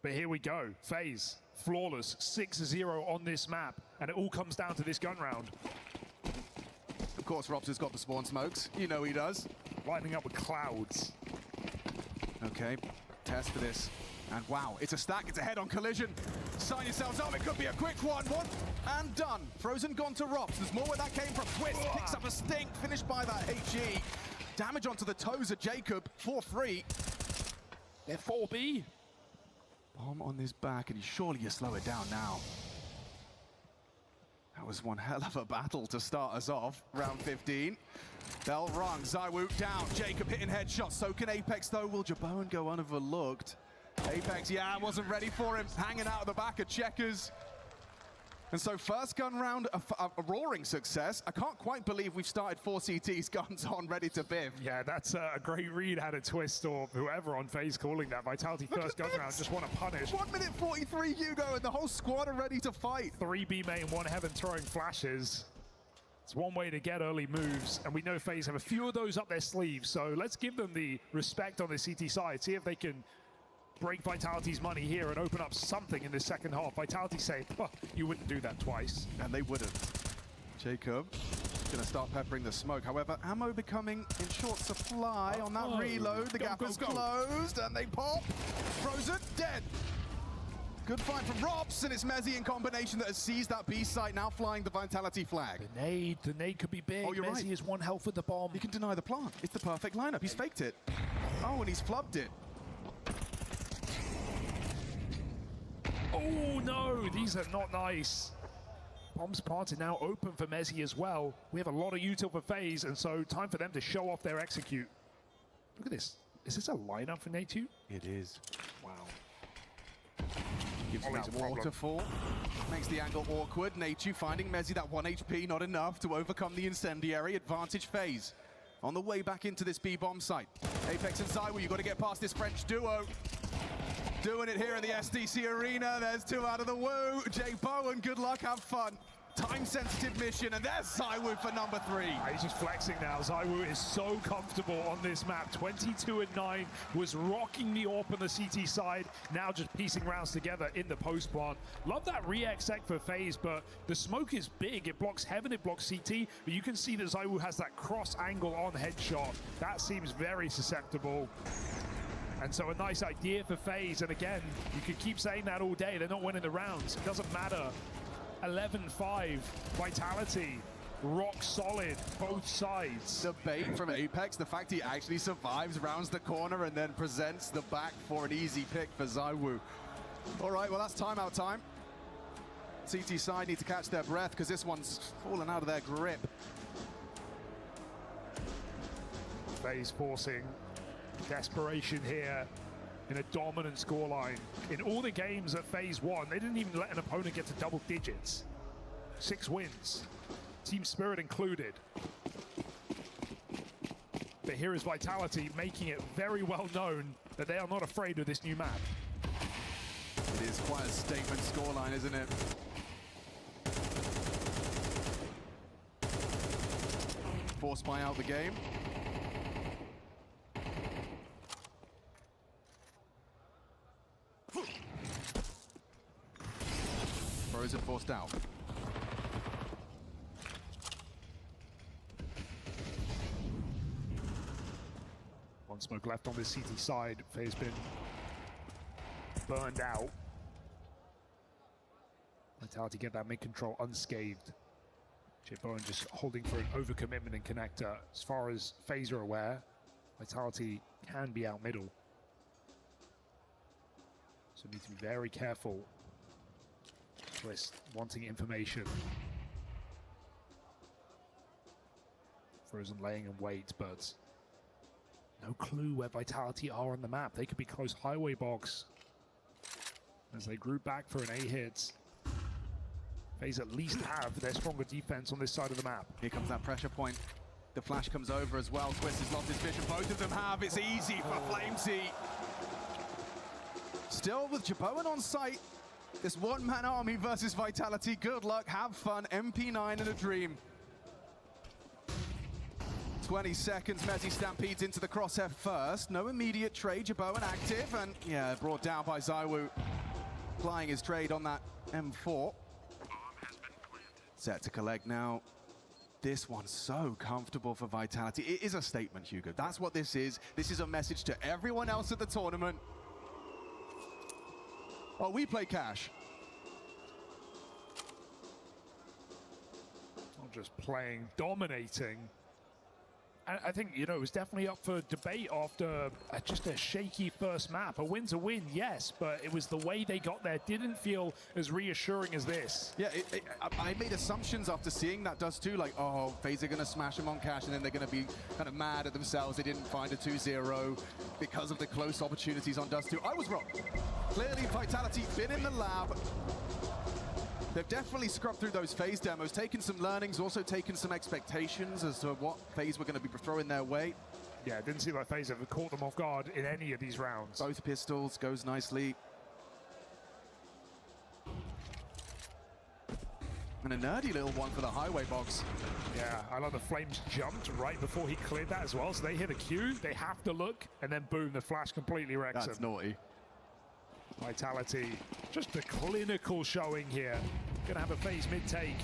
But here we go. FaZe, flawless, 6-0 on this map, and it all comes down to this gun round. Of course, Robs has got the spawn smokes. You know he does. Lighting up with clouds. Okay, test for this. And wow, it's a stack, it's a head-on collision. Sign yourselves up, it could be a quick one. And done. Frozen gone to Robs. There's more where that came from. Twist picks up a stink, finished by that HE. Damage onto the toes of Jacob for free. They're 4B. Bomb on this back, and surely you slow it down now. That was one hell of a battle to start us off. Round 15. Bell rung, Zywoo down. Jacob hitting headshots. So can Apex, though. Will Jaboan go unoverlooked? Apex, yeah, wasn't ready for him. Hanging out of the back of Checkers. And so first gun round, a roaring success. I can't quite believe we've started 4 CTs, guns on, ready to biff. Yeah, that's a great read out of Twist or whoever on FaZe calling that. Vitality first gun round, just want to punish. 1 minute 43, Hugo, and the whole squad are ready to fight. 3 B main, 1 heaven throwing flashes. It's one way to get early moves, and we know FaZe have a few of those up their sleeves, so let's give them the respect on the CT side, see if they can break Vitality's money here and open up something in the second half. Vitality say, oh, you wouldn't do that twice. And they wouldn't. Jacob gonna start peppering the smoke. However, ammo becoming in short supply on that reload. The gap is closed and they pop. Frozen, dead. Good fight from Robs, and it's Mezzi in combination that has seized that B site, now flying the Vitality flag. The nade could be big. Oh, you're Mezzi right. is one health with the bomb. You can deny the plant. It's the perfect lineup. He's faked it. Oh, and he's flubbed it. Oh no, these are not nice. Bombs planted now open for Mezzi as well. We have a lot of util for FaZe, and so time for them to show off their execute. Look at this. Is this a lineup for Nate? It is. Wow. Gives him that waterfall. Makes the angle awkward. Natu finding Mezzi that 1 HP, not enough to overcome the incendiary. Advantage FaZe on the way back into this B-bomb site. Apex and Zywoo, you've got to get past this French duo. Doing it here in the SDC arena. There's 2 out of the woo. Jay Bowen, good luck, have fun. Time-sensitive mission, and there's Zywoo for number 3. He's just flexing now. Zywoo is so comfortable on this map. 22-9, was rocking the AWP on the CT side, now just piecing rounds together in the post plant. Love that re-exec for FaZe, but the smoke is big. It blocks Heaven, it blocks CT, but you can see that Zywoo has that cross angle on headshot. That seems very susceptible. And so a nice idea for FaZe, and again, you could keep saying that all day. They're not winning the rounds. It doesn't matter. 11-5, Vitality, rock solid, both sides. The bait from Apex, the fact he actually survives, rounds the corner, and then presents the back for an easy pick for Zywoo. All right, well, that's timeout time. CT side need to catch their breath because this one's fallen out of their grip. FaZe forcing desperation here in a dominant scoreline. In all the games that FaZe won, they didn't even let an opponent get to double digits. 6 wins, Team Spirit included. But here is Vitality making it very well known that they are not afraid of this new map. It is quite a statement scoreline, isn't it? Force buy out the game. Frozen forced out. One smoke left on this CT side. FaZe been burned out. Vitality get that mid control unscathed. Chip Bowen just holding for an overcommitment and connector. As far as FaZe are aware, Vitality can be out middle. So need to be very careful. Twist wanting information. Frozen laying in wait, but no clue where Vitality are on the map. They could be close highway box as they group back for an A hit. FaZe at least have their stronger defense on this side of the map. Here comes that pressure point. The flash comes over as well. Twist has lost his vision. Both of them have. It's easy for Flamesy. Still with Jaboan on site. This one-man army versus Vitality. Good luck, have fun. MP9 and a dream. 20 seconds, Mezzi stampedes into the crosshair first. No immediate trade, Jaboan active, and yeah, brought down by Zywoo. Flying his trade on that M4. Set to collect now. This one's so comfortable for Vitality. It is a statement, Hugo. That's what this is. This is a message to everyone else at the tournament. Oh, we play cash. Not just playing, dominating. And I think, you know, it was definitely up for debate after just a shaky first map. A win's a win, yes, but it was the way they got there didn't feel as reassuring as this. Yeah, I made assumptions after seeing that Dust 2, like, oh, FaZe are going to smash them on cash, and then they're going to be kind of mad at themselves. They didn't find a 2-0 because of the close opportunities on Dust 2. I was wrong. Clearly, Vitality been in the lab. They've definitely scrubbed through those FaZe demos, taken some learnings, also taken some expectations as to what FaZe were going to be throwing their way. Yeah, it didn't seem like FaZe ever caught them off guard in any of these rounds. Both pistols, goes nicely. And a nerdy little one for the highway box. Yeah, I love the Flames jumped right before he cleared that as well. So they hit a Q, they have to look, and then boom, the flash completely wrecks him. That's naughty. Vitality, just a clinical showing here. Gonna have a FaZe mid take.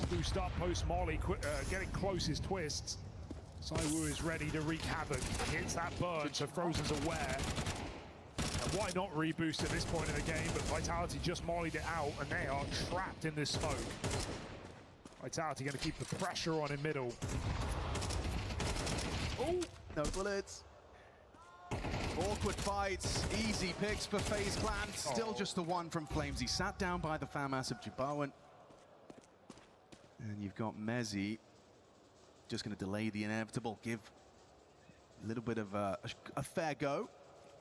Boost up post Molly, getting closest twists. Saiwu is ready to wreak havoc. Hits that burn, so Frozen's aware. And why not reboost at this point in the game? But Vitality just mollied it out, and they are trapped in this smoke. Vitality going to keep the pressure on in middle. Oh, no bullets. Awkward fights, easy picks for FaZe Clan. Still just the one from Flames. He sat down by the FAMAS of Jibawan. And you've got Mezzi just going to delay the inevitable, give a little bit of a fair go.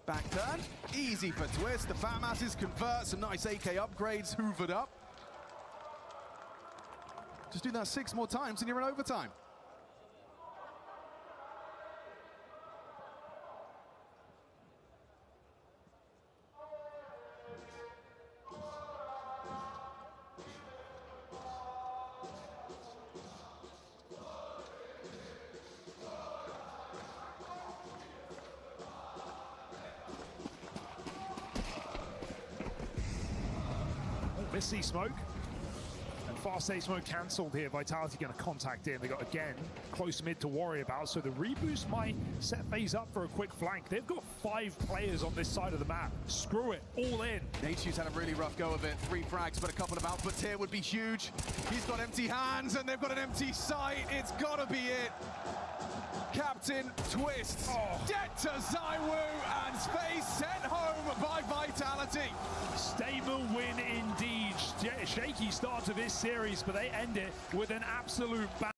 Back turn, easy for Twist. The FAMASs convert, some nice AK upgrades hoovered up. Just do that 6 more times and you're in overtime. Missy smoke. And fast A smoke cancelled here. Vitality going to contact in. They got again close mid to worry about. So the reboost might set FaZe up for a quick flank. They've got 5 players on this side of the map. Screw it, all in. Nature's had a really rough go of it. 3 frags, but a couple of outputs here would be huge. He's got empty hands and they've got an empty sight. It's got to be it. Captain Twist, dead to Zaiwu, and FaZe sent home by Vitality. Stable win indeed. Shaky start to this series, but they end it with an absolute bang.